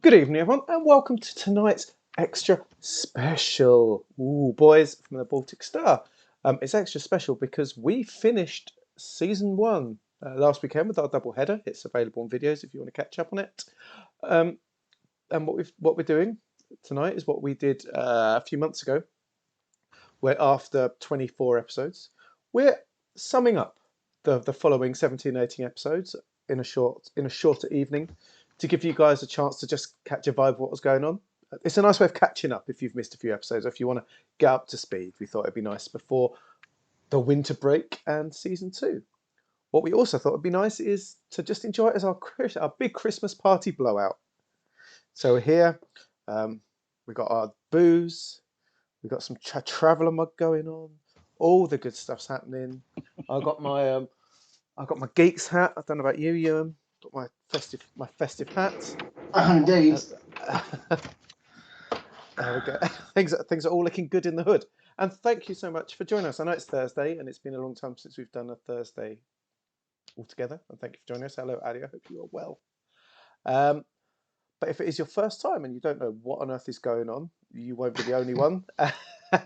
Good evening, everyone, and welcome to tonight's extra special. Ooh, boys from the Baltic Star. It's extra special because we finished season one last weekend with our double header. It's available on videos if you want to catch up on it. And what we're doing tonight is what we did a few months ago, where after 24 episodes, we're summing up the following 17, 18 episodes in a shorter evening to give you guys a chance to just catch a vibe of what was going on. It's a nice way of catching up if you've missed a few episodes, or if you want to get up to speed. We thought it'd be nice before the winter break and season two. What we also thought would be nice is to just enjoy it as our big Christmas party blowout. So we're here. We've got our booze. We've got some traveller mug going on. All the good stuff's happening. I got my geeks hat. I don't know about you, Ewan. Got my festive hat. Indeed. There we go. Things are all looking good in the hood. And thank you so much for joining us. I know it's Thursday, and it's been a long time since we've done a Thursday all together. And thank you for joining us. Hello, Ali. I hope you are well. But if it is your first time and you don't know what on earth is going on, you won't be the only one.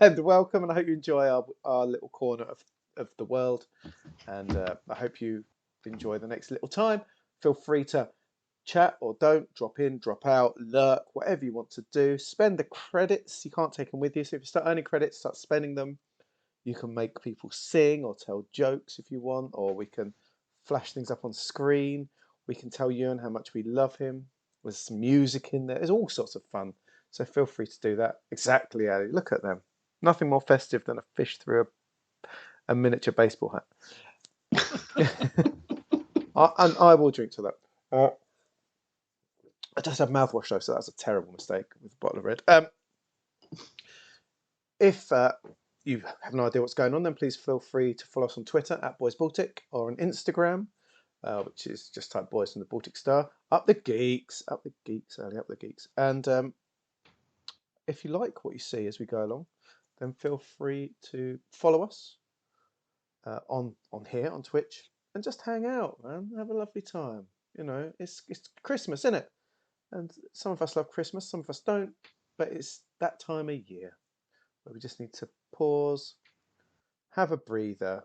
And welcome, and I hope you enjoy our little corner of the world. And I hope you enjoy the next little time. Feel free to chat or don't, drop in, drop out, lurk, whatever you want to do. Spend the credits. You can't take them with you. So if you start earning credits, start spending them. You can make people sing or tell jokes if you want, or we can flash things up on screen. We can tell Ewan how much we love him. There's some music in there. There's all sorts of fun. So feel free to do that. Exactly, Ali. Look at them. Nothing more festive than a fish through a miniature baseball hat. I will drink to that. I just have mouthwash though, so that's a terrible mistake with a bottle of red. If you have no idea what's going on, then please feel free to follow us on Twitter @BoysBaltic or on Instagram, which is just type Boys from the Baltic Star. Up the geeks, early up the geeks. And if you like what you see as we go along, then feel free to follow us on here on Twitch and just hang out, man. Have a lovely time. You know, it's Christmas, isn't it? And some of us love Christmas, some of us don't. But it's that time of year where we just need to pause, have a breather,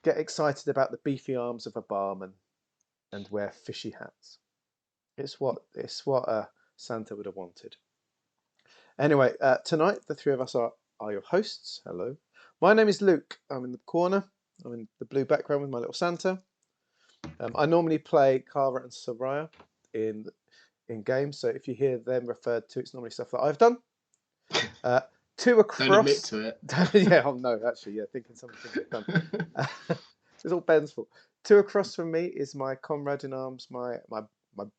get excited about the beefy arms of a barman, and wear fishy hats. It's what Santa would have wanted. Anyway, tonight the three of us are your hosts. Hello. My name is Luke. I'm in the corner. I'm in the blue background with my little Santa. I normally play Kara and Soraya in games, so if you hear them referred to, it's normally stuff that I've done. Two across. Don't admit to it. Yeah, oh no, actually, yeah, thinking some things I've done. It's all Ben's fault. Two across from me is my comrade in arms, my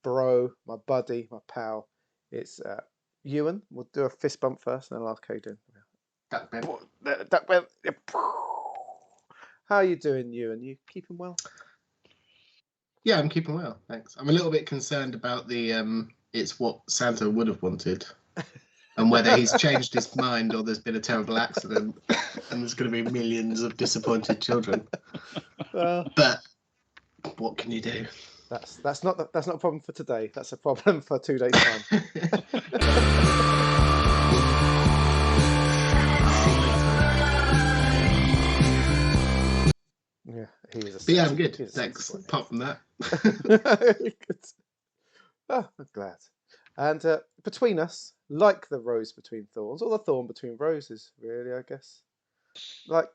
bro, my buddy, my pal. It's Ewan. We'll do a fist bump first, and then I'll ask how you doing. Duck Ben. Duck Ben. How are you doing, Ewan? You keeping well? Yeah, I'm keeping well, thanks. I'm a little bit concerned about the it's what Santa would have wanted, and whether he's changed his mind or there's been a terrible accident and there's going to be millions of disappointed children. But what can you do? That's not a problem for today. That's a problem for 2 days' time. Yeah, he is. But yeah, I'm good. Thanks. Apart from that. Oh, I'm glad. And between us, like the rose between thorns, or the thorn between roses, really, I guess. Like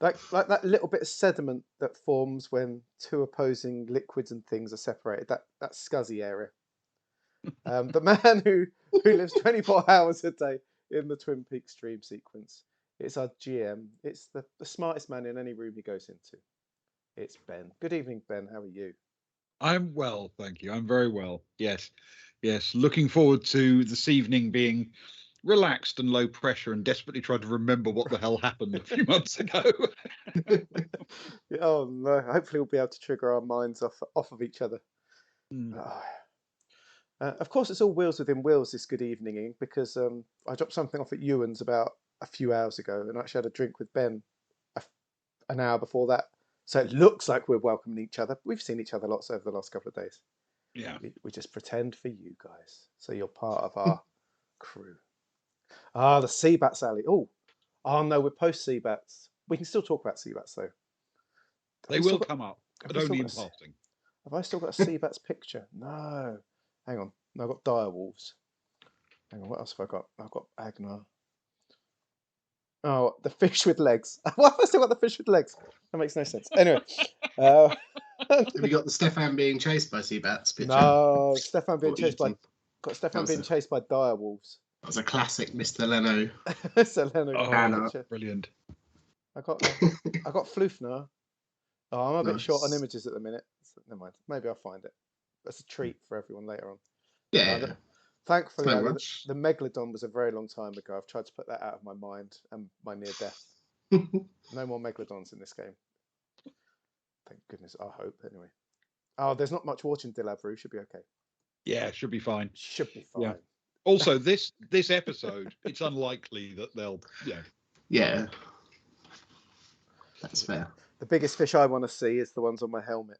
that little bit of sediment that forms when two opposing liquids and things are separated. That scuzzy area. The man who lives 24 hours a day in the Twin Peaks dream sequence. It's our GM. It's the smartest man in any room he goes into. It's Ben. Good evening, Ben. How are you? I'm well, thank you. I'm very well. Yes. Looking forward to this evening being relaxed and low pressure and desperately trying to remember what the hell happened a few months ago. Oh no! Hopefully, we'll be able to trigger our minds off of each other. Of course, it's all wheels within wheels this good evening, because I dropped something off at Ewan's about a few hours ago, and I actually had a drink with Ben an hour before that. So it looks like we're welcoming each other. We've seen each other lots over the last couple of days. Yeah. We just pretend for you guys, so you're part of our crew. Ah, the sea bats, Ali. Oh no, we're post sea bats. We can still talk about sea bats though. Have They we still will got- come up, have but we still only got in a sea- passing. Have I still got a sea bat's picture? No. Hang on. No, I've got dire wolves. Hang on, what else have I got? I've got Agnar. Oh, the fish with legs. Why have I still got the fish with legs? That makes no sense. Anyway. Have you got the Stefan being chased by sea bats picture? No, Stefan being Or chased by eating? Stefan was being a- chased by dire wolves. That was a classic Mr. Leno. So Leno got Anna. the picture. Brilliant. I got Floofner. Oh, I'm a bit short on Nice. images at the minute. So, never mind. Maybe I'll find it. That's a treat for everyone later on. Yeah. Thankfully, No Ali, rush. the Megalodon was a very long time ago. I've tried to put that out of my mind and my near death. No more Megalodons in this game. Thank goodness. I hope, anyway. Oh, there's not much water in Dilabru. Should be okay. Yeah, should be fine. Should be fine. Yeah. Also, this episode, it's unlikely that they'll, Yeah. That's fair. The biggest fish I want to see is the ones on my helmet.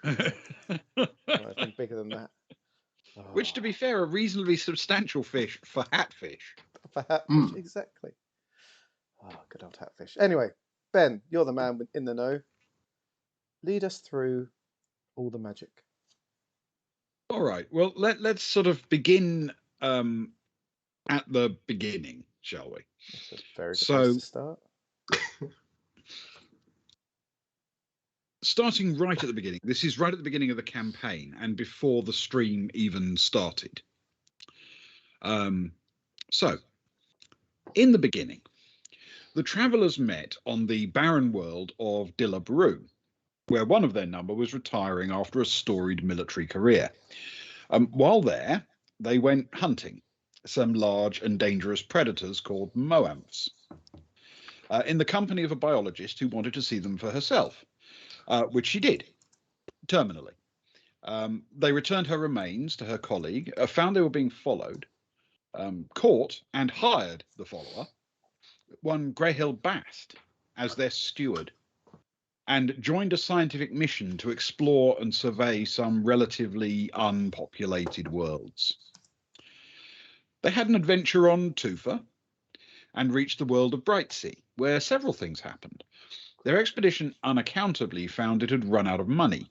Anything bigger than that. Which, to be fair, are reasonably substantial fish for hatfish. For hatfish, exactly. Oh, good old hatfish. Anyway, Ben, you're the man in the know. Lead us through all the magic. All right. Well, let's sort of begin at the beginning, shall we? That's a very good place to start. Starting right at the beginning. This is right at the beginning of the campaign and before the stream even started. So, in the beginning, the travellers met on the barren world of Dilabru, where one of their number was retiring after a storied military career. While there, they went hunting some large and dangerous predators called moamps, in the company of a biologist who wanted to see them for herself, which she did, terminally. They returned her remains to her colleague, found they were being followed, caught and hired the follower, one Greyhill Bast, as their steward, and joined a scientific mission to explore and survey some relatively unpopulated worlds. They had an adventure on Tufa and reached the world of Brightsea, where several things happened. Their expedition unaccountably found it had run out of money,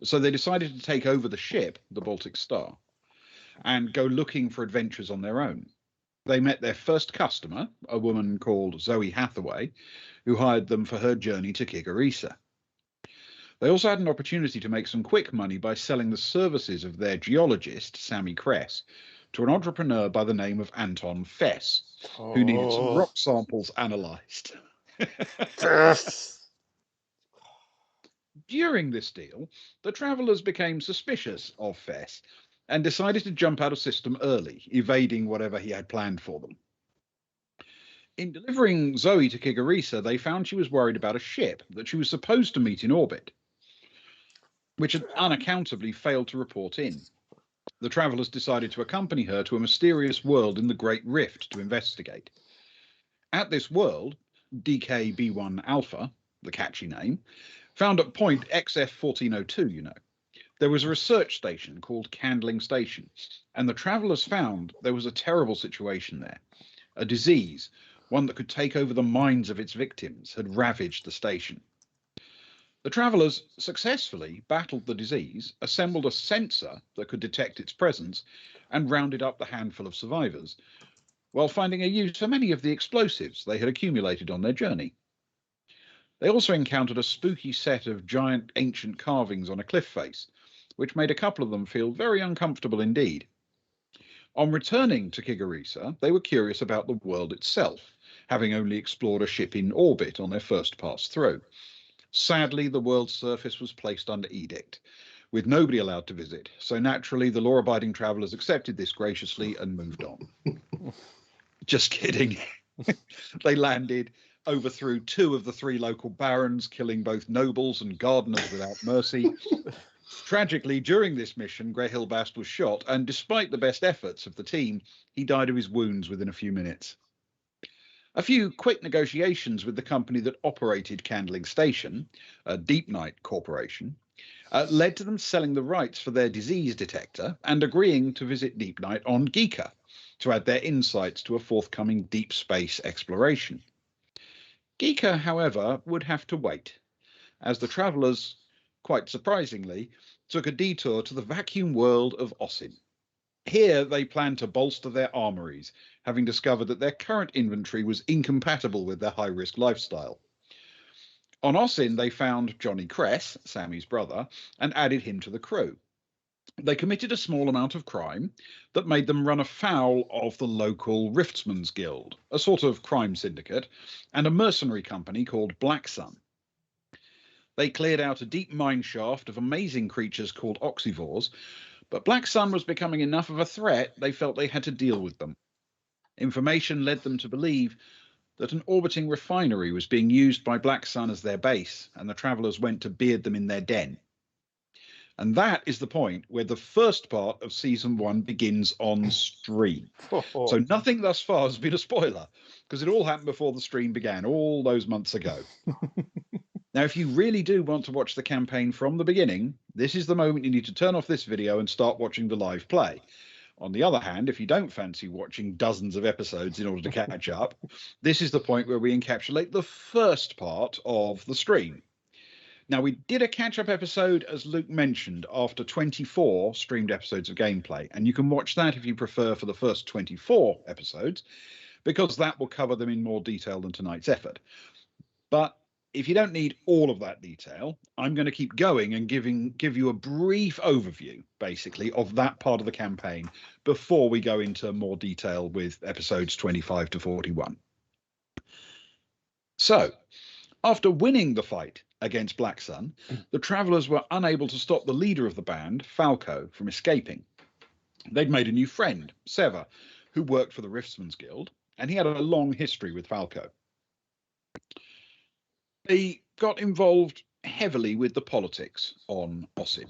so they decided to take over the ship, the Baltic Star, and go looking for adventures on their own. They met their first customer, a woman called Zoe Hathaway, who hired them for her journey to Kigarisa. They also had an opportunity to make some quick money by selling the services of their geologist, Sammy Kress, to an entrepreneur by the name of Anton Fess, who needed some rock samples analysed. During this deal, the travellers became suspicious of Fess and decided to jump out of system early, evading whatever he had planned for them. In delivering Zoe to Kigarisa, they found she was worried about a ship that she was supposed to meet in orbit, which had unaccountably failed to report in. The travellers decided to accompany her to a mysterious world in the Great Rift to investigate. At this world, DKB1 Alpha, the catchy name, found at point XF1402, there was a research station called Candling Station, and the travellers found there was a terrible situation there. A disease, one that could take over the minds of its victims, had ravaged the station. The travellers successfully battled the disease, assembled a sensor that could detect its presence, and rounded up the handful of survivors, while finding a use for many of the explosives they had accumulated on their journey. They also encountered a spooky set of giant ancient carvings on a cliff face, which made a couple of them feel very uncomfortable indeed. On returning to Kigarisa, they were curious about the world itself, having only explored a ship in orbit on their first pass through. Sadly, the world's surface was placed under edict, with nobody allowed to visit, so naturally the law-abiding travellers accepted this graciously and moved on. Just kidding. They landed, overthrew 2 of the 3 local barons, killing both nobles and gardeners without mercy. Tragically, during this mission, Greyhill Bast was shot, and despite the best efforts of the team, he died of his wounds within a few minutes. A few quick negotiations with the company that operated Candling Station, Deep Night Corporation, led to them selling the rights for their disease detector and agreeing to visit Deep Night on Geeka to add their insights to a forthcoming deep space exploration. Geeka, however, would have to wait, as the travellers, quite surprisingly, took a detour to the vacuum world of Osin. Here they planned to bolster their armories, having discovered that their current inventory was incompatible with their high-risk lifestyle. On Osin, they found Johnny Cress, Sammy's brother, and added him to the crew. They committed a small amount of crime that made them run afoul of the local Riftsmen's Guild, a sort of crime syndicate, and a mercenary company called Black Sun. They cleared out a deep mine shaft of amazing creatures called oxivores, but Black Sun was becoming enough of a threat they felt they had to deal with them. Information led them to believe that an orbiting refinery was being used by Black Sun as their base, and the travellers went to beard them in their den. And that is the point where the first part of season 1 begins on stream. So nothing thus far has been a spoiler, because it all happened before the stream began, all those months ago. Now, if you really do want to watch the campaign from the beginning, this is the moment you need to turn off this video and start watching the live play. On the other hand, if you don't fancy watching dozens of episodes in order to catch up, this is the point where we encapsulate the first part of the stream. Now, we did a catch-up episode, as Luke mentioned, after 24 streamed episodes of gameplay, and you can watch that if you prefer for the first 24 episodes, because that will cover them in more detail than tonight's effort. But if you don't need all of that detail, I'm going to keep going and give you a brief overview, basically, of that part of the campaign before we go into more detail with episodes 25 to 41. So, after winning the fight against Black Sun, the travellers were unable to stop the leader of the band, Falco, from escaping. They'd made a new friend, Sever, who worked for the Riftsmen's Guild, and he had a long history with Falco. They got involved heavily with the politics on Osin,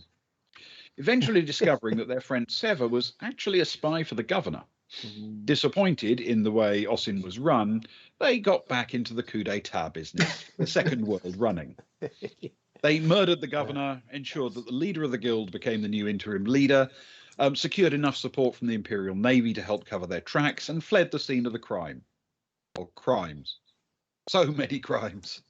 eventually discovering that their friend Sever was actually a spy for the governor. Disappointed in the way Osin was run, they got back into the coup d'etat business, the Second World running. They murdered the governor, ensured that the leader of the guild became the new interim leader, secured enough support from the Imperial Navy to help cover their tracks, and fled the scene of the crime. Or crimes. So many crimes.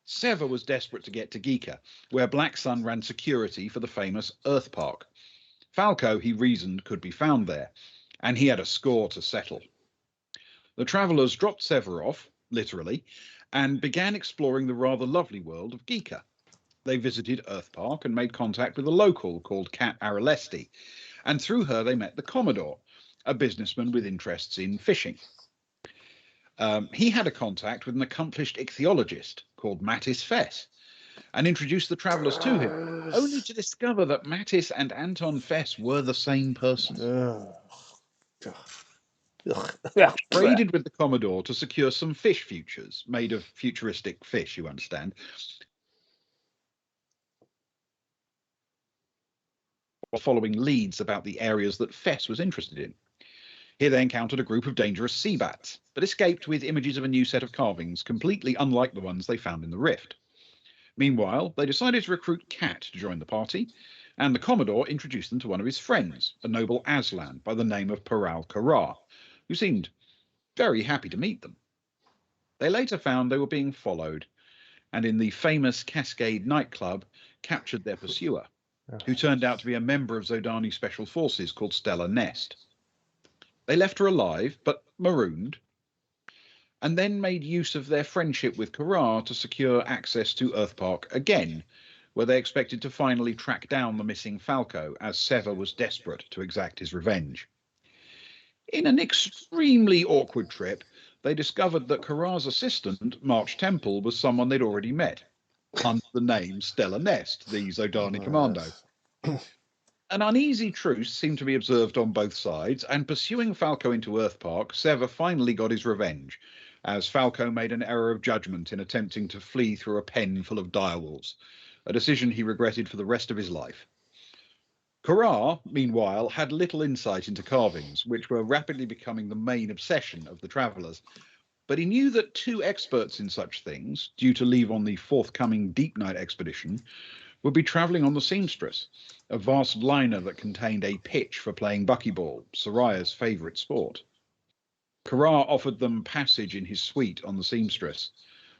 Sever was desperate to get to Geeka, where Black Sun ran security for the famous Earth Park. Falco, he reasoned, could be found there, and he had a score to settle. The travellers dropped Sever off, literally, and began exploring the rather lovely world of Geeka. They visited Earth Park and made contact with a local called Kat Aralesti, and through her they met the Commodore, a businessman with interests in fishing. He had a contact with an accomplished ichthyologist called Mattis Fess, and introduced the travellers to him, only to discover that Mattis and Anton Fess were the same person. Traded with the Commodore to secure some fish futures, made of futuristic fish, you understand. Following leads about the areas that Fess was interested in. Here they encountered a group of dangerous sea bats, but escaped with images of a new set of carvings, completely unlike the ones they found in the rift. Meanwhile, they decided to recruit Kat to join the party, and the Commodore introduced them to one of his friends, a noble Aslan by the name of Paral Karar, who seemed very happy to meet them. They later found they were being followed, and in the famous Cascade nightclub, captured their pursuer, who turned out to be a member of Zodani Special Forces called Stella Nest. They left her alive, but marooned, and then made use of their friendship with Karar to secure access to Earth Park again, where they expected to finally track down the missing Falco, as Sever was desperate to exact his revenge. In an extremely awkward trip, they discovered that Karar's assistant, March Temple, was someone they'd already met, under the name Stella Nest, the Zodani commando. An uneasy truce seemed to be observed on both sides, and pursuing Falco into Earth Park, Sever finally got his revenge, as Falco made an error of judgment in attempting to flee through a pen full of direwolves, a decision he regretted for the rest of his life. Karar, meanwhile, had little insight into carvings, which were rapidly becoming the main obsession of the travellers, but he knew that two experts in such things, due to leave on the forthcoming Deep Night expedition, would be travelling on the Seamstress, a vast liner that contained a pitch for playing buckyball, Soraya's favourite sport. Karar offered them passage in his suite on the Seamstress,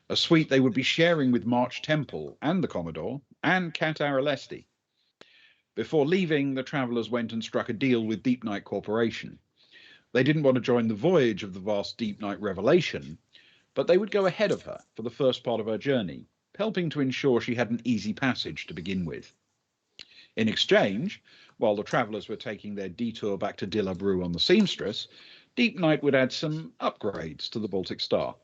a suite they would be sharing with March Temple and the Commodore and Cat Aralesti. Before leaving, the travellers went and struck a deal with Deep Night Corporation. They didn't want to join the voyage of the vast Deep Night Revelation, but they would go ahead of her for the first part of her journey, helping to ensure she had an easy passage to begin with. In exchange, while the travellers were taking their detour back to Dillabrew on the Seamstress, Deep Night would add some upgrades to the Baltic Star.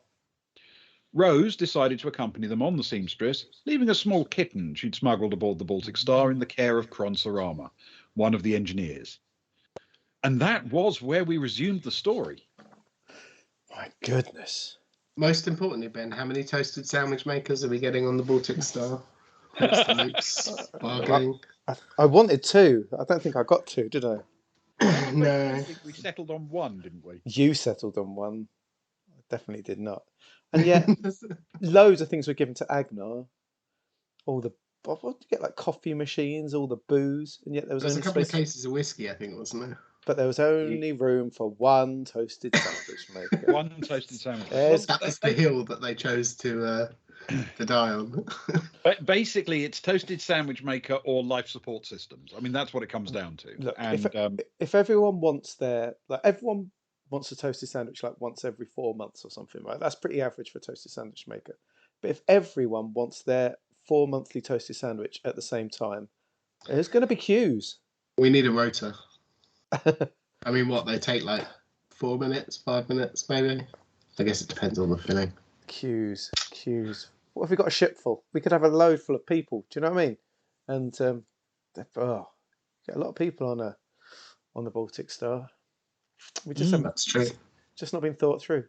Rose decided to accompany them on the Seamstress, leaving a small kitten she'd smuggled aboard the Baltic Star in the care of Kronsorama, one of the engineers. And that was where we resumed the story. My goodness. Most importantly, Ben, how many toasted sandwich makers are we getting on the Baltic Star? Thanks to Luke's bargaining. I wanted 2. I don't think I got 2, did I? No. I think we settled on 1, didn't we? You settled on 1. I definitely did not. And yet, loads of things were given to Agnar. All the what did you get, like coffee machines, all the booze, and yet there was There's a only couple of space. cases of whiskey, I think, wasn't there? But there was only room for 1 toasted sandwich maker. 1 toasted sandwich. There's- That was the hill that they chose to die on. But basically, it's toasted sandwich maker or life support systems. I mean, that's what it comes down to. Look, And if everyone wants everyone wants a toasted sandwich like once every 4 months or something, right? That's pretty average for a toasted sandwich maker. But if everyone wants their 4 monthly toasted sandwich at the same time, there's going to be queues. We need a rota. I mean, what, they take like 4 minutes, 5 minutes, maybe? I guess it depends on the filling. Queues. What if we got a ship full? We could have a load full of people. Do you know what I mean? And get a lot of people on the Baltic Star. We just haven't. That's true. Just not been thought through.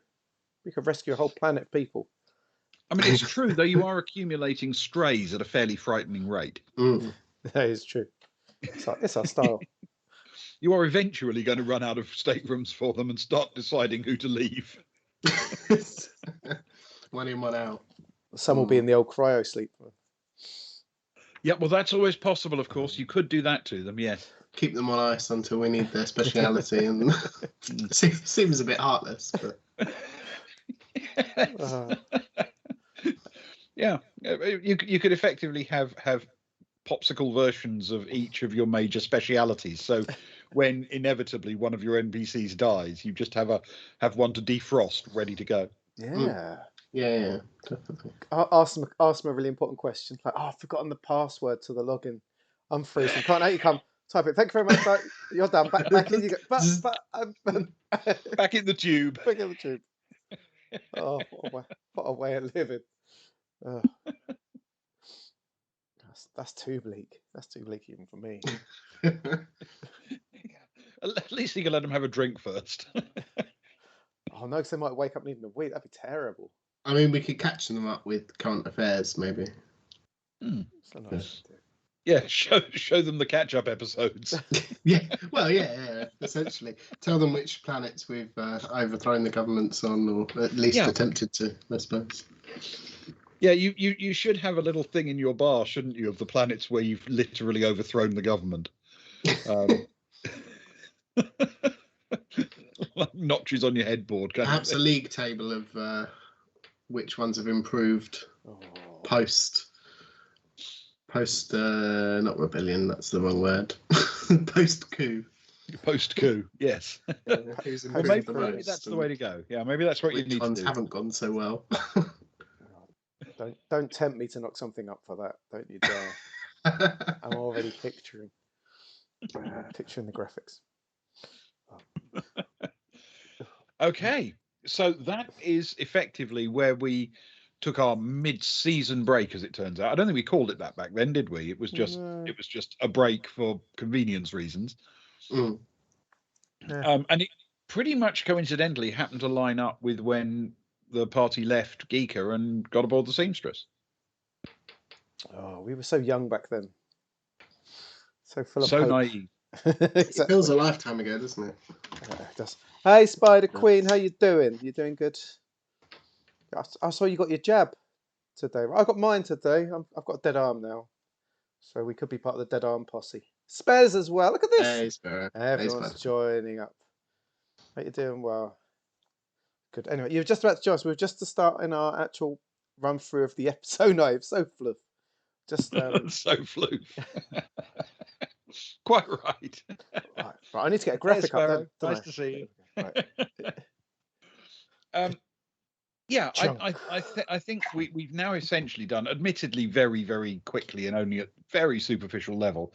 We could rescue a whole planet of people. I mean, it's true, though you are accumulating strays at a fairly frightening rate. Mm. That is true. It's our style. You are eventually going to run out of staterooms for them and start deciding who to leave. 1 in, 1 out. Some will be in the old cryo sleep. Yeah, well, that's always possible, of course. You could do that to them, yes. Keep them on ice until we need their speciality. And seems a bit heartless, but Yeah, you could effectively have popsicle versions of each of your major specialities. So when inevitably one of your NPCs dies, you just have one to defrost ready to go. Yeah. yeah, definitely. Ask them a really important question. Like, I've forgotten the password to the login. I'm freezing. You can't type it. Thank you very much. But you're done. Back in you go. Back in the tube. Back in the tube. Oh, what a way of living. That's too bleak. That's too bleak even for me. At least you can let them have a drink first. Oh no, because they might wake up needing a wee. That'd be terrible. I mean, we could catch them up with current affairs, maybe. That's a nice idea. Yeah, show them the catch-up episodes. Yeah, well, yeah, essentially. Tell them which planets we've overthrown the governments on, or at least attempted to, I suppose. Yeah, you should have a little thing in your bar, shouldn't you, of the planets where you've literally overthrown the government. Like notches on your headboard. Perhaps a league table of which ones have improved post not rebellion, that's the wrong word. Post coup. Post coup, yes. Who's Well, improved the maybe most that's the and way to go. Yeah, maybe that's what you which need to ones do. haven't gone so well. Don't tempt me to knock something up for that. Don't you dare. I'm already picturing the graphics. Okay, so that is effectively where we took our mid-season break, as it turns out. I don't think we called it that back then, did we? It was just a break for convenience reasons. Mm. And it pretty much coincidentally happened to line up with when the party left Geeka and got aboard the Seamstress. Oh, we were so young back then. So full of So hope. naive. It feels a lifetime ago, doesn't it? It does. Hey, Spider Queen, how you doing? You doing good? I saw you got your jab today. I got mine today. I've got a dead arm now. So we could be part of the Dead Arm posse. Spez as well. Look at this. Hey, Sparrow. Everyone's Hey, joining up. Mate, you're doing well. Good. Anyway, you're just about to join us. We're just to start in our actual run through of the episode. No, so fluff. Just So floof. Quite right. right. I need to get a graphic up. Don't Nice I? to see you. Right. Yeah, Chunk. I think we've now essentially done, admittedly very, very quickly and only at very superficial level,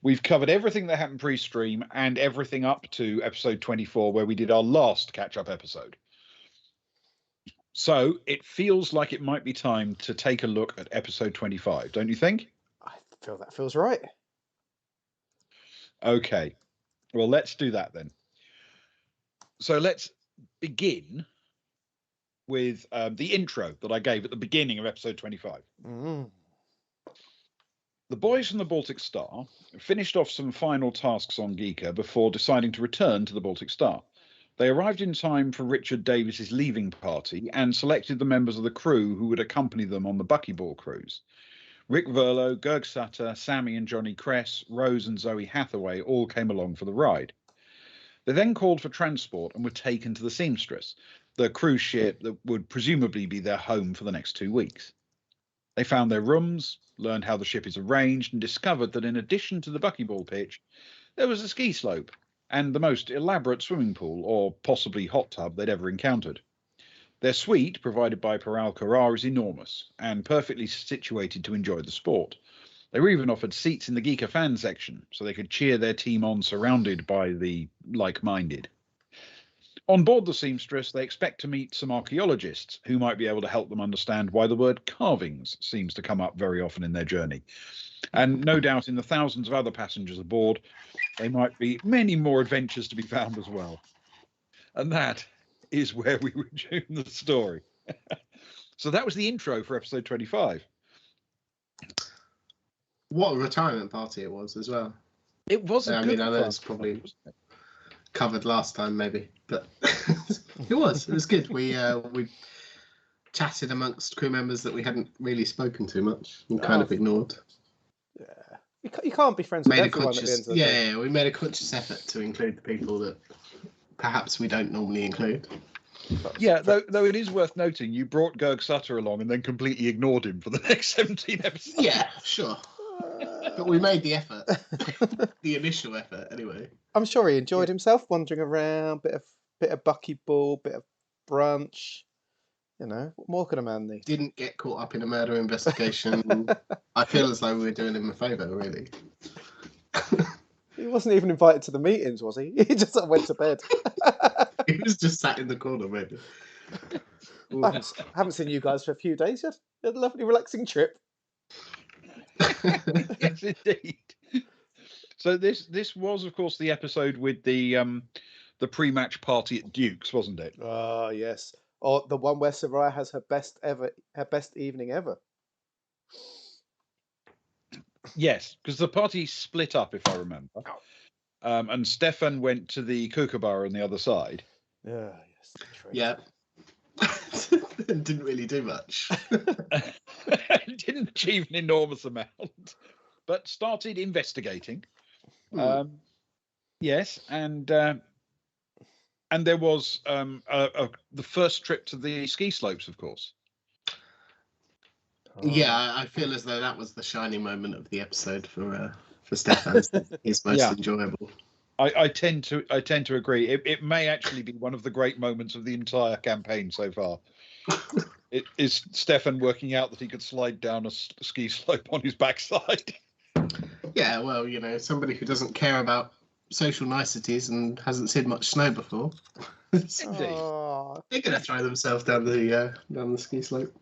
we've covered everything that happened pre-stream and everything up to episode 24, where we did our last catch-up episode. So it feels like it might be time to take a look at episode 25, don't you think? I feel that feels right. Okay, well, let's do that then. So let's begin with the intro that I gave at the beginning of episode 25. Mm. The boys from the Baltic Star finished off some final tasks on Geeka before deciding to return to the Baltic Star. They arrived in time for Richard Davis's leaving party and selected the members of the crew who would accompany them on the Buckyball cruise. Rick Verlo, Gerg Sutter, Sammy and Johnny Cress, Rose and Zoe Hathaway all came along for the ride. They then called for transport and were taken to the Seamstress, the cruise ship that would presumably be their home for the next 2 weeks. They found their rooms, learned how the ship is arranged, and discovered that in addition to the buckyball pitch, there was a ski slope and the most elaborate swimming pool, or possibly hot tub, they'd ever encountered. Their suite, provided by Paral Karar, is enormous and perfectly situated to enjoy the sport. They were even offered seats in the Geeka fan section, so they could cheer their team on surrounded by the like-minded. On board the Seamstress, they expect to meet some archaeologists who might be able to help them understand why the word carvings seems to come up very often in their journey. And no doubt in the thousands of other passengers aboard, there might be many more adventures to be found as well. And that is where we resume the story. So that was the intro for episode 25. What a retirement party it was as well. It was a good I know it's probably covered last time maybe, but it was good. We chatted amongst crew members that we hadn't really spoken to much and kind of ignored. Yeah, you can't be friends with everyone at the end of the day. Yeah, we made a conscious effort to include the people that perhaps we don't normally include. Yeah, though it is worth noting, you brought Gerg Sutter along and then completely ignored him for the next 17 episodes. Yeah, sure. But we made the effort, the initial effort, anyway. I'm sure he enjoyed himself wandering around, bit of buckyball, bit of brunch. You know, what more can a man need? Didn't get caught up in a murder investigation. I feel as though we were doing him a favour, really. He wasn't even invited to the meetings, was he? He just sort of went to bed. He was just sat in the corner, maybe. I haven't seen you guys for a few days yet. You had a lovely, relaxing trip. Yes, indeed. So this was, of course, the episode with the pre-match party at Duke's, wasn't it? Oh yes, or the one where Soraya has her best evening ever. Yes, because the party split up, if I remember. And Stefan went to the kookaburra on the other side. Yeah, yes. Yeah. Didn't really do much. Didn't achieve an enormous amount, but started investigating. Yes, and there was the first trip to the ski slopes, of course. Yeah, I feel as though that was the shining moment of the episode for Stefan. His most enjoyable. I tend to agree. It may actually be one of the great moments of the entire campaign so far. It is Stefan working out that he could slide down a ski slope on his backside. Yeah, well, you know, somebody who doesn't care about social niceties and hasn't seen much snow before. Indeed. They're going to throw themselves down the ski slope.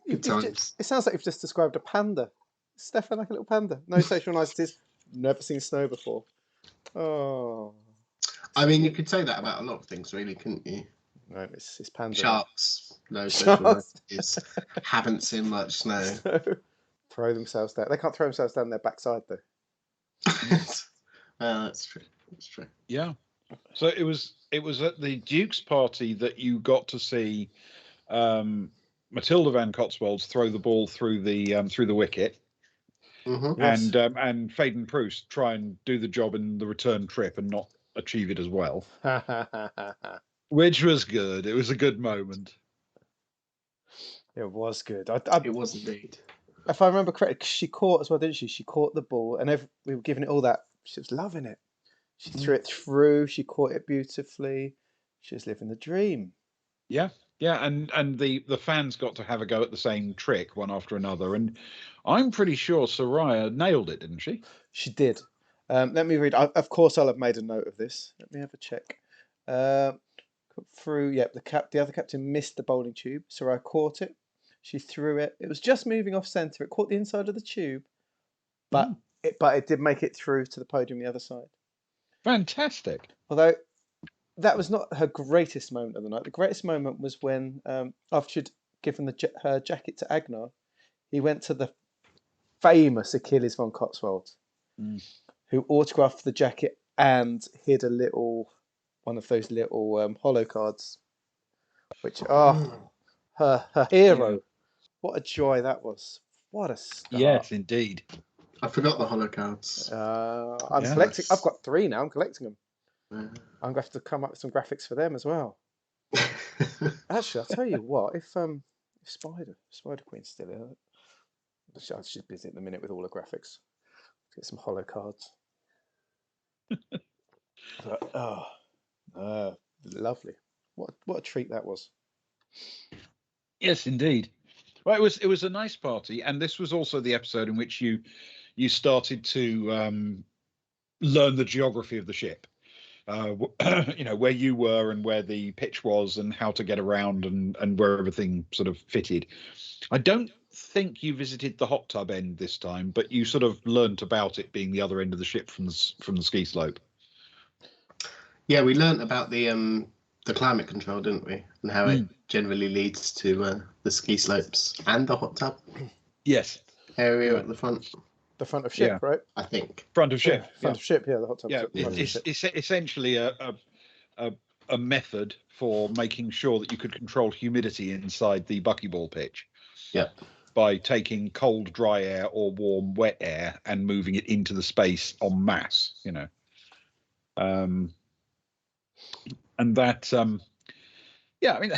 Good times. It sounds like you've just described a panda. Stefan, like a little panda. No social niceties. Never seen snow before. Oh. I mean, you could say that about a lot of things, really, couldn't you? No, it's panda. Sharks. No social niceties. Haven't seen much snow. Throw themselves down. They can't throw themselves down their backside, though. That's true. That's true. Yeah. So it was at the Duke's party that you got to see Matilda Van Cotswolds throw the ball through the wicket. Yes. and Fade and Proust try and do the job in the return trip and not achieve it as well, which was good. It was a good moment. It was good. It was indeed. If I remember correctly, she caught as well, didn't she? She caught the ball, and we were giving it all that. She was loving it. She threw it through. She caught it beautifully. She was living the dream. Yeah, and the fans got to have a go at the same trick one after another, and I'm pretty sure Soraya nailed it, didn't she? She did. Let me read. Of course, I'll have made a note of this. Let me have a check. Through. Yep. The other captain missed the bowling tube. Soraya caught it. She threw it. It was just moving off centre. It caught the inside of the tube, but it did make it through to the podium the other side. Fantastic. Although that was not her greatest moment of the night. The greatest moment was when, after she'd given her jacket to Agnar, he went to the famous Achilles von Cotswold, who autographed the jacket and hid one of those little holo cards, which her hero. Yeah. What a joy that was! What a start! Yes, indeed. I forgot the holo cards. I'm collecting. I've got 3 now. I'm collecting them. I'm going to have to come up with some graphics for them as well. Actually, I'll tell you what. If Spider Queen's still here, she's busy at the minute with all the graphics. Get some holo cards. Lovely. What a treat that was. Yes, indeed. Well, it was a nice party, and this was also the episode in which you started to learn the geography of the ship. Where you were and where the pitch was and how to get around and where everything sort of fitted. I don't think you visited the hot tub end this time, but you sort of learnt about it being the other end of the ship from the ski slope. Yeah, we learnt about the climate control, didn't we? And how it generally leads to the ski slopes and the hot tub. Yes. Area at the front. The front of ship, right? I think. Front of ship. Yeah, front of ship, yeah, the hot tub. Yeah, it's essentially a method for making sure that you could control humidity inside the buckyball pitch. Yeah. By taking cold, dry air or warm, wet air and moving it into the space en masse, and that, I mean,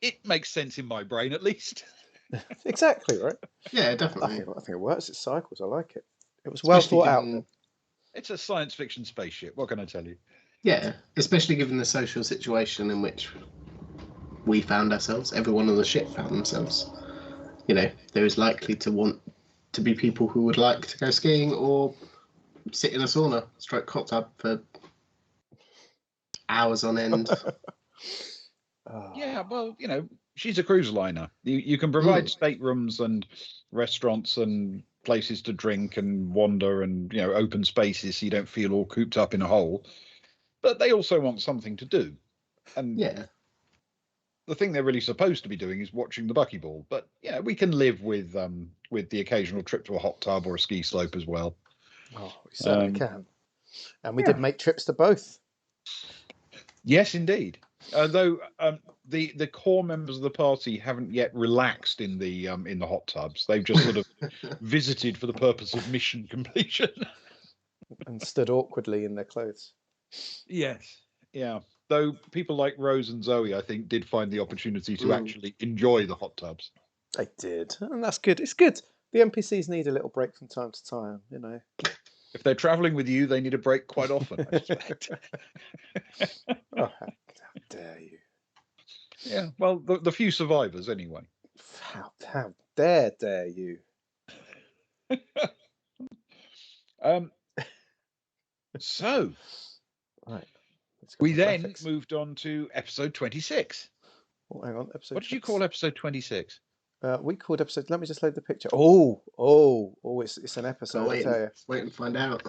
it makes sense in my brain at least. Exactly, right? Yeah, definitely. I think it works. It cycles. I like it. It was well thought out. It's a science fiction spaceship. What can I tell you? Yeah, especially given the social situation in which we found ourselves. Everyone on the ship found themselves. There is likely to want to be people who would like to go skiing or sit in a sauna, stroke hot tub for hours on end. Yeah, well, she's a cruise liner. You can provide staterooms and restaurants and places to drink and wander and open spaces so you don't feel all cooped up in a hole. But they also want something to do. And the thing they're really supposed to be doing is watching the buckyball. But we can live with the occasional trip to a hot tub or a ski slope as well. Oh, we certainly can. And we did make trips to both. Yes, indeed. Though the core members of the party haven't yet relaxed in the hot tubs. They've just sort of visited for the purpose of mission completion and stood awkwardly in their clothes. Yes, yeah. Though people like Rose and Zoe, I think, did find the opportunity to actually enjoy the hot tubs. They did, and that's good. It's good. The NPCs need a little break from time to time, If they're travelling with you, they need a break quite often, I suspect. Oh, how dare you! Yeah, well, the few survivors, anyway. How dare you! So, right. We then moved on to episode 26. Oh, hang on, episode. What did you call episode 26? We called episode. Let me just load the picture. It's an episode. I tell you. Wait and find out.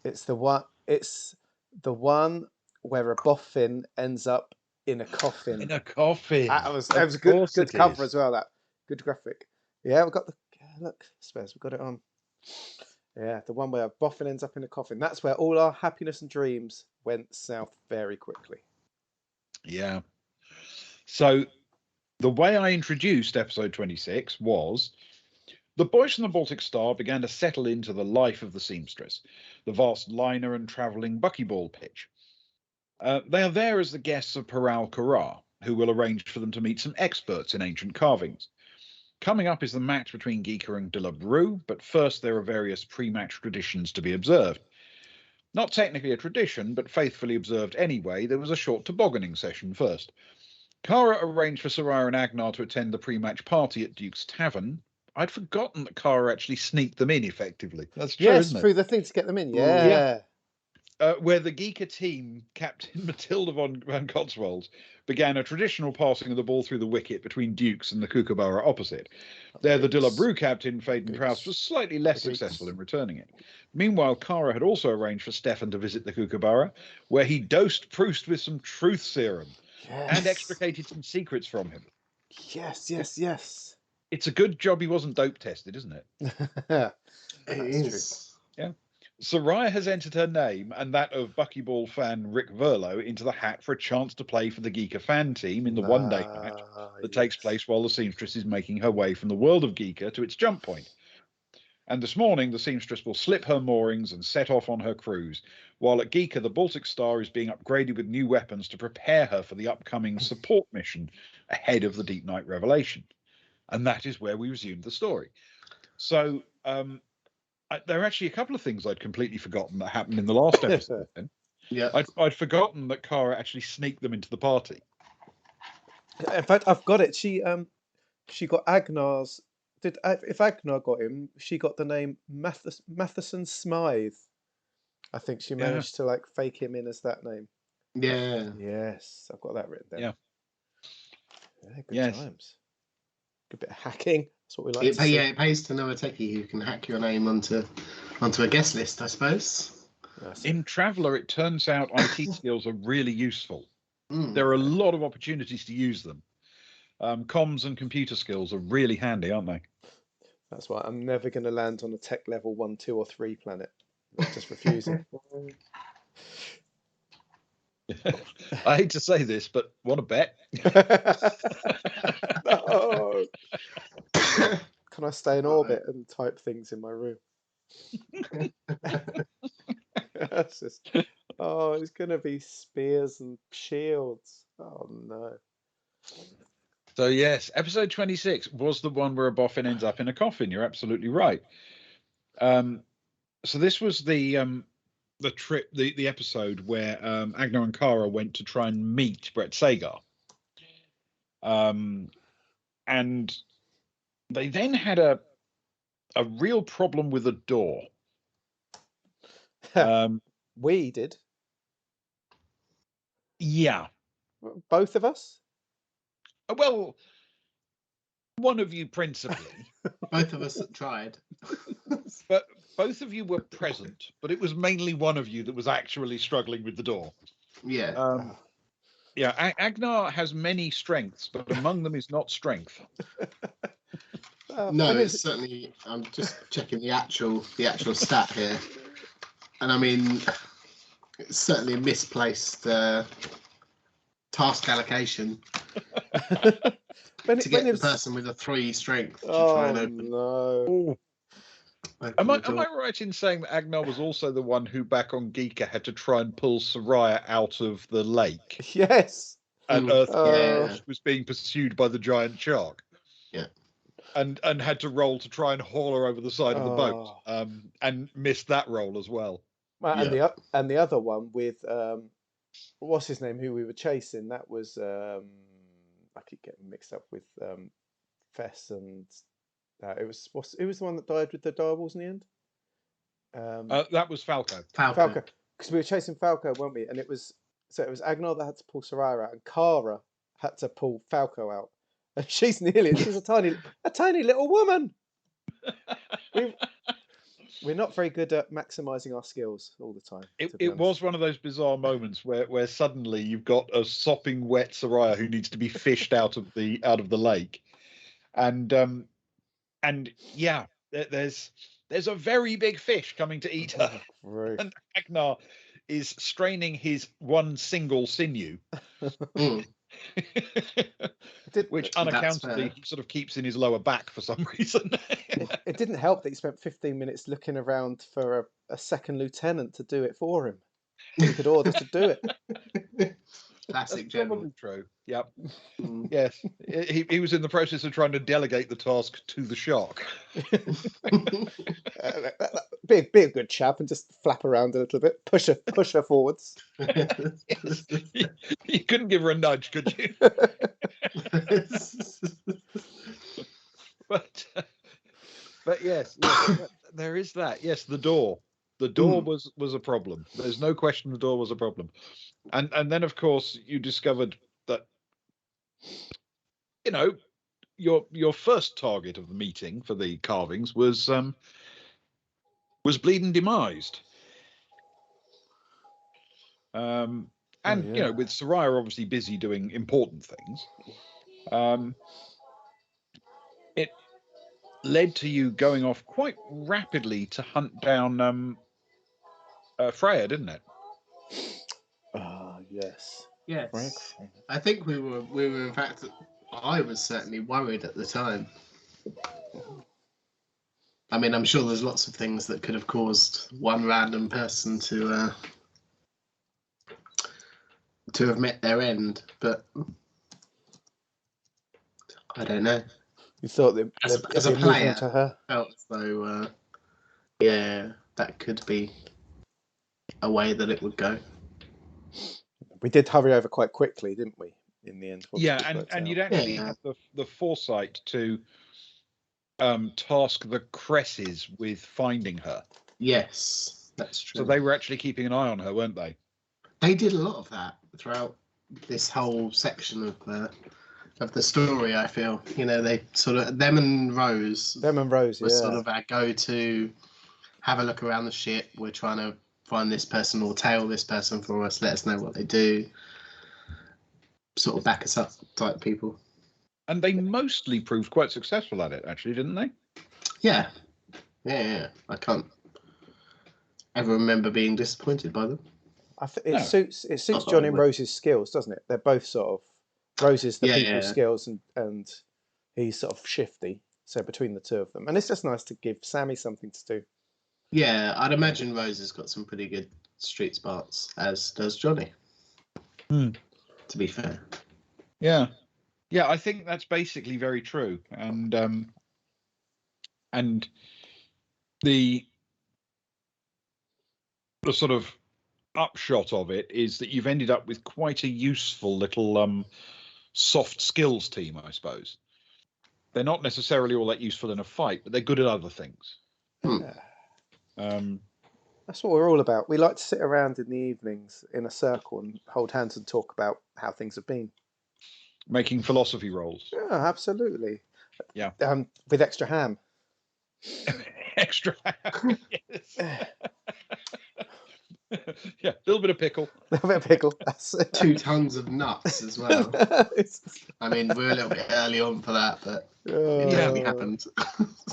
It's the one. It's the one where a boffin ends up in a coffin. In a coffin. That was a good cover as well. That good graphic. Yeah, we got the look. Spares. We got it on. Yeah, the one where a boffin ends up in a coffin. That's where all our happiness and dreams went south very quickly. Yeah. So the way I introduced episode 26 was The boys from the Baltic Star began to settle into the life of the seamstress, the vast liner and travelling buckyball pitch. They are there as the guests of Paral Kara, who will arrange for them to meet some experts in ancient carvings. Coming up is the match between Geeka and de la Brue, but first there are various pre-match traditions to be observed. Not technically a tradition, but faithfully observed anyway, there was a short tobogganing session first. Kara arranged for Soraya and Agnar to attend the pre-match party at Duke's Tavern. I'd forgotten that Kara actually sneaked them in effectively. That's true, Yes, isn't it? through the thing to get them in. Yeah. Where the Geeka team, Captain Matilda van Cotswolds, began a traditional passing of the ball through the wicket between Dukes and the Kookaburra opposite. There, the de la Brue captain, Faden Prowse, was slightly less successful in returning it. Meanwhile, Kara had also arranged for Stefan to visit the Kookaburra, where he dosed Proust with some truth serum and extricated some secrets from him. Yes. It's a good job he wasn't dope tested, isn't it? It is. Yeah. Soraya has entered her name and that of buckyball fan Rick Verlo into the hat for a chance to play for the Geeka fan team in the one-day match that takes place while the seamstress is making her way from the world of Geeka to its jump point. And this morning, the seamstress will slip her moorings and set off on her cruise, while at Geeka, the Baltic Star is being upgraded with new weapons to prepare her for the upcoming support mission ahead of the Deep Night Revelation. And that is where we resumed the story. So, there are actually a couple of things I'd completely forgotten that happened in the last episode. Yeah. I'd forgotten that Kara actually sneaked them into the party. In fact, I've got it. She got Agnar's. If Agnar got him, she got the name Matheson Smythe. I think she managed to like fake him in as that name. Yeah. Yes, I've got that written down. Yeah. Good times. Good bit of hacking. That's what we like to see. Yeah, it pays to know a techie who can hack your name onto a guest list, I suppose. In Traveller, it turns out IT skills are really useful. There are a lot of opportunities to use them. Comms and computer skills are really handy, aren't they? That's why I'm never going to land on a tech level 1, 2, or 3 planet. I'm just refusing. I hate to say this, but want to bet? No. Can I stay in orbit and type things in my room? It's just, it's going to be spears and shields. Oh no. So yes, episode 26 was the one where a boffin ends up in a coffin. You're absolutely right. So this was the trip, the episode where Agnar and Kara went to try and meet Brett Sagar. And they then had a real problem with a door. We did. Yeah. Both of us? Well, one of you principally. Both of us tried. But both of you were present, but it was mainly one of you that was actually struggling with the door. Yeah. Agnar has many strengths, but among them is not strength. No, it's certainly. I'm just checking the actual stat here, and I mean, it's certainly a misplaced task allocation to get the person with a 3 strength to try and open. No. Am I right in saying that Agnar was also the one who back on Geeka had to try and pull Soraya out of the lake? Yes. And Earth was being pursued by the giant shark. Yeah. And had to roll to try and haul her over the side of the boat, and missed that roll as well. And the other one with what's his name? Who we were chasing? That was I keep getting mixed up with Fess and it was who was the one that died with the direwolves in the end? That was Falco. Falco, because we were chasing Falco, weren't we? And it was Agnar that had to pull Soraya out, and Kara had to pull Falco out. And she's a tiny little woman. We're not very good at maximising our skills all the time. It was one of those bizarre moments where suddenly you've got a sopping wet Soraya who needs to be fished out of the lake, and yeah, there's a very big fish coming to eat her, and Agnar is straining his one single sinew Which That's unaccountably fair. he sort of keeps in his lower back for some reason. It didn't help that he spent 15 minutes looking around for a second lieutenant to do it for him. He could order to do it. That's Classic general. probably true. Yep. Mm. Yes. He was in the process of trying to delegate the task to the Shark. Be a good chap and just flap around a little bit, push her forwards. Yes. You couldn't give her a nudge, could you? But yes, there is that. Yes, the door. The door was a problem. There's no question the door was a problem. And then of course you discovered that, you know, your first target of the meeting for the carvings was bleeding demised. And you know, with Soraya obviously busy doing important things, it led to you going off quite rapidly to hunt down Freya, didn't it? Ah, yes. Yes. I think we were in fact, I was certainly worried at the time. I mean, I'm sure there's lots of things that could have caused one random person to have met their end, but I don't know. You thought that As a it'd be moving player, on to her? I felt as though, yeah, that could be a way that it would go. We did hurry over quite quickly, didn't we? In the end, Yeah, and you'd actually Yeah. have the foresight to task the Cresses with finding her. Yes, that's true. So they were actually keeping an eye on her, weren't they? They did a lot of that throughout this whole section of the story. I feel, you know, they sort of them and Rose was sort of our go-to. Have a look around the ship. We're trying to find this person or tail this person for us. Let us know what they do. Sort of back us up type people. And they mostly proved quite successful at it, actually, didn't they? Yeah. I can't ever remember being disappointed by them. It suits John and Rose's skills, doesn't it? They're both sort of Rose's the people skills and he's sort of shifty. So between the two of them, and it's just nice to give Sammy something to do. Yeah, I'd imagine Rose has got some pretty good street smarts, as does Johnny. To be fair. Yeah, I think that's basically very true, and the sort of upshot of it is that you've ended up with quite a useful little soft skills team, I suppose. They're not necessarily all that useful in a fight, but they're good at other things. That's what we're all about. We like to sit around in the evenings in a circle and hold hands and talk about how things have been. Making philosophy rolls. Yeah, absolutely. Yeah. With extra ham. Extra ham. Yes. Yeah, a little bit of pickle. A little bit of pickle. That's 2 tons of nuts as well. I mean, we're a little bit early on for that, but it definitely happened.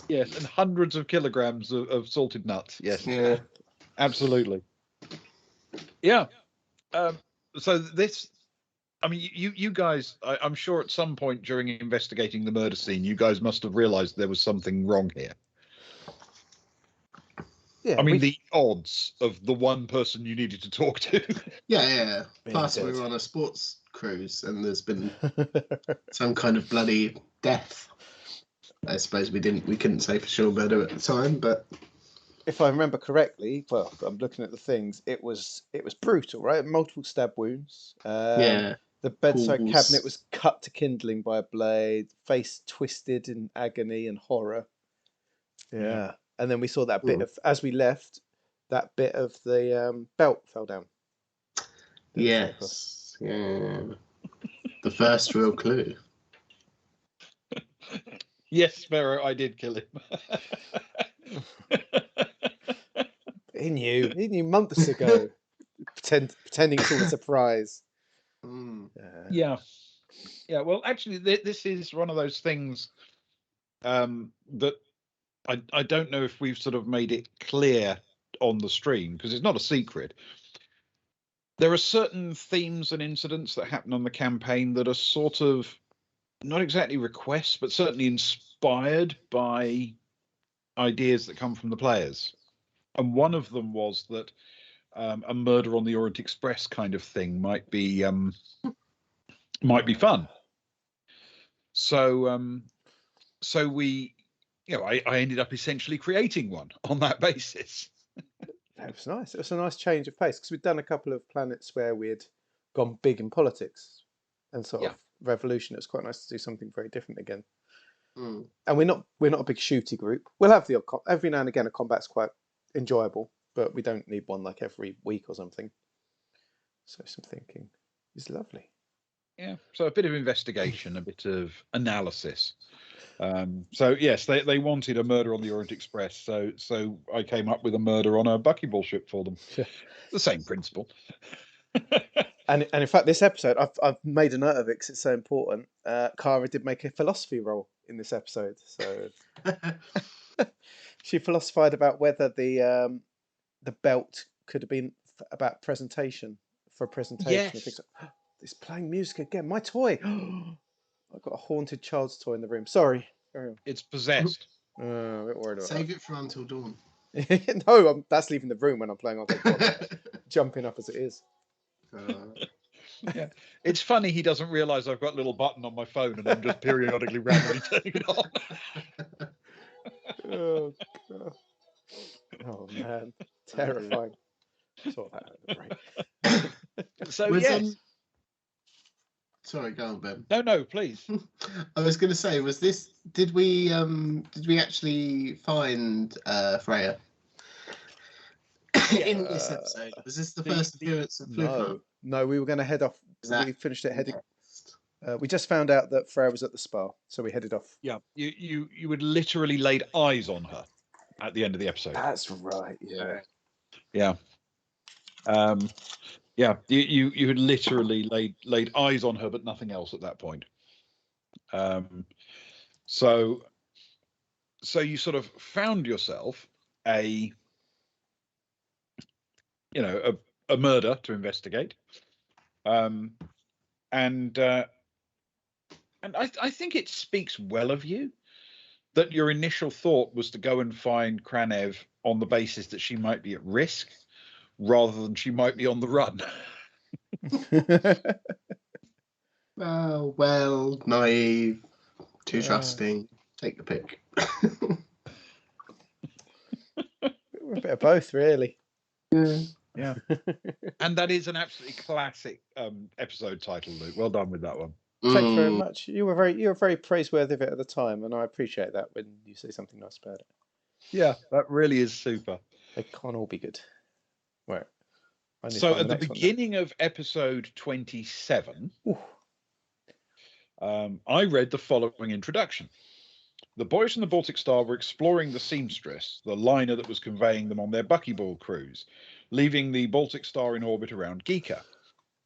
Yes, and hundreds of kilograms of salted nuts. Yes. Yeah. Absolutely. Yeah. So this, I mean, you guys, I'm sure at some point during investigating the murder scene, you guys must have realised there was something wrong here. Yeah, I mean, the odds of the one person you needed to talk to. Yeah. Plus, we were on a sports cruise, and there's been some kind of bloody death. I suppose we couldn't say for sure better at the time, but if I remember correctly, well, I'm looking at the things. It was brutal, right? Multiple stab wounds. The bedside cabinet was cut to kindling by a blade. Face twisted in agony and horror. Yeah. And then we saw that bit of, as we left, that bit of the belt fell down. Yes. Yeah. The first real clue. Yes, Pharaoh, I did kill him. He knew months ago. Pretending it's all a surprise. Yeah. Well, actually, this is one of those things that I don't know if we've sort of made it clear on the stream, because it's not a secret. there are certain themes and incidents that happen on the campaign that are sort of not exactly requests, but certainly inspired by ideas that come from the players. And one of them was that a Murder on the Orient Express kind of thing might be fun. So so we, I ended up essentially creating one on that basis. That was nice. It was a nice change of pace because we'd done a couple of planets where we'd gone big in politics and sort of revolution. It was quite nice to do something very different again. And we're not a big shooty group. We'll have the every now and again a combat's quite enjoyable, but we don't need one like every week or something. So some thinking is lovely. Yeah, so a bit of investigation, a bit of analysis. So yes, they wanted a Murder on the Orient Express, so I came up with a murder on a buckyball ship for them. The same principle. And in fact, this episode, I've made a note of it because it's so important. Cara did make a philosophy roll in this episode, so she philosophized about whether the belt could have been about presentation for a presentation. Yes. It's playing music again. My toy. I've got a haunted child's toy in the room. Sorry. It's possessed. A bit worried about Save it for Until Dawn. No, that's leaving the room when I'm playing Until Dawn. Jumping up as it is. Yeah, it's funny he doesn't realise I've got a little button on my phone and I'm just periodically randomly turning it on. Oh man, terrifying. Sort that out of the break. So yes. Sorry, go on, Ben. No, please. I was going to say, was this? Did we actually find Freya in this episode? Was this the first appearance of Flipper? No, we were going to head off. We finished it heading. We just found out that Freya was at the spa, so we headed off. Yeah, you had literally laid eyes on her at the end of the episode. That's right. Yeah. Yeah. Yeah, you had literally laid eyes on her, but nothing else at that point. So you sort of found yourself a murder to investigate, and I think it speaks well of you that your initial thought was to go and find Kranev on the basis that she might be at risk, rather than she might be on the run. Well, naive, too trusting. Take the pick. We're a bit of both, really. Yeah. And that is an absolutely classic episode title, Luke. Well done with that one. Thanks very much. You were very praiseworthy of it at the time, and I appreciate that when you say something nice about it. Yeah, that really is super. They can't all be good. Right. So at the beginning of episode 27, I read the following introduction. The boys from the Baltic Star were exploring the Seamstress, the liner that was conveying them on their buckyball cruise, leaving the Baltic Star in orbit around Geeka.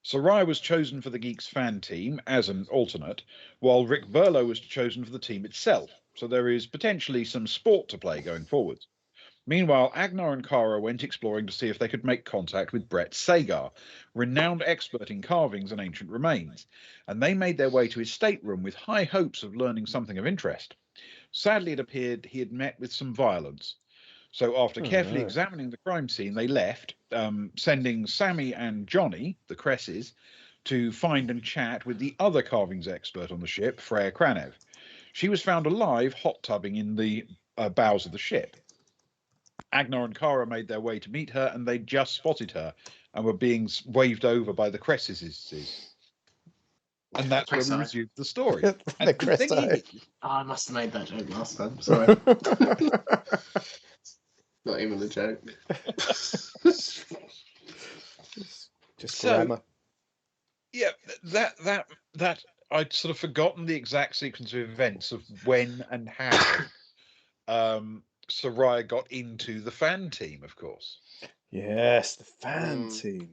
Soraya was chosen for the Geeks fan team as an alternate, while Rick Burlow was chosen for the team itself, so there is potentially some sport to play going forwards. Meanwhile, Agnar and Kara went exploring to see if they could make contact with Brett Sagar, renowned expert in carvings and ancient remains, and they made their way to his stateroom with high hopes of learning something of interest. Sadly, it appeared he had met with some violence. So after carefully examining the crime scene, they left, sending Sammy and Johnny, the Cresses, to find and chat with the other carvings expert on the ship, Freya Kranev. She was found alive, hot tubbing in the bows of the ship. Agnar and Kara made their way to meet her, and they just spotted her and were being waved over by the Cresses. And that's where we resumed the story. And the thing is, I must have made that joke last time. Sorry. Not even a joke. Just grammar. Yeah, that I'd sort of forgotten the exact sequence of events of when and how Soraya got into the fan team, of course. Yes, the fan team.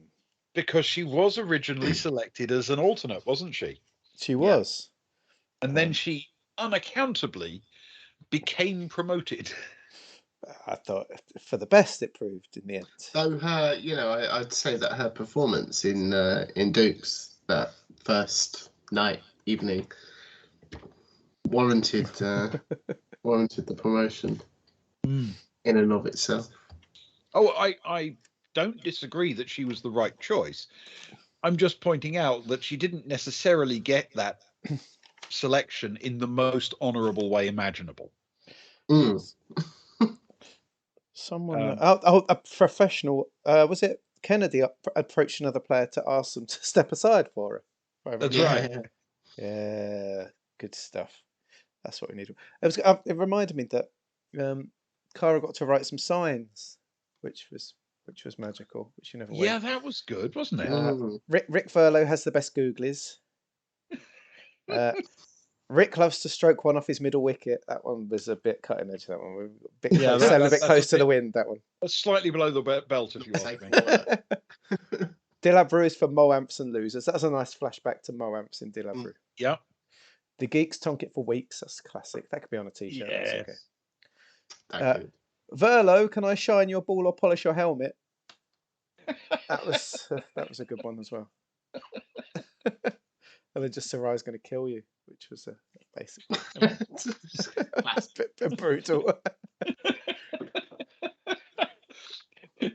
Because she was originally selected as an alternate, wasn't she? She was. And then she unaccountably became promoted. I thought for the best it proved in the end. Though her, I'd say that her performance in Dukes, that first evening, warranted the promotion in and of itself. Oh, I don't disagree that she was the right choice. I'm just pointing out that she didn't necessarily get that selection in the most honourable way imaginable. Someone, a professional, was it Kennedy approached another player to ask them to step aside for her? That's right. Yeah, good stuff. That's what we need. It reminded me that Cara got to write some signs, which was magical, which you never went. Yeah, that was good, wasn't it? Rick Verlo has the best googlies. Rick loves to stroke one off his middle wicket. That one was a bit cutting edge. That one, sailing a bit close to the wind. That one. Slightly below the belt, if you ask me. Dilabru is for Moamps and losers. That's a nice flashback to Moamps in Dilabru. Yeah. The geeks tonk it for weeks. That's classic. That could be on a t-shirt. Yes. That's okay. Verlo, can I shine your ball or polish your helmet? That was a good one as well. And then just Sarai's going to kill you, which was basically bit brutal.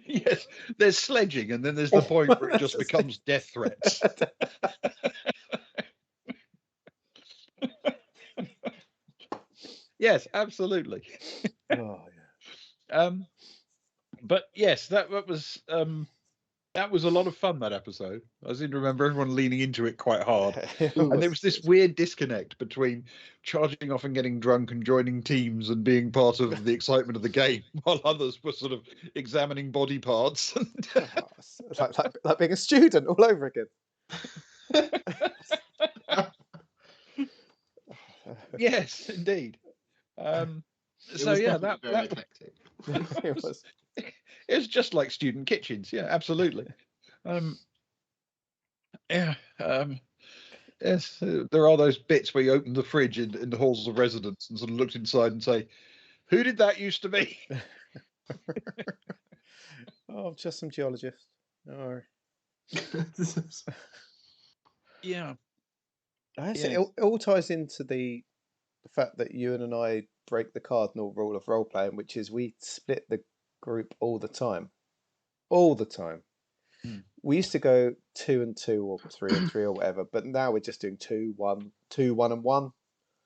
Yes, there's sledging, and then there's the point where it just becomes death threats. Yes, absolutely. Oh yeah. But yes, that was a lot of fun, that episode. I seem to remember everyone leaning into it quite hard. And there was this weird disconnect between charging off and getting drunk and joining teams and being part of the excitement of the game, while others were sort of examining body parts. like being a student all over again. Yes, indeed. So yeah, that it was. It's just like student kitchens. Yeah, absolutely. Yes, there are those bits where you open the fridge in the halls of residence and sort of looked inside and say, "Who did that used to be?" Oh, just some geologist. Oh. Yeah. It all ties into the fact that Ewan and I break the cardinal rule of role playing, which is we split the group all the time. We used to go 2 and 2 or 3 and 3 or whatever, but now we're just doing 2, 1, 2, 1 and 1.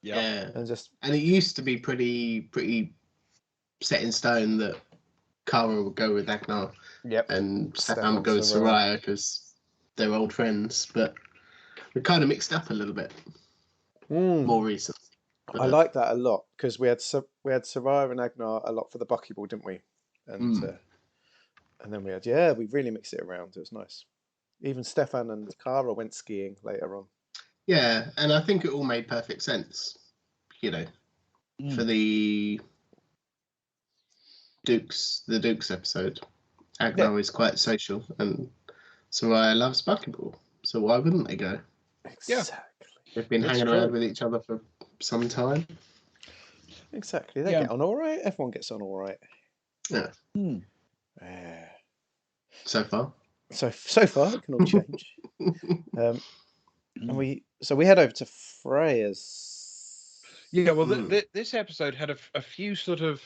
Yeah. And it used to be pretty set in stone that Cara would go with Agnar, and Stefan would go with Soraya because they're old friends, but we kind of mixed up a little bit more recently. I like that a lot because we had Soraya and Agnar a lot for the buckyball, didn't we? And then we really mixed it around. It was nice. Even Stefan and Cara went skiing later on. Yeah, and I think it all made perfect sense, for the Dukes episode. Agnar is quite social, and Soraya loves buckyball. So why wouldn't they go? Exactly. They've been hanging around with each other for some time. Exactly. They get on all right. Everyone gets on all right. Yeah. So far. So far, it can all change. And we head over to Freya's. Yeah, well, this episode had a few sort of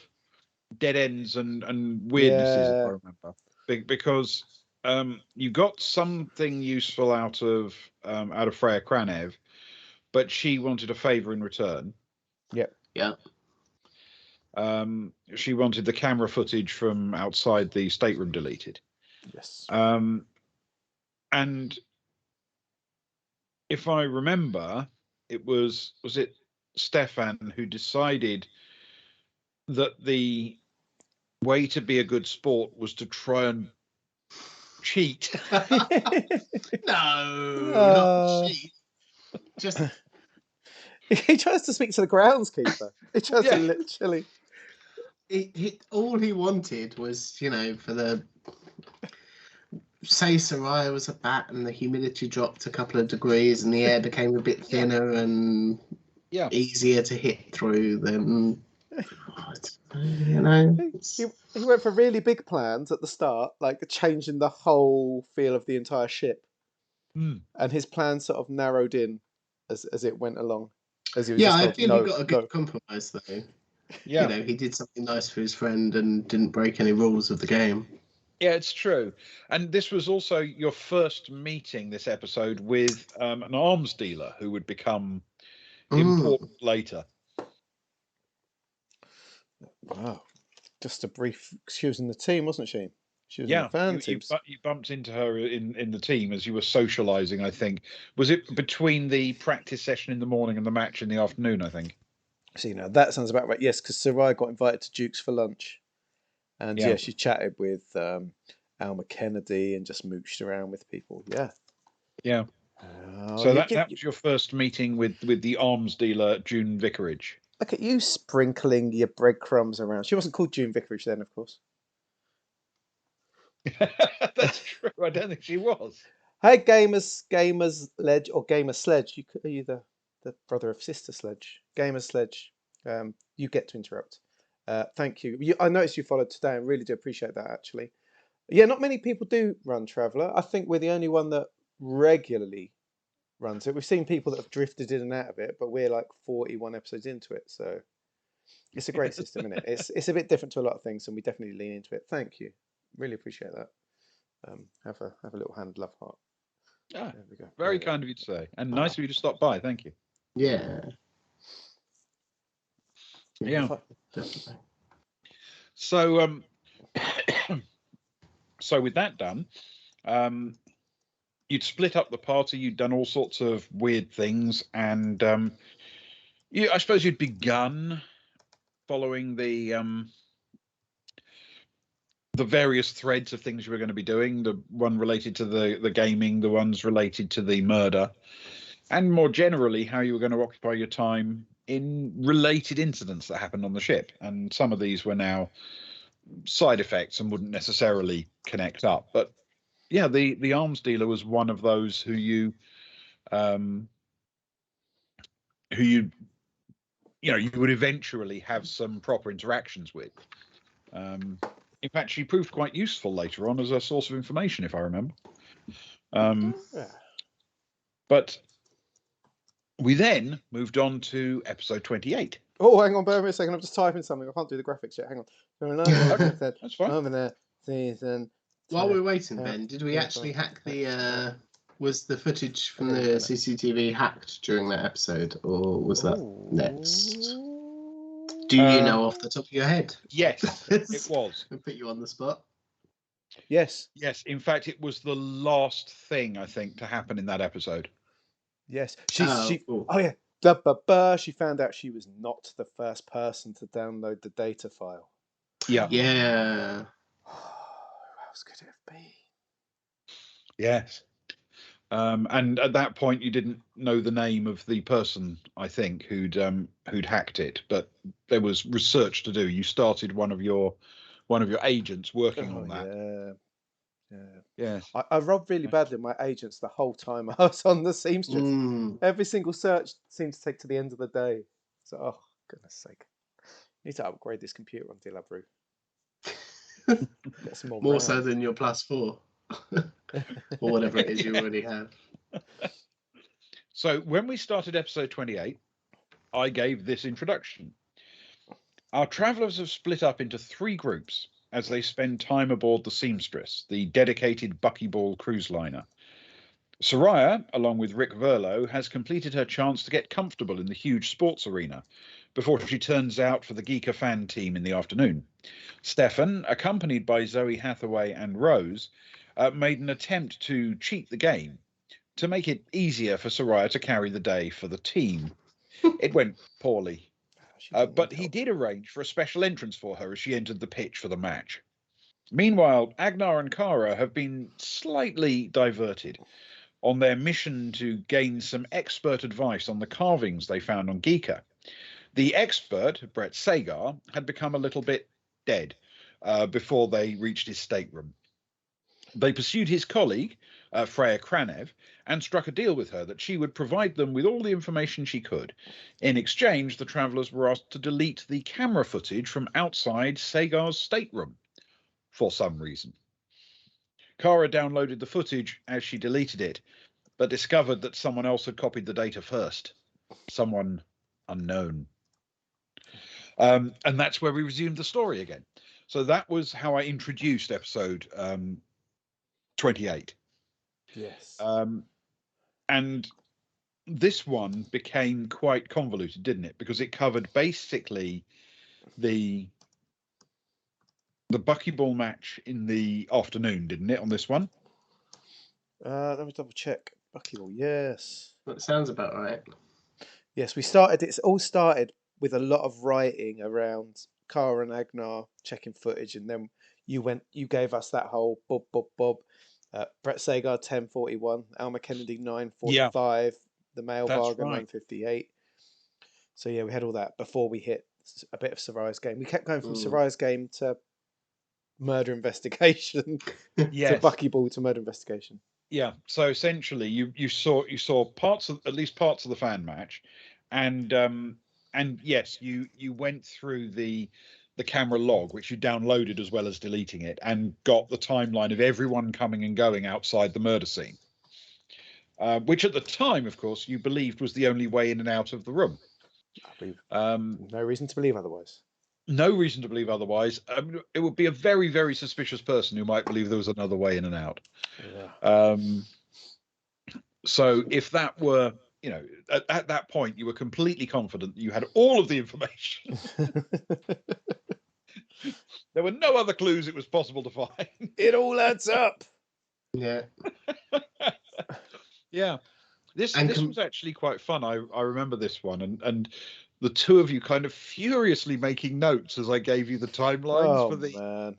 dead ends and weirdnesses, if I remember, because you got something useful out of Freya Kranev, but she wanted a favour in return. Yep. Yeah. She wanted the camera footage from outside the stateroom deleted. Yes. And if I remember, was it Stefan who decided that the way to be a good sport was to try and cheat? No, not cheat. Just he tries to speak to the groundskeeper. He tries to literally. All he wanted was, for the. Say Soraya was a bat and the humidity dropped a couple of degrees and the air became a bit thinner and easier to hit through, then You know, He went for really big plans at the start, like changing the whole feel of the entire ship, and his plan sort of narrowed in as it went along. As he was yeah, just I told, feel he no, got a no. good compromise though. Yeah. You know, he did something nice for his friend and didn't break any rules of the game. Yeah, it's true. And this was also your first meeting this episode with an arms dealer who would become important later. Wow, just a brief. She was in the team, wasn't she? She was in the Yeah, fan you teams. you bumped into her in the team as you were socializing, I think. Was it between the practice session in the morning and the match in the afternoon, I think? So that sounds about right. Yes, because Sarai got invited to Duke's for lunch, and Yeah. she chatted with Alma Kennedy and just mooched around with people. Yeah. Yeah. Oh, So that was your first meeting with the arms dealer, June Vicarage. look at you sprinkling your breadcrumbs around. She wasn't called June Vicarage then, of course. That's true. I don't think she was. Hey, Gamers Ledge or Gamer Sledge. Are you the brother of Sister Sledge? Gamer Sledge. You get to interrupt. Thank you. I noticed you followed today and really do appreciate that, actually. Yeah, not many people do run Traveller. I think we're the only one that regularly runs it. We've seen people that have drifted in and out of it, but we're like 41 episodes into it. So it's a great system, isn't it? It's a bit different to a lot of things, and we definitely lean into it. Thank you. Really appreciate that. Have a little hand love heart. Ah, there we go. Very kind of you to say, and nice of you to stop by. Thank you. Yeah. Yeah. Definitely. So, so with that done, you'd split up the party. You'd done all sorts of weird things, and I suppose you'd begun following the various threads of things you were going to be doing. The one related to the gaming, the ones related to the murder, and more generally how you were going to occupy your time in related incidents that happened on the ship. And some of these were now side effects and wouldn't necessarily connect up. But yeah, the arms dealer was one of those who you you would eventually have some proper interactions with. In fact, she proved quite useful later on as a source of information, if I remember. But we then moved on to episode 28. Oh, hang on, bear with me a second. I'm just typing something. I can't do the graphics yet. Hang on. That's fine. Over there. Season. While we're waiting, Ben, did we actually hack the? Was the footage from the CCTV hacked during that episode, or was that next? Do you know off the top of your head? Yes, it was. I'll put you on the spot. Yes. Yes, in fact, it was the last thing I think to happen in that episode. Yes. Oh yeah. She found out she was not the first person to download the data file. Yeah. Yeah. Who else could it have been? Yes. And at that point, you didn't know the name of the person, I think, who'd hacked it, but there was research to do. You started one of your agents working on that. Yeah. Yes. I robbed really badly my agents the whole time I was on the seamstress. Every single search seemed to take to the end of the day. So, oh goodness sake, I need to upgrade this computer on Dilabru. Get some more so than your +4 or whatever it is you already have. So when we started episode 28, I gave this introduction. Our travellers have split up into 3 groups as they spend time aboard the Seamstress, the dedicated buckyball cruise liner. Soraya, along with Rick Verlo, has completed her chance to get comfortable in the huge sports arena before she turns out for the Geeker fan team in the afternoon. Stefan, accompanied by Zoe Hathaway and Rose, made an attempt to cheat the game to make it easier for Soraya to carry the day for the team. It went poorly. But he did arrange for a special entrance for her as she entered the pitch for the match. Meanwhile, Agnar and Kara have been slightly diverted on their mission to gain some expert advice on the carvings they found on Geeker. The expert, Brett Sagar, had become a little bit dead before they reached his stateroom. They pursued his colleague, Freya Kranev, and struck a deal with her that she would provide them with all the information she could. In exchange, the travellers were asked to delete the camera footage from outside Sagar's stateroom for some reason. Kara downloaded the footage as she deleted it, but discovered that someone else had copied the data first. Someone unknown. And that's where we resumed the story again. So that was how I introduced episode 28. Yes. And this one became quite convoluted, didn't it? Because it covered basically the buckyball match in the afternoon, didn't it, on this one? Let me double check. Buckyball, yes. That sounds about right. Yes, it's all started with a lot of writing around Kara and Agnar checking footage, and then you gave us that whole Bob. Brett Sagar 10:41, Alma Kennedy 9:45, the male Varga 9:58. So yeah, we had all that before we hit a bit of Sarai's game. We kept going from Sarai's game to murder investigation to buckyball to murder investigation. Yeah. So essentially, you saw at least parts of the fan match, and yes, you went through the camera log, which you downloaded as well as deleting it, and got the timeline of everyone coming and going outside the murder scene, which at the time, of course, you believed was the only way in and out of the room. No reason to believe otherwise. No reason to believe otherwise. It would be a very, very suspicious person who might believe there was another way in and out. Yeah. So if that were, at that point, you were completely confident that you had all of the information. There were no other clues it was possible to find. It all adds up. Yeah. Yeah. This was actually quite fun. I remember this one, and the two of you kind of furiously making notes as I gave you the timelines for the. Man.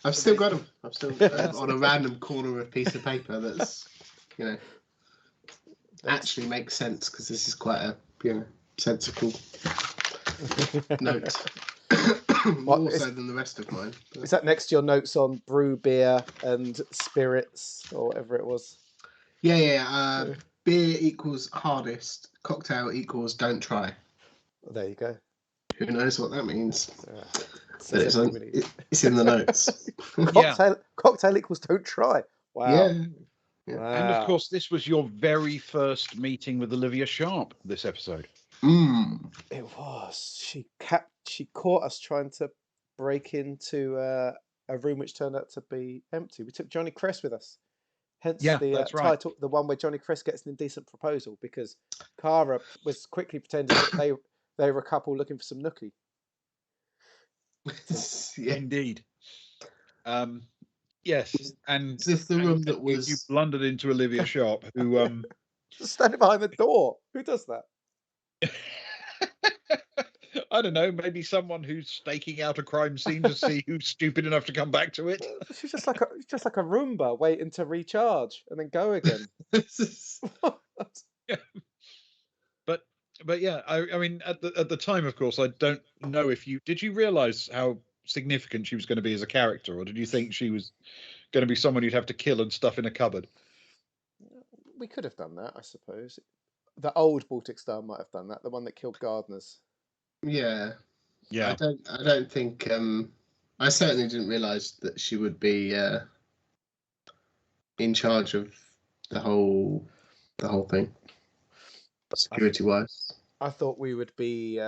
I've still got them. I've still on a random corner of a piece of paper that's, actually makes sense, because this is quite a sensible note. More so than the rest of mine. Is that next to your notes on brew, beer, and spirits, or whatever it was? Yeah. Beer equals hardest. Cocktail equals don't try. Well, there you go. Who knows what that means? Yeah. It's in the notes. Cocktail equals don't try. Wow. Yeah. Wow. And of course, this was your very first meeting with Olivia Sharp. This episode. It was. She caught us trying to break into a room which turned out to be empty. We took Johnny Cress with us. Hence the title, the one where Johnny Cress gets an indecent proposal, because Kara was quickly pretending that they were a couple looking for some nookie. Yeah. Indeed. Yes, and as if the room that was you blundered into Olivia Sharp, who standing behind the door. Who does that? I don't know, maybe someone who's staking out a crime scene to see who's stupid enough to come back to it. She's just like a Roomba waiting to recharge and then go again. Yeah. But yeah, I mean, at the time, of course, I don't know if did you realise how significant she was going to be as a character, or did you think she was going to be someone you'd have to kill and stuff in a cupboard? We could have done that, I suppose. The old Baltic Star might have done that, the one that killed gardeners. Yeah. I don't think. I certainly didn't realise that she would be in charge of the whole thing, security-wise. I thought we would be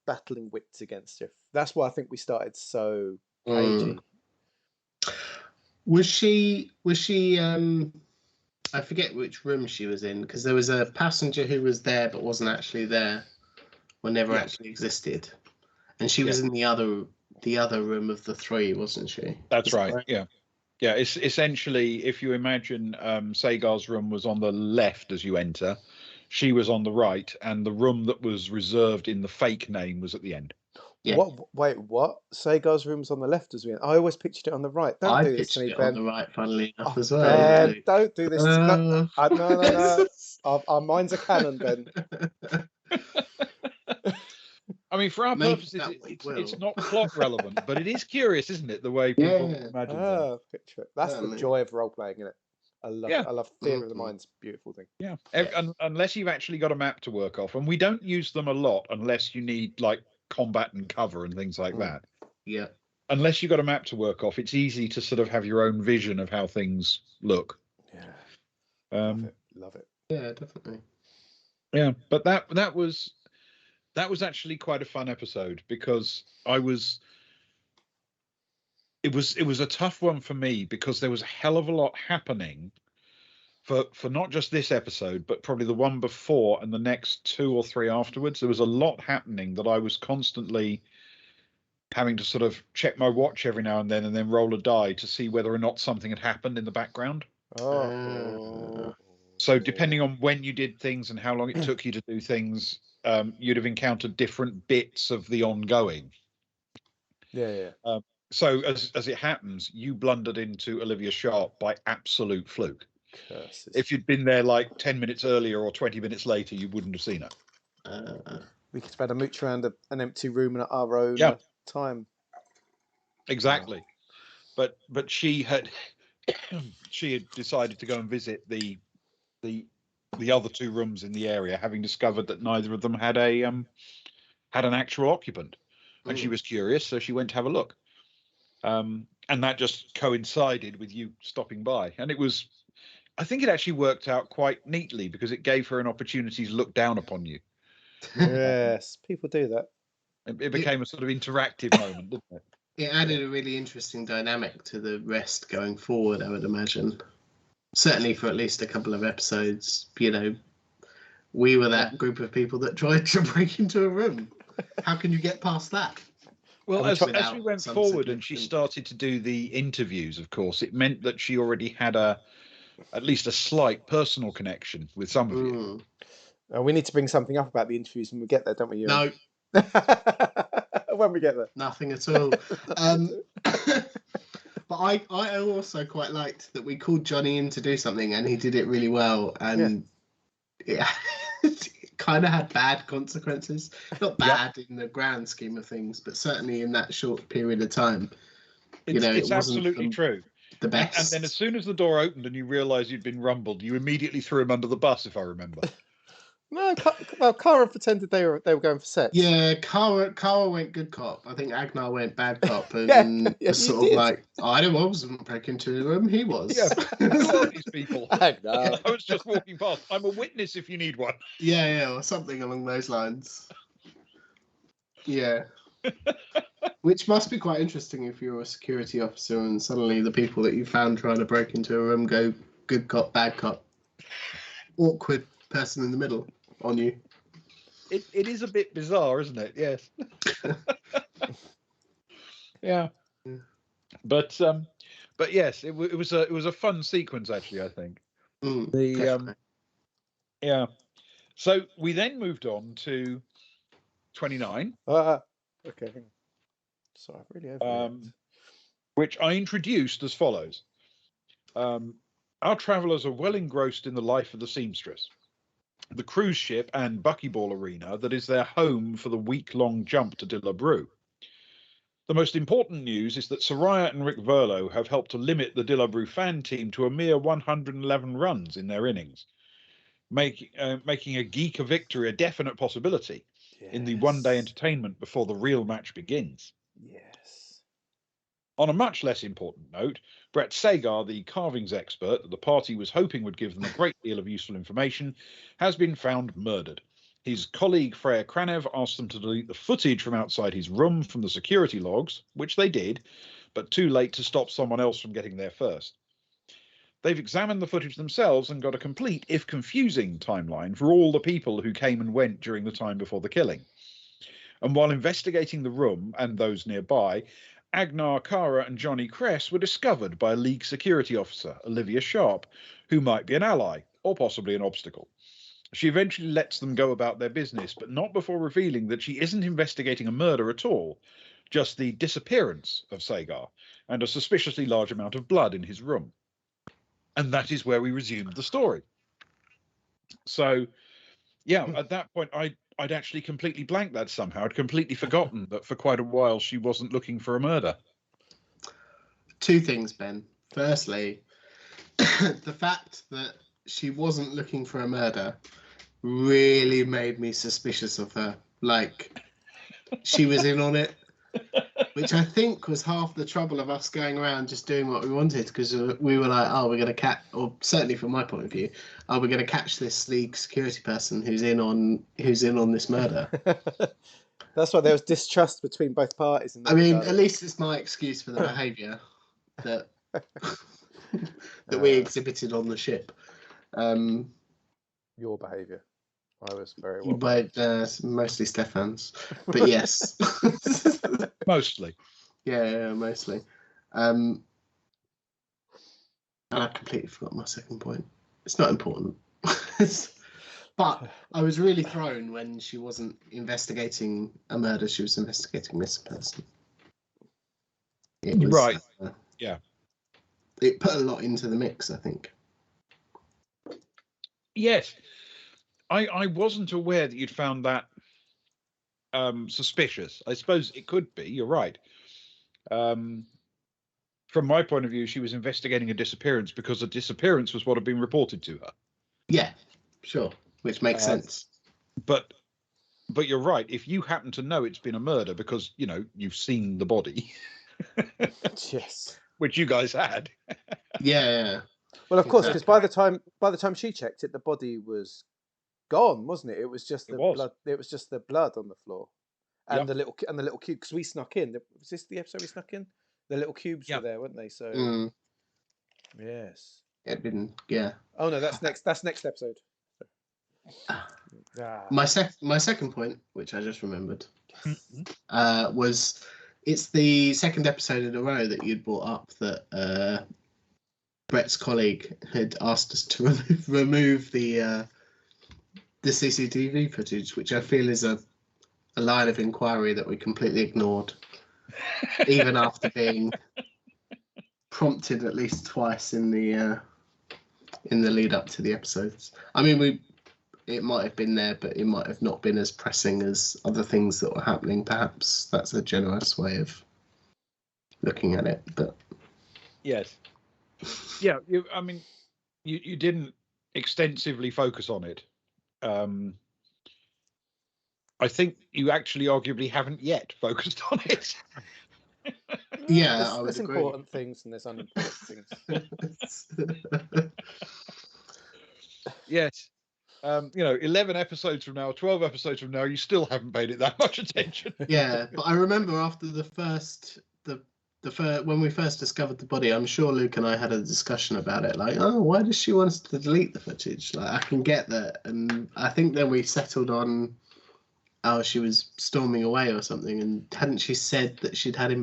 battling wits against her. That's why I think we started so cagey. Was she? I forget which room she was in, because there was a passenger who was there but wasn't actually there, or never actually existed, and she was in the other room of the three, wasn't she? That's right. Yeah. It's essentially, if you imagine Sagar's room was on the left as you enter, she was on the right, and the room that was reserved in the fake name was at the end. Yeah. Wait, what? Sagar's room's on the left as we enter. I always pictured it on the right. Don't do this to me, Ben. On the right, funnily enough, as well. Ben, don't do this. No. Our minds are canon, Ben. I mean, for our Maybe purposes, that it's will. not plot relevant, but it is curious, isn't it? The way people Yeah. imagine things. Ah, picture it. That's the Certainly. joy of role playing, isn't it? I love Yeah. it. I love theatre of the Mhm. mind's a beautiful thing. Yeah. Yeah. Unless you've actually got a map to work off, and we don't use them a lot unless you need like combat and cover and things like that. Yeah. Unless you've got a map to work off, it's easy to sort of have your own vision of how things look. Yeah. Love Um, it. Love it. Yeah, definitely. yeah, but that was actually quite a fun episode because it was a tough one for me because there was a hell of a lot happening for not just this episode, but probably the one before and the next 2 or 3 afterwards. There was a lot happening that I was constantly having to sort of check my watch every now and then roll a die to see whether or not something had happened in the background. Oh. So depending on when you did things and how long it took you to do things, you'd have encountered different bits of the ongoing. Yeah. So as it happens, you blundered into Olivia Sharp by absolute fluke. Curses. If you'd been there like 10 minutes earlier or 20 minutes later, you wouldn't have seen her. We could have had a mooch around an empty room and at our own time. Exactly. But she had decided to go and visit the other 2 rooms in the area, having discovered that neither of them had an actual occupant, and she was curious, so she went to have a look. And that just coincided with you stopping by, and I think it actually worked out quite neatly because it gave her an opportunity to look down upon you. Yes, people do that. It became a sort of interactive moment, didn't it? It added a really interesting dynamic to the rest going forward, I would imagine. Certainly for at least a couple of episodes, we were that group of people that tried to break into a room. How can you get past that? Well, as we went forward and she significant- started to do the interviews, of course, it meant that she already had at least a slight personal connection with some of you. We need to bring something up about the interviews when we get there, don't we, Ewan? No, when we get there. nothing at all. But I also quite liked that we called Johnny in to do something and he did it really well, and it kind of had bad consequences. Not bad in the grand scheme of things, but certainly in that short period of time. It's absolutely true. The best. And then as soon as the door opened and you realised you'd been rumbled, you immediately threw him under the bus, if I remember. No, well, Cara pretended they were going for sex. Yeah, Cara went good cop. I think Agnar went bad cop, and sort of like, I wasn't breaking into the room. He was. Yeah, who are these people? Agnar. I was just walking past. I'm a witness if you need one. Yeah, or something along those lines. Yeah. Which must be quite interesting if you're a security officer and suddenly the people that you found trying to break into a room go good cop, bad cop. Awkward person in the middle on you. It is a bit bizarre, isn't it? Yes. Yeah. But yes, it was a fun sequence actually, I think. Yeah. So we then moved on to 29. Okay. Sorry, I've really overreacted. Which I introduced as follows. Our travellers are well engrossed in the life of the seamstress, the cruise ship and buckyball arena that is their home for the week-long jump to Dillabrew. The most important news is that Soraya and Rick Verlo have helped to limit the Dillabrew fan team to a mere 111 runs in their innings, making a geeker victory a definite possibility in the one-day entertainment before the real match begins. Yes. On a much less important note, Brett Sagar, the carvings expert that the party was hoping would give them a great deal of useful information, has been found murdered. His colleague Freya Kranev asked them to delete the footage from outside his room from the security logs, which they did, but too late to stop someone else from getting there first. They've examined the footage themselves and got a complete, if confusing, timeline for all the people who came and went during the time before the killing. And while investigating the room and those nearby, Agnar, Cara and Johnny Cress were discovered by a League security officer, Olivia Sharp, who might be an ally, or possibly an obstacle. She eventually lets them go about their business, but not before revealing that she isn't investigating a murder at all, just the disappearance of Sagar and a suspiciously large amount of blood in his room. And that is where we resumed the story. So, yeah, at that point, I I'd actually completely blanked that somehow. I'd completely forgotten that for quite a while she wasn't looking for a murder. Two things, Ben. Firstly, the fact that she wasn't looking for a murder really made me suspicious of her. Like, she was in on it, which I think was half the trouble of us going around just doing what we wanted, because we were like, oh, we're going to catch, or certainly from my point of view, we're going to catch this league security person who's in on this murder. That's why there was distrust between both parties. In that I mean, regard. at least it's my excuse for the behaviour that we exhibited on the ship. Your behaviour. I was very well. But mostly Stefan's, but yes, Mostly. yeah, mostly. And I completely forgot my second point. It's not important. But I was really thrown when she wasn't investigating a murder; she was investigating this person. It was, right. Yeah. It put a lot into the mix, I think. Yes. I wasn't aware that you'd found that suspicious. I suppose it could be. You're right. From my point of view, she was investigating a disappearance because a disappearance was what had been reported to her. Yeah, sure, which makes sense. But you're right. If you happen to know it's been a murder because you've seen the body, yes, which you guys had. Yeah. Well, of course, because by the time she checked it, the body was gone, wasn't it? It was just blood. It was just the blood on the floor, and the little cube. Because we snuck in. Was this the episode we snuck in? The little cubes were there, weren't they? So yes, it didn't. Yeah. Oh no, that's next. That's next episode. My second point, which I just remembered, was it's the second episode in a row that you'd brought up that Brett's colleague had asked us to remove the CCTV footage, which I feel is a line of inquiry that we completely ignored, even after being prompted at least twice in the lead up to the episodes. I mean, it might have been there, but it might have not been as pressing as other things that were happening. Perhaps that's a generous way of looking at it, but yes, yeah. You didn't extensively focus on it. I think you actually arguably haven't yet focused on it. Yeah, there's important things and there's unimportant things. Yes. 11 episodes from now, 12 episodes from now, you still haven't paid it that much attention. Yeah, but I remember after the first when we first discovered the body, I'm sure Luke and I had a discussion about it. Like, oh, why does she want us to delete the footage? Like, I can get that, and I think then we settled on, oh, she was storming away or something, and hadn't she said that she'd had a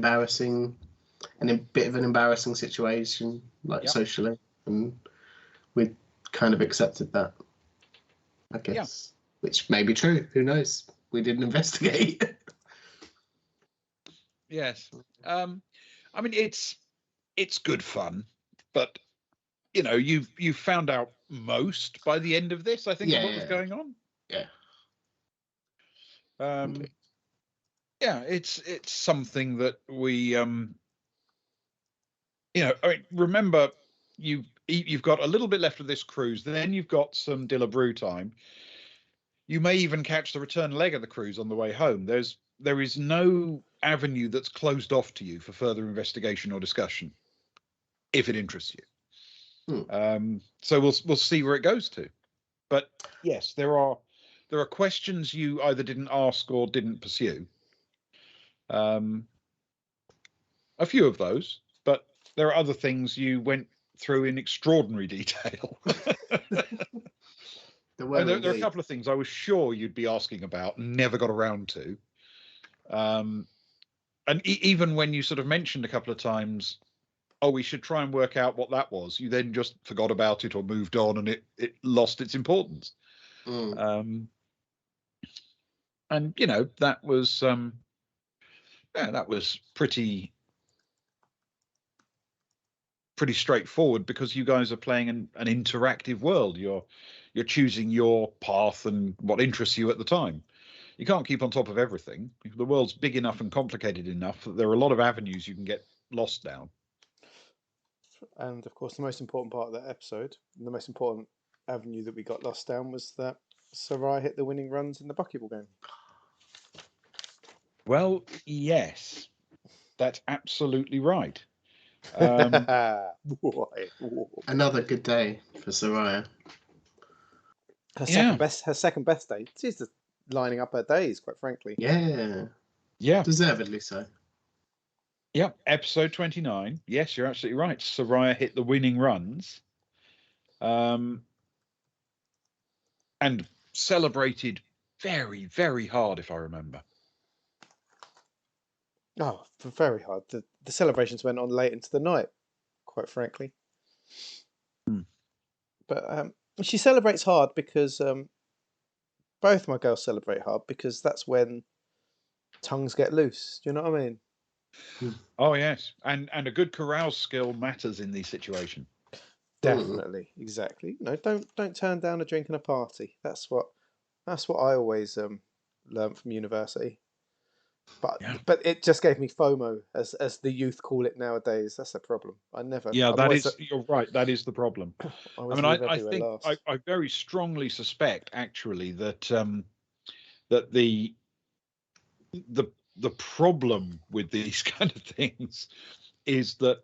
bit of an embarrassing situation, like socially, and we kind of accepted that, I guess, which may be true. Who knows? We didn't investigate. Yes. I mean, it's good fun, but you've found out most by the end of this, I think, of what was going on. Yeah. It's something that we remember you've got a little bit left of this cruise, then you've got some Dilla Brew time. You may even catch the return leg of the cruise on the way home. There is no avenue that's closed off to you for further investigation or discussion, if it interests you. So we'll see where it goes to. But yes, there are questions you either didn't ask or didn't pursue. A few of those, but there are other things you went through in extraordinary detail. There are a couple of things I was sure you'd be asking about and never got around to. And even when you sort of mentioned a couple of times, oh, we should try and work out what that was, you then just forgot about it or moved on, and it lost its importance. And that was that was pretty straightforward, because you guys are playing an interactive world. You're choosing your path and what interests you at the time. You can't keep on top of everything. The world's big enough and complicated enough that there are a lot of avenues you can get lost down. And of course, the most important part of that episode, the most important avenue that we got lost down, was that Sarai hit the winning runs in the bucketball game. Well, yes, that's absolutely right. Another good day for Soraya. Her second best day. She's just lining up her days, quite frankly. Yeah, deservedly so. Yeah, episode 29. Yes, you're absolutely right. Soraya hit the winning runs, and celebrated very, very hard, if I remember. Oh, very hard. The celebrations went on late into the night, quite frankly. But she celebrates hard because both my girls celebrate hard because that's when tongues get loose. Do you know what I mean? Oh yes, and a good carouse skill matters in these situations. Definitely, exactly. No, don't turn down a drink in a party. That's what I always learned from university. But it just gave me FOMO, as the youth call it nowadays. That's the problem. I never. Yeah, you're right. That is the problem. I think I very strongly suspect actually that that the problem with these kind of things is that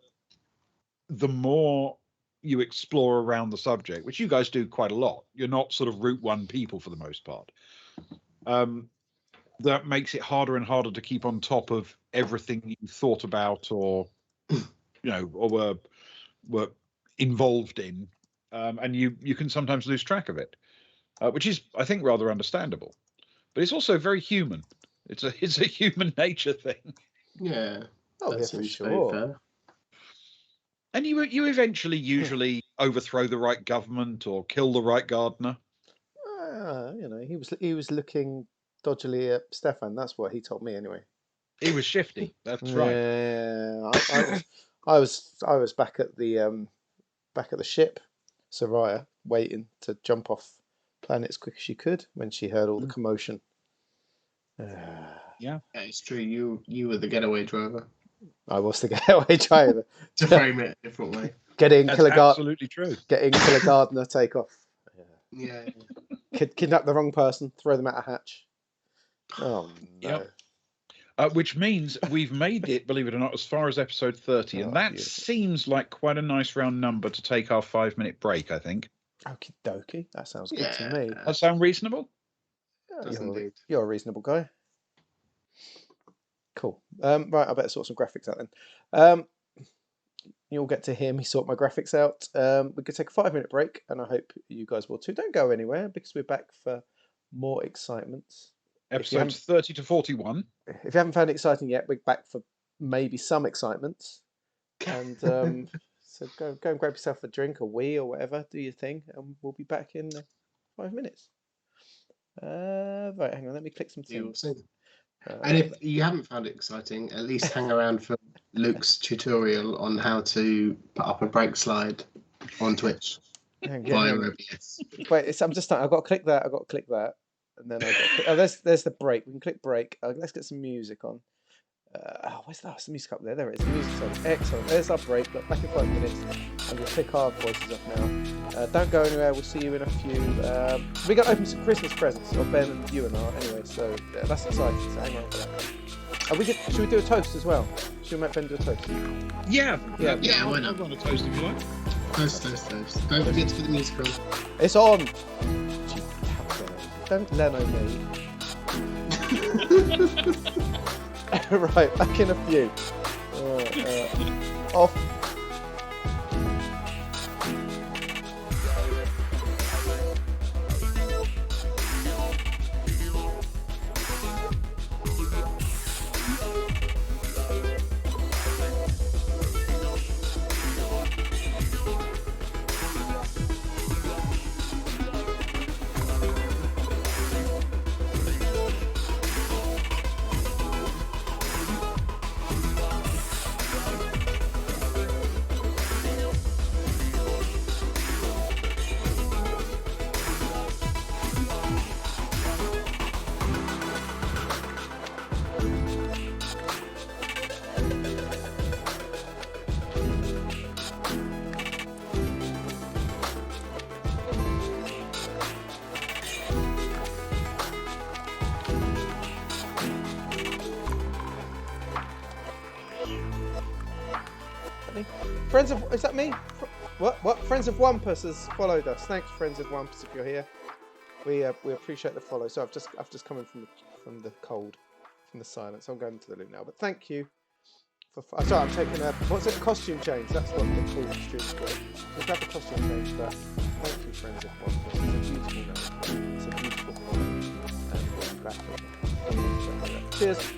the more you explore around the subject, which you guys do quite a lot, you're not sort of route one people for the most part. That makes it harder and harder to keep on top of everything you thought about or or were involved in, and you can sometimes lose track of it, which is, I think, rather understandable. But it's also very human. It's a human nature thing. Yeah. Oh, yeah, for sure. And you eventually usually overthrow the right government or kill the right gardener. He was looking dodgily at Stefan. That's what he told me anyway. He was shifty. That's right. Yeah, I was back at the ship, Soraya, waiting to jump off planet as quick as she could when she heard all the commotion. Yeah, it's true. You were the getaway driver. I was the getaway driver. To frame it a different way. Absolutely true. Get in, kill a gardener, take off. Yeah. Kidnap the wrong person, throw them out a hatch. Oh no. Yep. Which means we've made it, believe it or not, as far as episode 30, and that seems like quite a nice round number to take our 5-minute break, I think. Okie dokie, that sounds good to me. That sound reasonable? You're a reasonable guy. Cool. Right, I better sort some graphics out then. You'll get to hear me sort my graphics out. We could take a 5-minute break, and I hope you guys will too. Don't go anywhere because we're back for more excitement. Episodes 30 to 41. If you haven't found it exciting yet, we're back for maybe some excitement. And so go and grab yourself a drink, a wee, or whatever. Do your thing, and we'll be back in 5 minutes. Right, hang on. Let me click some things. And if you haven't found it exciting, at least hang around for Luke's tutorial on how to put up a brake slide on Twitch via OBS. Wait, I'm just starting. I've got to click that. And then there's the break. We can click break. Let's get some music on. Where's that? There's the music up there. There it is. The music's on. Excellent. There's our break. Got back in 5 minutes. And we'll pick our voices up now. Don't go anywhere. We'll see you in a few. We're going to open some Christmas presents. Or Ben and you and I. Anyway, so that's exciting. So hang on for that. Should we do a toast as well? Should we make Ben do a toast? Yeah. Why not? I'm on a toast if you like. Toast. Don't forget to put the music on. It's on. Don't Leno me. Right, back in a few. Off. Friends of, is that me? What? Friends of Wampus has followed us. Thanks, Friends of Wampus, if you're here. We appreciate the follow. So I've just come in from the cold, from the silence. I'm going to the loop now. But thank you. Sorry, I'm taking a costume change. That's what the cool stream's called. We've had the costume change, but thank you, Friends of Wampus. It's a beautiful name. It's a beautiful follow. And we'll be back. Cheers.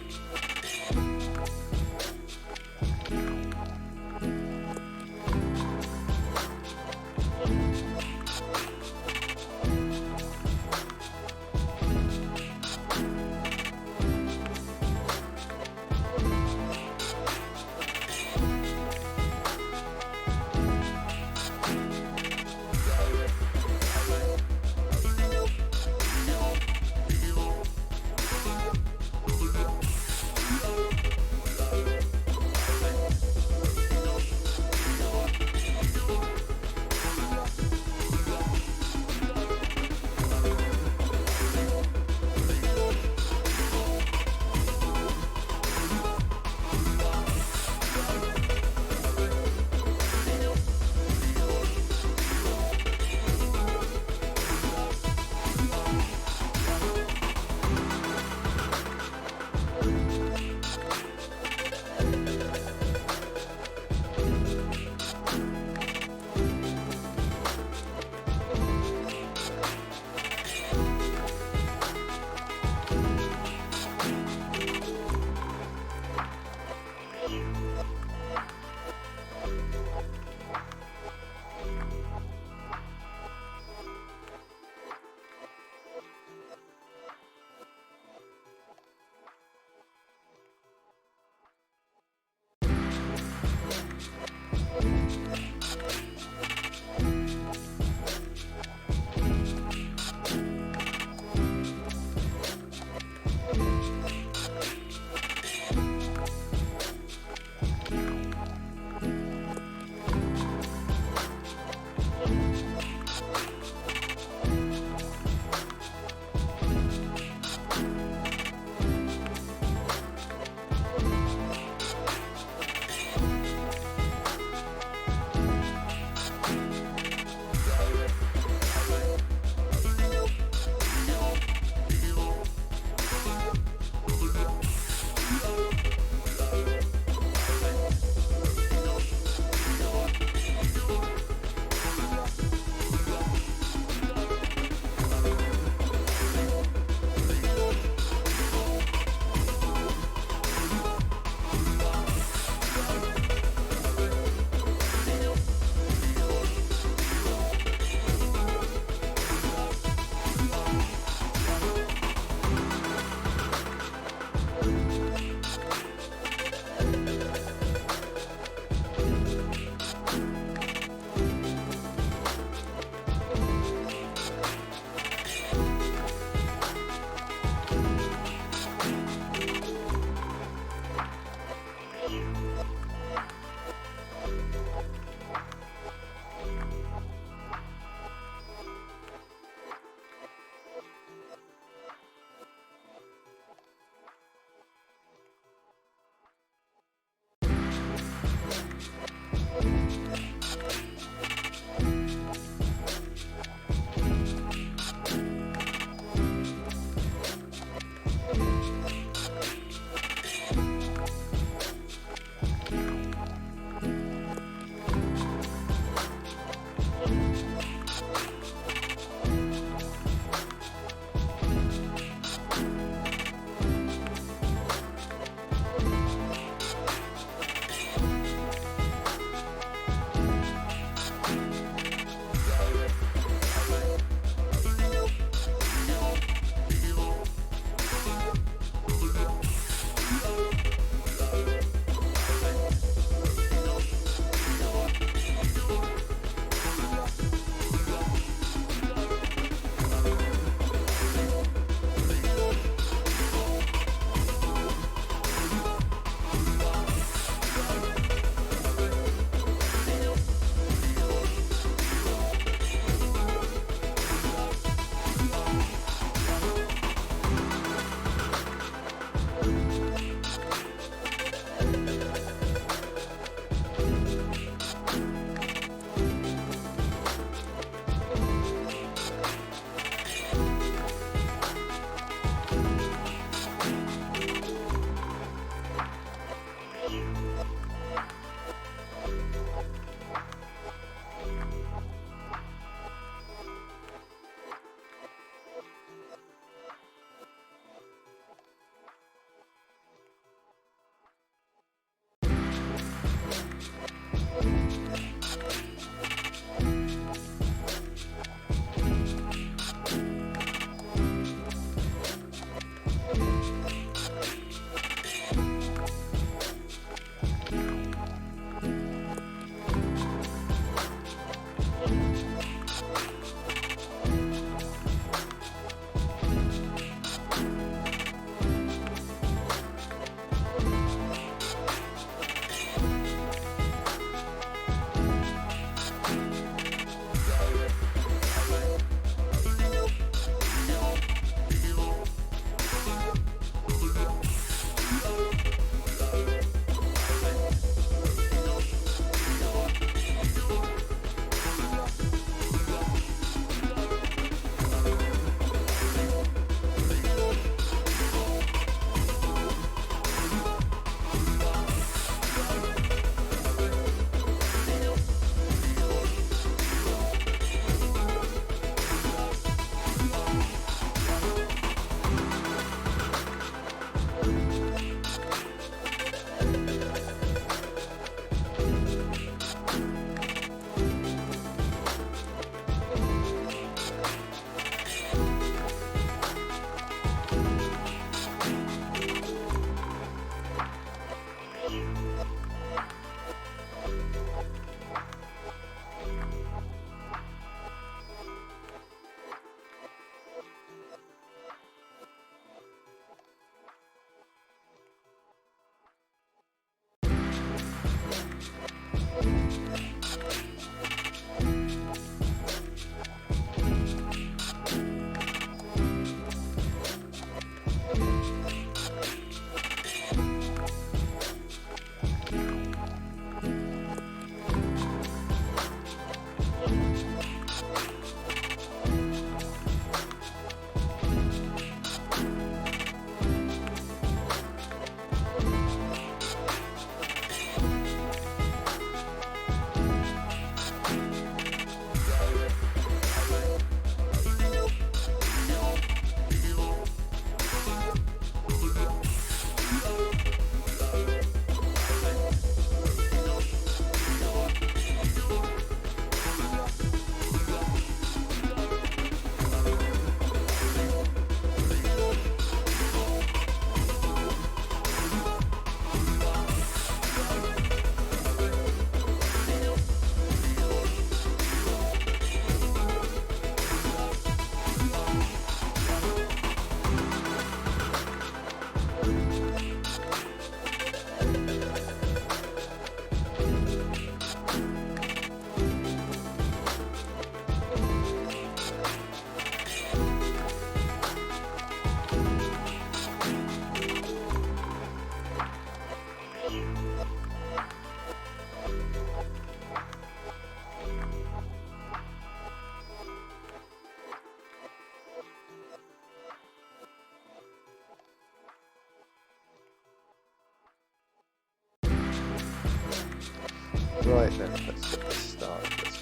Right then, let's get this started. Let's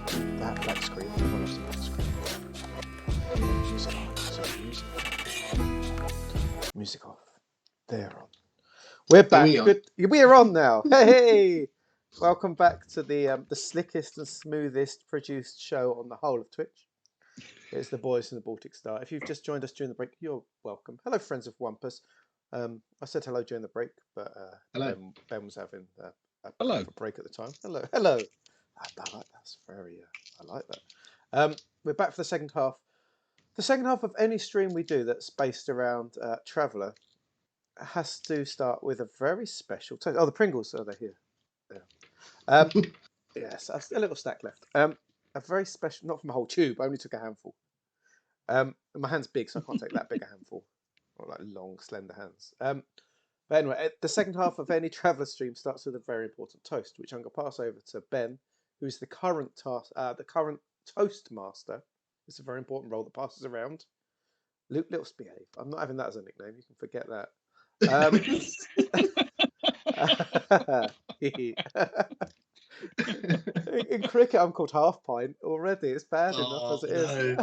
put that black screen. Everyone loves the black screen. Music on. Music off. They're on. We're back. we on? Good. We're on now. Hey! Welcome back to the slickest and smoothest produced show on the whole of Twitch. It's the boys from the Baltic Star. If you've just joined us during the break, you're welcome. Hello, friends of Wampus. I said hello during the break, but Ben was having a break at the time. Hello. I like that. That's very. I like that. We're back for the second half. The second half of any stream we do that's based around Traveller has to start with a very special taste. Oh, the Pringles. Oh, they're here. Yeah. Yes, a little stack left. A very special, not from a whole tube. I only took a handful. My hand's big, so I can't take that big a handful. Or like long, slender hands. But anyway, the second half of any Traveller stream starts with a very important toast, which I'm going to pass over to Ben, who's the current Toastmaster. It's a very important role that passes around. Luke Little Behave. I'm not having that as a nickname. You can forget that. In cricket, I'm called Half Pint already. It's bad enough as it is.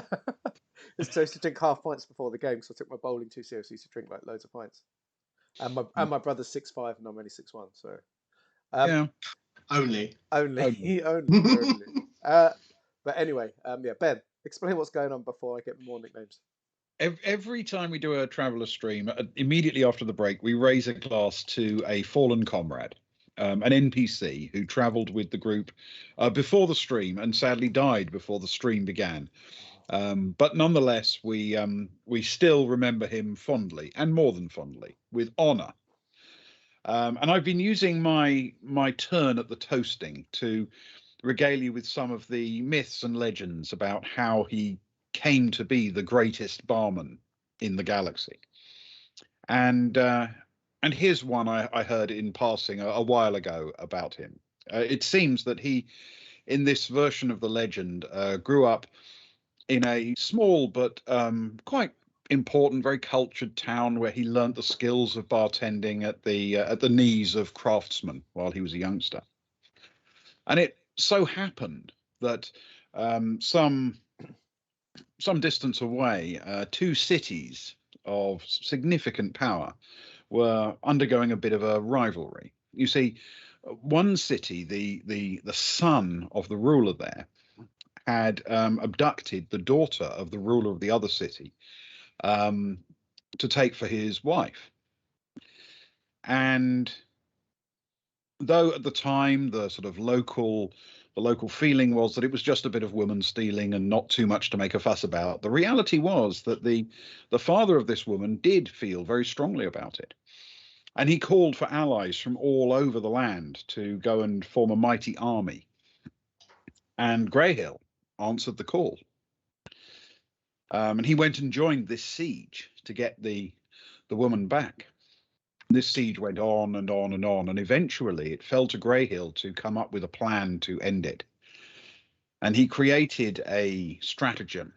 It's supposed to drink half pints before the game, so I took my bowling too seriously to drink like loads of pints. And my brother's 6'5" and I'm only 6'1", so Yeah. Only. But anyway, Ben, explain what's going on before I get more nicknames. Every time we do a Traveller stream, immediately after the break, we raise a glass to a fallen comrade, an NPC who travelled with the group before the stream and sadly died before the stream began. But nonetheless, we still remember him fondly, and more than fondly, with honour. And I've been using my turn at the toasting to regale you with some of the myths and legends about how he came to be the greatest barman in the galaxy. And here's one I heard in passing a while ago about him. It seems that he, in this version of the legend, grew up in a small but quite important, very cultured town where he learnt the skills of bartending at the knees of craftsmen while he was a youngster. And it so happened that some distance away, two cities of significant power were undergoing a bit of a rivalry. You see, one city, the son of the ruler there, had abducted the daughter of the ruler of the other city to take for his wife. And though at the time the sort of local feeling was that it was just a bit of woman stealing and not too much to make a fuss about, the reality was that the father of this woman did feel very strongly about it. And he called for allies from all over the land to go and form a mighty army. And Greyhill answered the call. And he went and joined this siege to get the woman back. This siege went on and on and on, and eventually it fell to Greyhill to come up with a plan to end it. And he created a stratagem.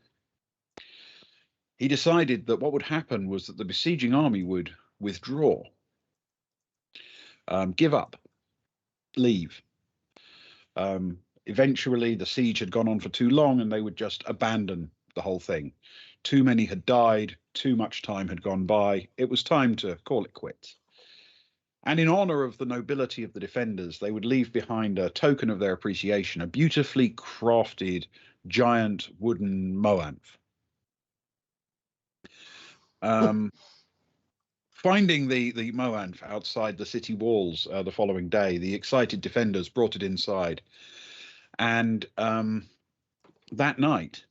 He decided that what would happen was that the besieging army would withdraw, give up, leave. Eventually, the siege had gone on for too long, and they would just abandon the whole thing. Too many had died, too much time had gone by. It was time to call it quits. And in honor of the nobility of the defenders, they would leave behind a token of their appreciation, a beautifully crafted giant wooden moanth. Finding the moanth outside the city walls the following day, the excited defenders brought it inside. And that night,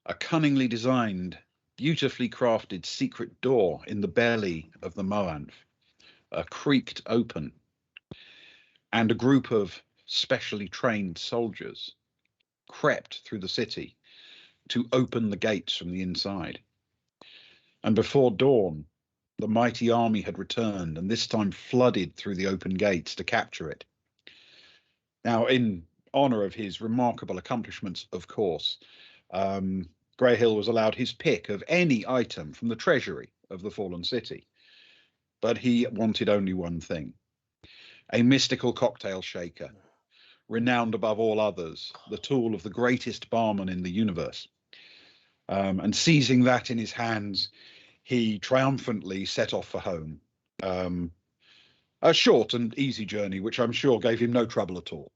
a cunningly designed, beautifully crafted secret door in the belly of the moanth creaked open, and a group of specially trained soldiers crept through the city to open the gates from the inside. And before dawn, the mighty army had returned, and this time flooded through the open gates to capture it. Now, in honor of his remarkable accomplishments, of course, Greyhill was allowed his pick of any item from the treasury of the fallen city. but he wanted only one thing: a mystical cocktail shaker, renowned above all others, the tool of the greatest barman in the universe. And seizing that in his hands, he triumphantly set off for home. A short and easy journey, which I'm sure gave him no trouble at all.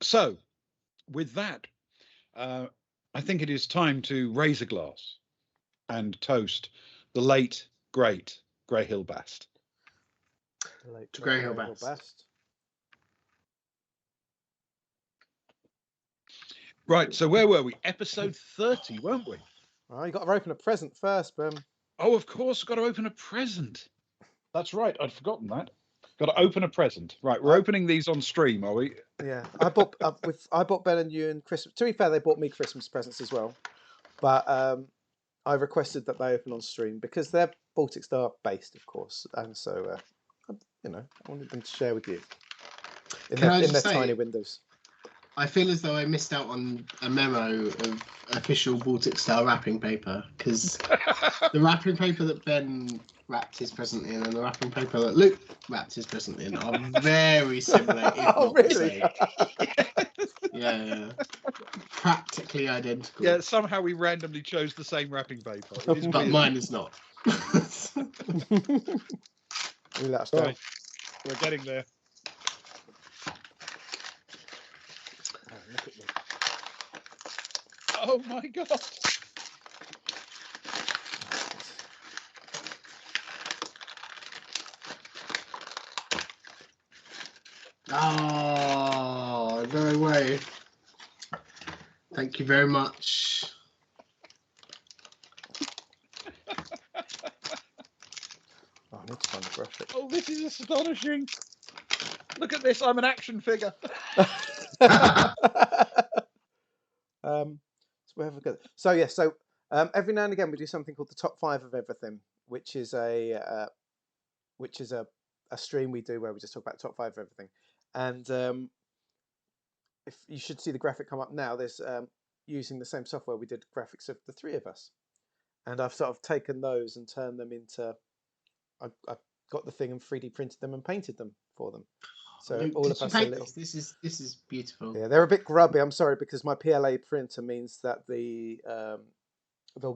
So, with that, I think it is time to raise a glass and toast the late, great Greyhill Bast. The late To great Greyhill Greyhill Bast. Right, so where were we? Episode 30, weren't we? Oh, you got to open a present first, Ben. Oh, of course, got to open a present. That's right, I'd forgotten that. Got to open a present. Right, we're opening these on stream, are we? Yeah, I bought Ben and you and Christmas. To be fair, they bought me Christmas presents as well, but I requested that they open on stream because they're Baltic Star based, of course, and so I wanted them to share with you in their tiny windows. I feel as though I missed out on a memo of official Baltic Star wrapping paper, because the wrapping paper that Ben wrapped his present in and the wrapping paper that Luke wrapped his present in are very similar, if not the same. Yeah. Practically identical. Yeah, somehow we randomly chose the same wrapping paper. It is But weird. mine is not. You let us down. Right, we're getting there. Oh, look at me. Oh my god! Oh, no way. Thank you very much. Oh, I need to find the graphic. Oh, this is astonishing! Look at this, I'm an action figure. So every now and again we do something called the top 5 of everything, which is a stream we do where we just talk about the top 5 of everything. And if you should see the graphic come up now, there's using the same software we did graphics of the 3 of us, and I've sort of taken those and turned them into. I got the thing and 3D printed them and painted them for them. So Luke, all of us are little. This is beautiful. Yeah, they're a bit grubby. I'm sorry, because my PLA printer means that the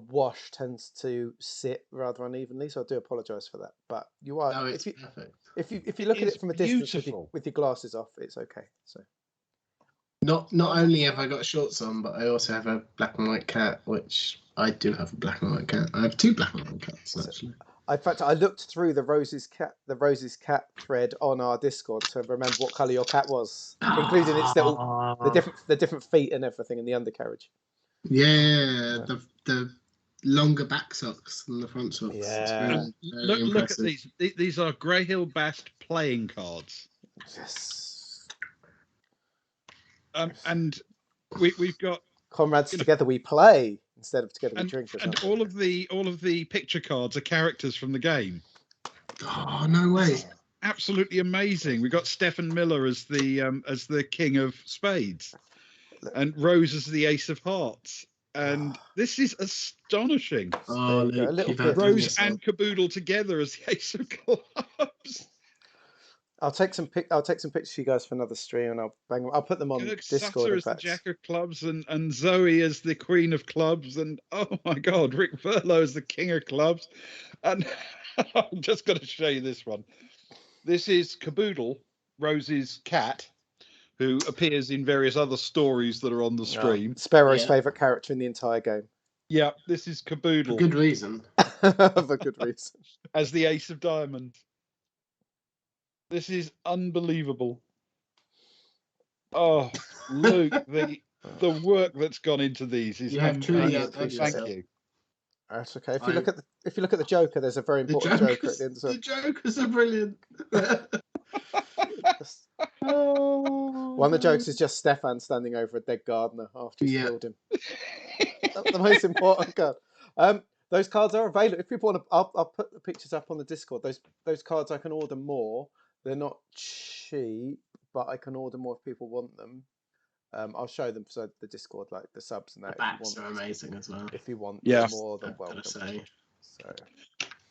wash tends to sit rather unevenly. So I do apologise for that. But you are No, it's perfect. if you look at It's it from a distance beautiful. with your glasses off, it's okay. So Not only have I got shorts on, but I also have a black and white cat, which I do have a black and white cat. I have 2 black and white cats actually. in fact, I looked through the Rose's cat thread on our Discord to remember what colour your cat was, including its little the different feet and everything in the undercarriage. Yeah, the longer back socks than the front socks. Yeah. Look at these. These are Greyhill Bast playing cards. Yes. And we've got Comrades together we play instead of together we and, drink. and all of the picture cards are characters from the game. Oh, no way! Absolutely amazing. We got Stephen Miller as the King of Spades, and Rose as the Ace of Hearts. And this is astonishing. Oh, Luke, Rose and Caboodle together as the Ace of Clubs. I'll take some pictures for you guys for another stream, and I'll put them on Kirk Discord. Sutter as the Jack of Clubs, and Zoe as the Queen of Clubs, and oh my God, Rick Verlo as the King of Clubs. And I'm just going to show you this one. This is Caboodle, Rose's cat, who appears in various other stories that are on the stream. Sparrow's favourite character in the entire game. Yeah, this is Caboodle. For good reason. For good reason. As the Ace of Diamonds. This is unbelievable. Oh, Luke, the work that's gone into these is amazing. Thank you. That's okay. If you look at the Joker, there's a very important Joker at the end as well. The Jokers are brilliant. One of the jokes is just Stefan standing over a dead gardener after he's killed him. The most important card. Those cards are available. If people want to, I'll put the pictures up on the Discord. Those cards I can order more. They're not cheap, but I can order more if people want them. I'll show them for the Discord, like the subs and that. The backs are amazing as well. If you want, you're more than welcome. So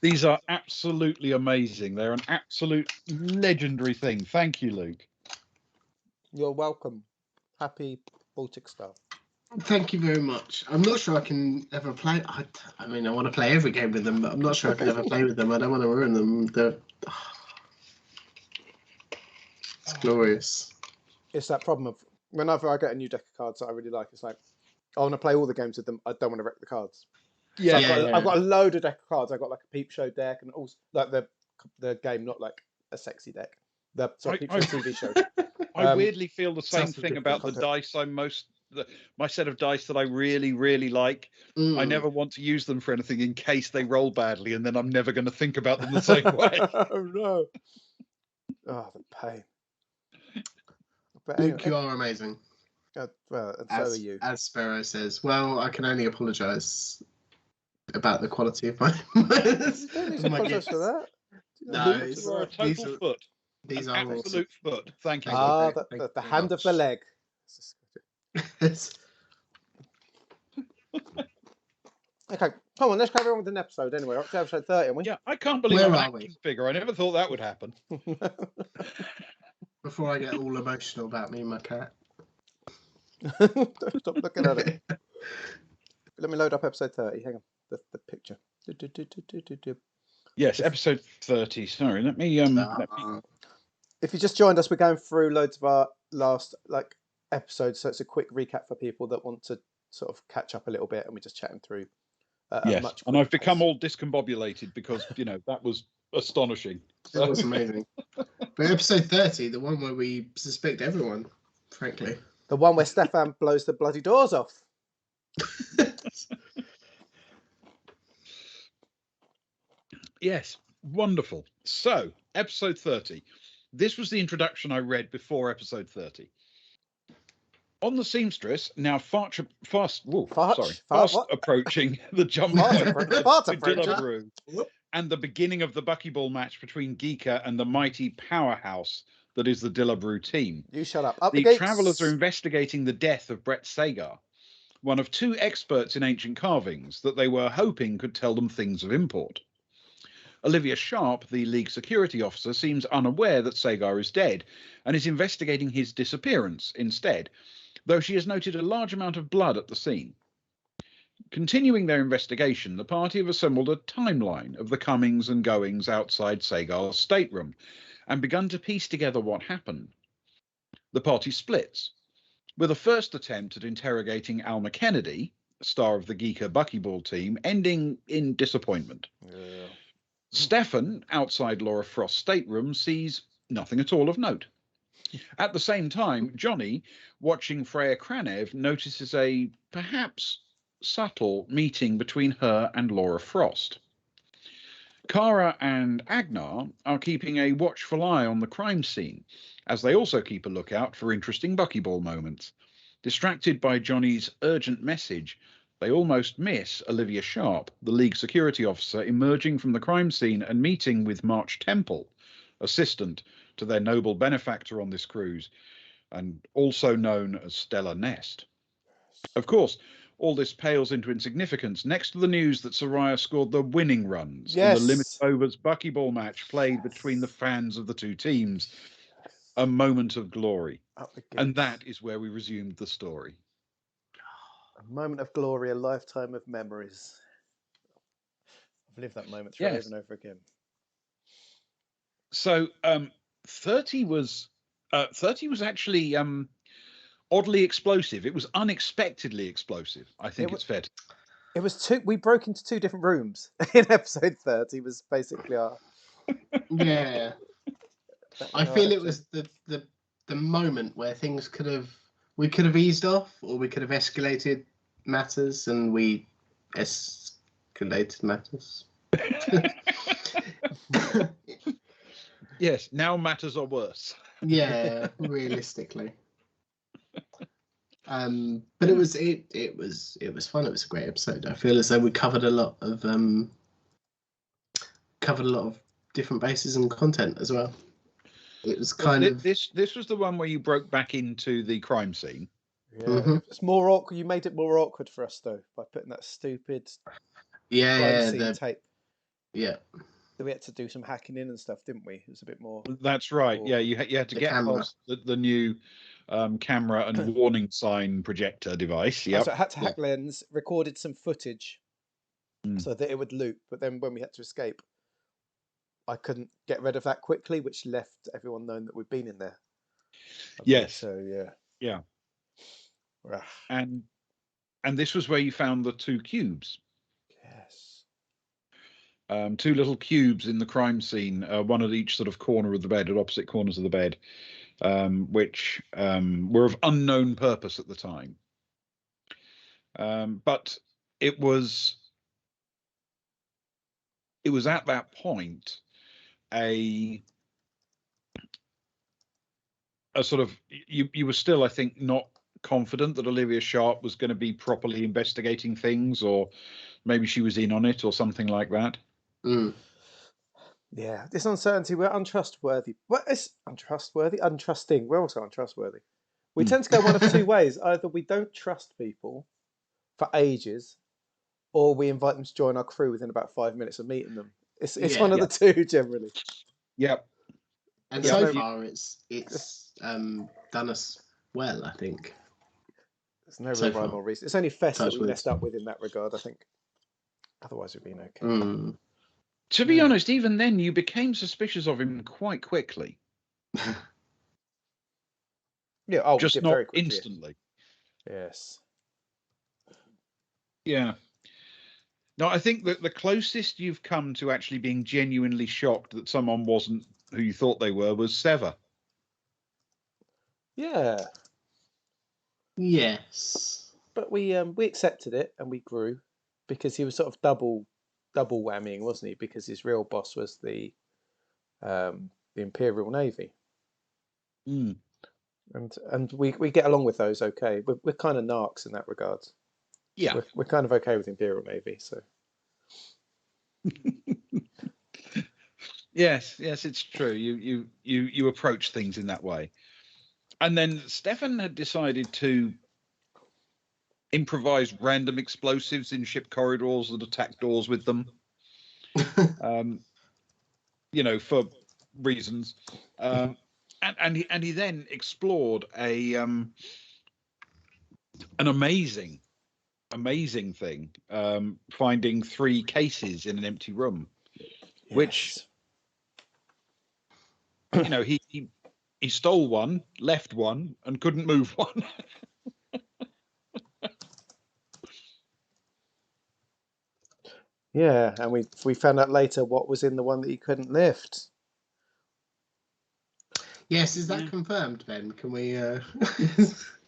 These are absolutely amazing. They're an absolute legendary thing. Thank you, Luke. You're welcome. Happy Baltic Star. Thank you very much. I'm not sure I can ever play. I mean, I want to play every game with them, but I'm not sure I can ever play with them. I don't want to ruin them. It's glorious. It's that problem of whenever I get a new deck of cards that I really like, it's like I want to play all the games with them. I don't want to wreck the cards. Yeah, So I've got a load of deck of cards. I've got like a Peep Show deck and also like the game, not like a sexy deck. Peep Show TV show. I weirdly feel the same sounds thing about the content. dice. My set of dice that I really, really like. I never want to use them for anything in case they roll badly, and then I'm never going to think about them the same way. Oh no! Oh, the pain. But Luke, anyway, you are amazing. well, and so are you. As Sparrow says, well, I can only apologise about the quality of my. You don't need to apologise for that. No, You are a total foot. These An are absolute foot. Thank you. Ah, Thank you the very hand of the much. leg. awesome. Okay, come on, let's carry on with an episode anyway. Up to episode 30, aren't we? Yeah, I can't believe Where I'm an are action we? figure. I never thought that would happen. Before I get all emotional about me and my cat. Don't stop looking at it. Let me load up episode 30. Hang on, the picture. Yes, episode 30. Sorry, let me If you just joined us, we're going through loads of our last episodes, so it's a quick recap for people that want to sort of catch up a little bit, and we're just chatting through. Yes, much and I've quicker become pace. all discombobulated because that was astonishing. That was amazing. But episode 30, the one where we suspect everyone, frankly. The one where Stefan blows the bloody doors off. Yes, wonderful. So, episode 30. This was the introduction I read before episode 30. On the seamstress, now fast approaching the jump point to Dillabrew and the beginning of the buckyball match between Geeka and the mighty powerhouse that is the Dillabrew team. You shut up. Up The the travellers gates. are investigating the death of Brett Sagar, one of two experts in ancient carvings that they were hoping could tell them things of import. Olivia Sharp, the League security officer, seems unaware that Sagar is dead and is investigating his disappearance instead, though she has noted a large amount of blood at the scene. Continuing their investigation, the party have assembled a timeline of the comings and goings outside Sagar's stateroom and begun to piece together what happened. The party splits, with a first attempt at interrogating Alma Kennedy, star of the Geeka Buckyball team, ending in disappointment. Yeah. Stefan, outside Laura Frost's stateroom, sees nothing at all of note. At the same time, Johnny, watching Freya Kranev, notices a perhaps subtle meeting between her and Laura Frost. Kara and Agnar are keeping a watchful eye on the crime scene, as they also keep a lookout for interesting buckyball moments. Distracted by Johnny's urgent message, they almost miss Olivia Sharp, the League security officer, emerging from the crime scene and meeting with March Temple, assistant to their noble benefactor on this cruise, and also known as Stella Nest. Of course, all this pales into insignificance next to the news that Soraya scored the winning runs in the limited overs buckyball match played between the fans of the two teams. A moment of glory. And that is where we resumed the story. A moment of glory, a lifetime of memories. I've lived that moment through over and over again. So 30 was actually oddly explosive. It was unexpectedly explosive. I think it's fair to say. It was we broke into two different rooms in episode 30 was basically our Yeah. I feel it was the moment where things we could have eased off, or we could have escalated matters, and we escalated matters. Yes, now matters are worse. Yeah, realistically. But it was fun. It was a great episode. I feel as though we covered a lot of different bases and content as well. It was kind of this was the one where you broke back into the crime scene. Yeah, it's more awkward. You made it more awkward for us though by putting that stupid crime scene tape. Yeah. So we had to do some hacking in and stuff, didn't we? It was a bit more. That's right. Or- Yeah, you had to The get camera. past the new camera and warning sign projector device. Yeah. Yeah. So I had to hack lens, recorded some footage Mm. so that it would loop. But then when we had to escape, I couldn't get rid of that quickly, which left everyone knowing that we'd been in there. Yes. So yeah. Yeah. Rah. And this was where you found the 2 cubes. Yes. 2 little cubes in the crime scene, one at each sort of corner of the bed, at opposite corners of the bed, which were of unknown purpose at the time. But it was at that point a sort of you were still, I think, not confident that Olivia Sharp was going to be properly investigating things, or maybe she was in on it or something like that. Mm. Yeah, this uncertainty, we're untrustworthy. Well, it's untrustworthy, untrusting. We're also untrustworthy. We tend to go one of 2 ways. Either we don't trust people for ages, or we invite them to join our crew within about 5 minutes of meeting them. It's one of the 2 generally. Yep. And Yeah, so no- far, it's done us well, I think. There's no So real rhyme far. or reason. It's only Fess that Touch we wood. messed up with in that regard, I think. Otherwise, we've been okay. Mm. To be Yeah. honest, even then you became suspicious of him quite quickly. Yeah, oh, Just we did not very quickly. instantly. Yes. Yeah. No, I think that the closest you've come to actually being genuinely shocked that someone wasn't who you thought they were was Sever. Yeah, Yes. but we accepted it and we grew because he was sort of double whammying, wasn't he? Because his real boss was the Imperial Navy. Mm. And we get along with those okay. We're kind of narcs in that regard. Yeah. We're kind of okay with Imperial Navy, so Yes, it's true. You approach things in that way. And then Stefan had decided to improvise random explosives in ship corridors that attack doors with them. For reasons. And he then explored an amazing thing, finding 3 cases in an empty room, which he stole one, left one, and couldn't move one. yeah, and we found out later what was in the one that he couldn't lift. Yes, is that confirmed, Ben? Can we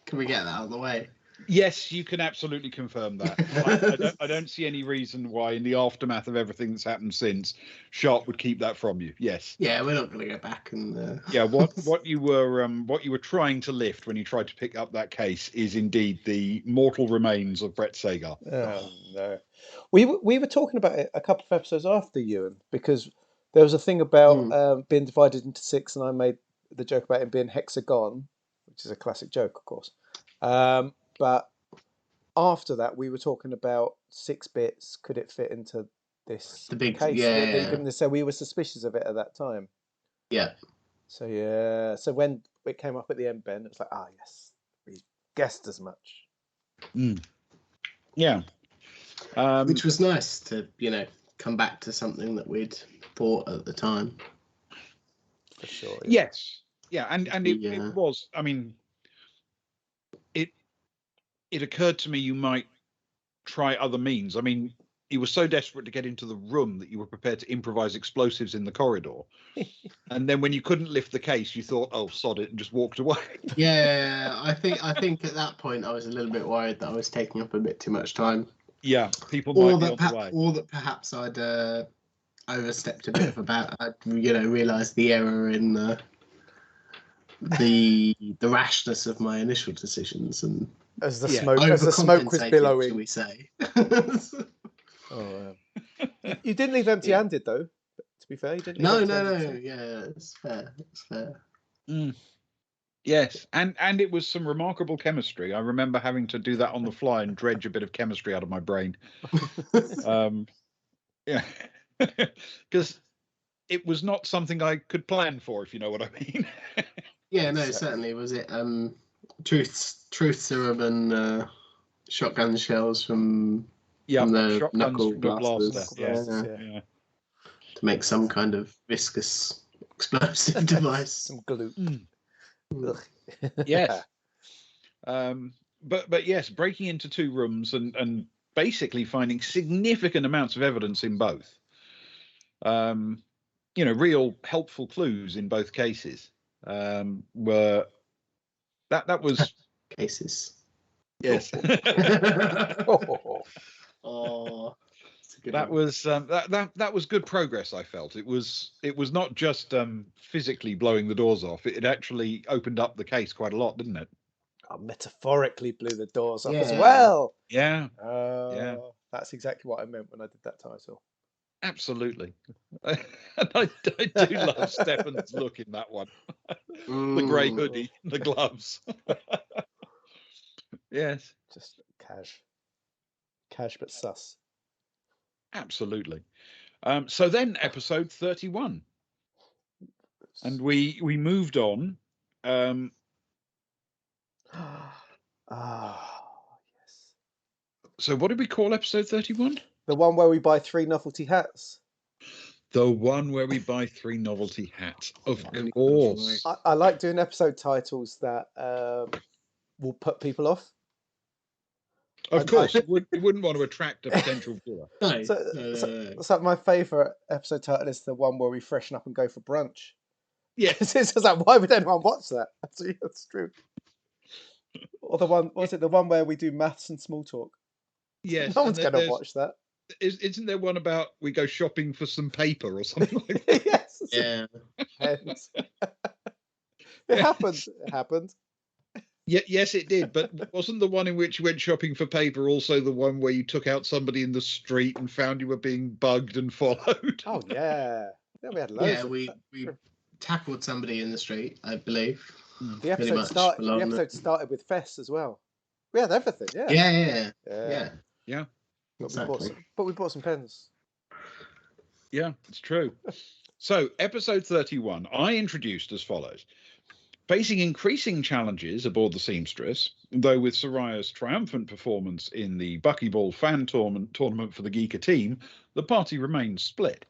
can we get that out of the way? Yes, you can absolutely confirm that. I don't see any reason why, in the aftermath of everything that's happened since, Sharp would keep that from you. Yes. Yeah, we're not going to go back and. Yeah, what you were trying to lift when you tried to pick up that case is indeed the mortal remains of Brett Sagar. Oh no, we were talking about it a couple of episodes after Ewan, because there was a thing about being divided into 6, and I made the joke about him being hexagon, which is a classic joke, of course. But after that, we were talking about 6 bits. Could it fit into this The big case? yeah. That you couldn't, so we were suspicious of it at that time. Yeah. So yeah. So when it came up at the end, Ben, it was like, yes, we guessed as much. Mm. Yeah. Which was nice to come back to something that we'd thought at the time. For sure. Yeah. Yes. Yeah, and it was. I mean, it occurred to me you might try other means. I mean, you were so desperate to get into the room that you were prepared to improvise explosives in the corridor. And then when you couldn't lift the case, you thought, "Oh, sod it," and just walked away. Yeah, I think at that point I was a little bit worried that I was taking up a bit too much time. Yeah, people might be on the way. Or that perhaps I'd overstepped a bit of I'd realised the error in the rashness of my initial decisions, and as the smoke was billowing, shall we say? You didn't leave empty-handed though. To be fair, you didn't. No. Yeah, it's fair. Mm. Yes, and it was some remarkable chemistry. I remember having to do that on the fly and dredge a bit of chemistry out of my brain. Yeah. because it was not something I could plan for, if you know what I mean. Yeah, no, certainly. Was it truth serum and shotgun shells from the shotguns knuckle from the blasters? blaster. Blasters, Yeah. To make some kind of viscous explosive device. Some glue. Mm. Yes. But yes, breaking into two rooms and basically finding significant amounts of evidence in both. Real helpful clues in both cases. Were that was Cases. yes. Oh, That was that was good progress. I felt it was not just physically blowing the doors off. It actually opened up the case quite a lot, didn't it? I metaphorically blew the doors off as Yeah. well. Yeah, That's exactly what I meant when I did that title. absolutely. And I do love Stefan's look in that one. The grey hoodie, the gloves. Yes, Just cash but sus. absolutely. So then episode 31. And we moved on. Yes. So what did we call episode 31? The one where we buy 3 novelty hats. The one where we buy 3 novelty hats. Of Only course. I like doing episode titles that will put people off. Of course, you wouldn't want to attract a potential viewer. No, So my favourite episode title is the one where we freshen up and go for brunch. Yes. It's just like, why would anyone watch that? That's true. Or the one, was it the one where we do maths and small talk? Yes. No one's going to watch that. Isn't there one about we go shopping for some paper or something like that? Yes. Yeah. It happened. It happened. Yeah, yes, it did. But wasn't the one in which you went shopping for paper also the one where you took out somebody in the street and found you were being bugged and followed? Oh yeah. Yeah, we had loads. Yeah, we tackled somebody in the street, I believe. The episode started with Fess as well. We had everything. Yeah. Yeah. But we bought some pens. Yeah, it's true. So, episode 31, I introduced as follows. Facing increasing challenges aboard the Seamstress, though with Soraya's triumphant performance in the Buckyball fan tournament for the Geeker team, the party remains split.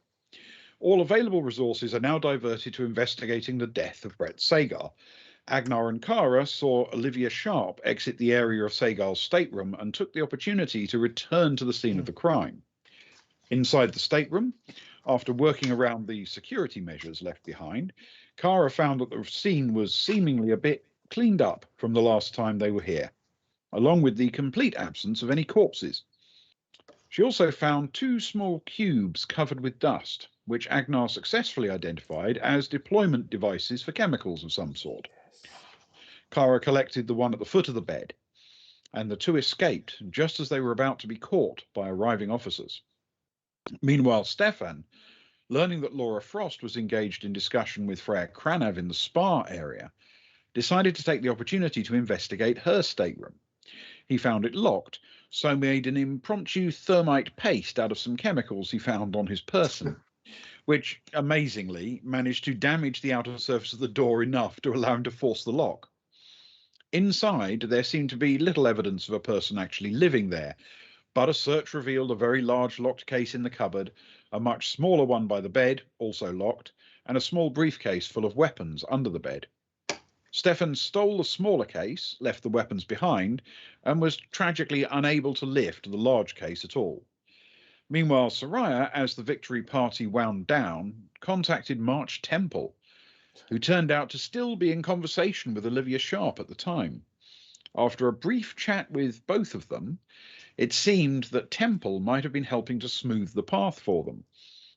All available resources are now diverted to investigating the death of Brett Sagar. Agnar and Kara saw Olivia Sharp exit the area of Sagar's stateroom and took the opportunity to return to the scene of the crime. Inside the stateroom, after working around the security measures left behind, Kara found that the scene was seemingly a bit cleaned up from the last time they were here, along with the complete absence of any corpses. She also found 2 small cubes covered with dust, which Agnar successfully identified as deployment devices for chemicals of some sort. Kara collected the one at the foot of the bed, and the 2 escaped just as they were about to be caught by arriving officers. Meanwhile, Stefan, learning that Laura Frost was engaged in discussion with Freya Kranav in the spa area, decided to take the opportunity to investigate her stateroom. He found it locked, so made an impromptu thermite paste out of some chemicals he found on his person, which amazingly managed to damage the outer surface of the door enough to allow him to force the lock. Inside, there seemed to be little evidence of a person actually living there, but a search revealed a very large locked case in the cupboard, a much smaller one by the bed, also locked, and a small briefcase full of weapons under the bed. Stefan stole the smaller case, left the weapons behind, and was tragically unable to lift the large case at all. Meanwhile, Soraya, as the victory party wound down, contacted March Temple, who turned out to still be in conversation with Olivia Sharp at the time. After a brief chat with both of them, it seemed that Temple might have been helping to smooth the path for them,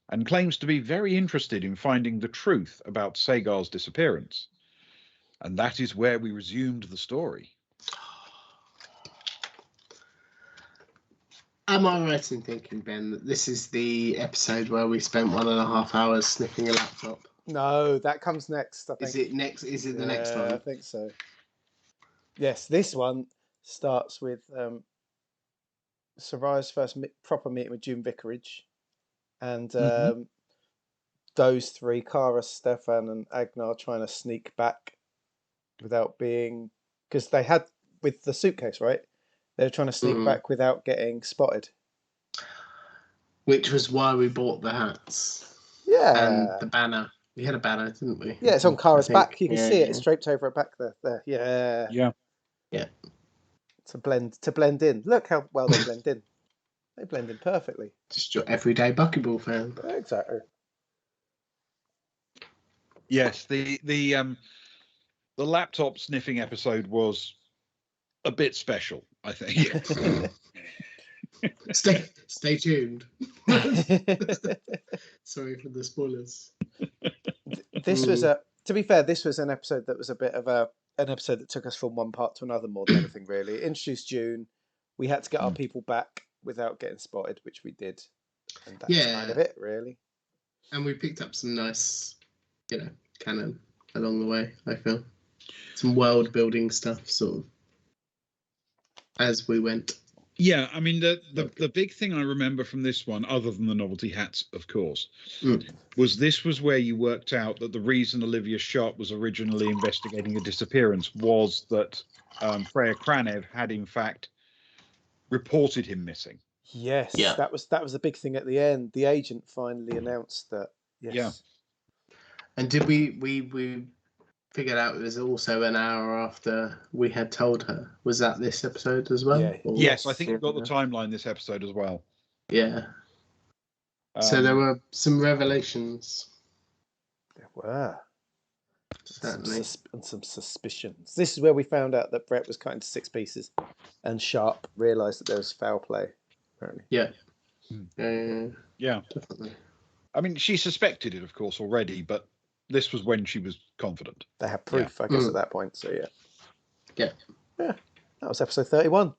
and claims to be very interested in finding the truth about Sagar's disappearance. And that is where we resumed the story. Am I right in thinking, Ben, that this is the episode where we spent 1.5 hours sniffing a laptop? No, that comes next, I think. Is it next? Is it the next one? I think so. Yes, this one starts with Soraya's first proper meeting with June Vicarage. and Mhm. those three, Kara, Stefan, and Agnar, trying to sneak back without being, because they had with the suitcase, right? They were trying to sneak back without getting spotted. Which was why we bought the hats and Yeah, the banner. We had a banner, didn't we? yeah, it's on Kara's I think. back. You can see it. It's draped over her back there. There, yeah. Yeah. To blend in. Look how well they blend in. They blend in perfectly. Just your everyday buckyball fan. Exactly. Yes. The laptop sniffing episode was a bit special, I think. Stay tuned. Sorry for the spoilers. This was to be fair, this was an episode that was a bit of an episode that took us from one part to another more than anything, really. It introduced June. We had to get our people back without getting spotted, which we did. And that's kind of it, really. And we picked up some nice, canon along the way, I feel. Some world building stuff, sort of, as we went. Yeah, I mean, the big thing I remember from this one, other than the novelty hats, of course, was where you worked out that the reason Olivia Sharp was originally investigating a disappearance was that Freya Kranev had, in fact, reported him missing. Yes, that was a big thing at the end. The agent finally announced that. Yes. Yeah. And did we figured out it was also an hour after we had told her? Was that this episode as well? Yeah. Yes, I think we've got the timeline this episode as well. Yeah. So there were some revelations. There were. Certainly. And some suspicions. This is where we found out that Brett was cut into 6 pieces, and Sharp realised that there was foul play. Apparently. Yeah. Yeah. Definitely. I mean, she suspected it, of course, already, but this was when she was confident. They had proof, I guess, at that point. So yeah. That was episode 31.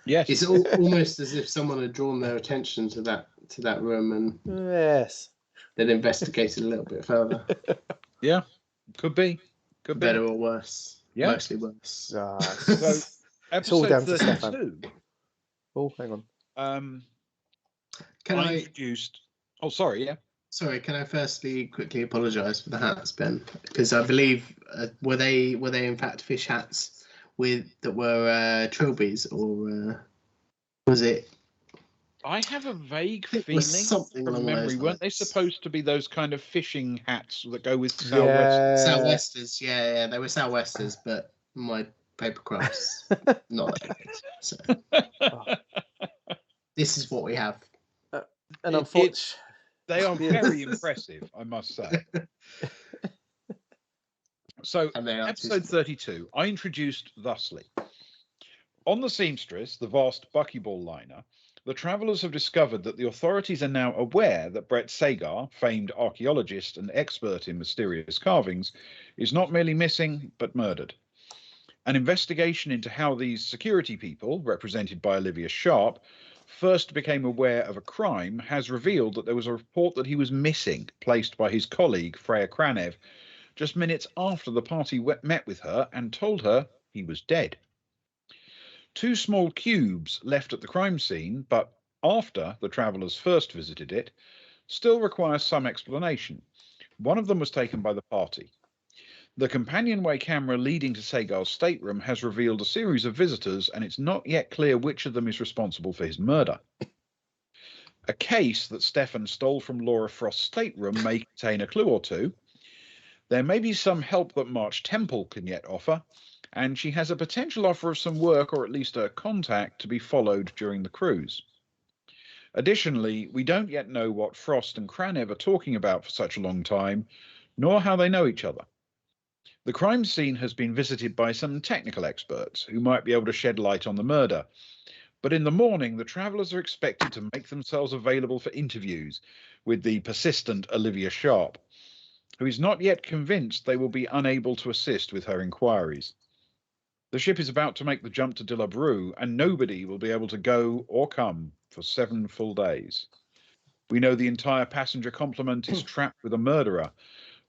Yes. It's almost as if someone had drawn their attention to that room and then investigated a little bit further. Yeah, could be. Better or worse. Yeah. Mostly worse. So episode 32. Oh, hang on. Can I introduced? Oh, sorry. Yeah. Sorry. Can I firstly quickly apologise for the hats, Ben? Because I believe were they in fact fish hats that were trilbies, or was it? I have a vague feeling something from along memory. those Weren't they lines. supposed to be those kind of fishing hats that go with sou'westers? Sou'westers, yeah, they were sou'westers, but my paper crafts not that good. So this is what we have. And unfortunately, they are very impressive, I must say. So, episode 32, I introduced thusly. On the Seamstress, the vast buckyball liner, the travellers have discovered that the authorities are now aware that Brett Sagar, famed archaeologist and expert in mysterious carvings, is not merely missing, but murdered. An investigation into how these security people, represented by Olivia Sharp, first became aware of a crime has revealed that there was a report that he was missing, placed by his colleague Freya Kranev, just minutes after the party met with her and told her he was dead. 2 small cubes left at the crime scene, but after the travellers first visited it, still require some explanation. One of them was taken by the party. The companionway camera leading to Sagar's stateroom has revealed a series of visitors, and it's not yet clear which of them is responsible for his murder. A case that Stefan stole from Laura Frost's stateroom may contain a clue or two. There may be some help that March Temple can yet offer, and she has a potential offer of some work, or at least a contact, to be followed during the cruise. Additionally, we don't yet know what Frost and Kranev are talking about for such a long time, nor how they know each other. The crime scene has been visited by some technical experts who might be able to shed light on the murder. But in the morning, the travellers are expected to make themselves available for interviews with the persistent Olivia Sharp, who is not yet convinced they will be unable to assist with her inquiries. The ship is about to make the jump to Dillabrew, and nobody will be able to go or come for 7 full days. We know the entire passenger complement is trapped with a murderer,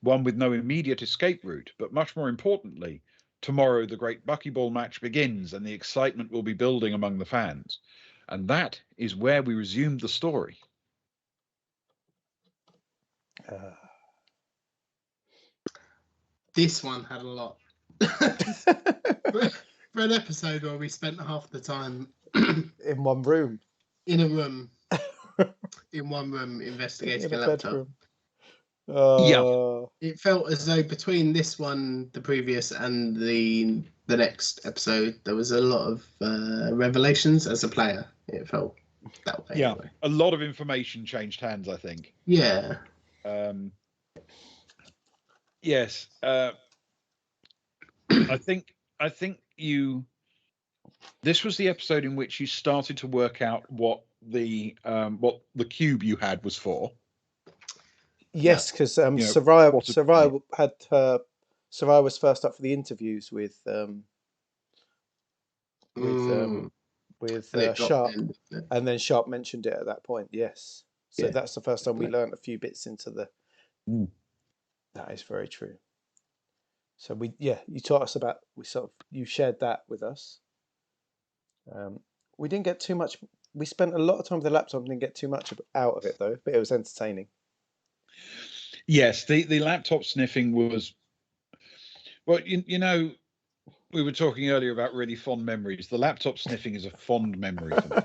one with no immediate escape route, but much more importantly, tomorrow the great buckyball match begins and the excitement will be building among the fans. And that is where we resumed the story. This one had a lot. For an episode where we spent half the time in one room. In a room. In one room investigating in a a laptop. bedroom. It felt as though between this one, the previous, and the next episode, there was a lot of revelations as a player. It felt that way. Yeah, anyway. a lot of information changed hands, I think. Yeah. Yes. I think you. This was the episode in which you started to work out what the cube you had was for. Yes, because Soraya was first up for the interviews with Sharp, and then Sharp mentioned it at that point. Yes, so that's the first time we learned a few bits into the. That is very true. So you taught us about you shared that with us. We didn't get too much. We spent a lot of time with the laptop and didn't get too much out of it though, but it was entertaining. Yes, the laptop sniffing was. Well, you know, we were talking earlier about really fond memories. The laptop sniffing is a fond memory for me.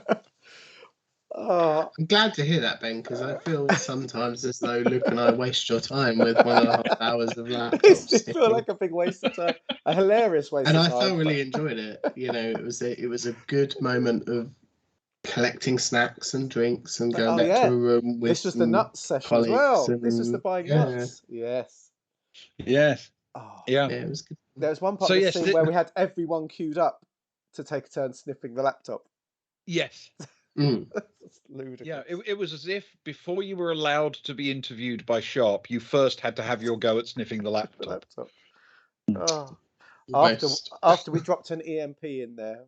I'm glad to hear that, Ben, because I feel sometimes as though Luke and I waste your time with 1.5 hours of laptop sniffing. I feel like a big waste of time, a hilarious waste of time. And I thoroughly enjoyed it. You know, it was a good moment of collecting snacks and drinks and going back to a room with. This was the nuts session as well. This was the buying nuts. Yes. Yes. Yeah, it was good. There was one part of the scene where we had everyone queued up to take a turn sniffing the laptop. Yes. Ludicrous. Yeah, it was as if before you were allowed to be interviewed by Sharp, you first had to have your go at sniffing the laptop. After we dropped an EMP in there,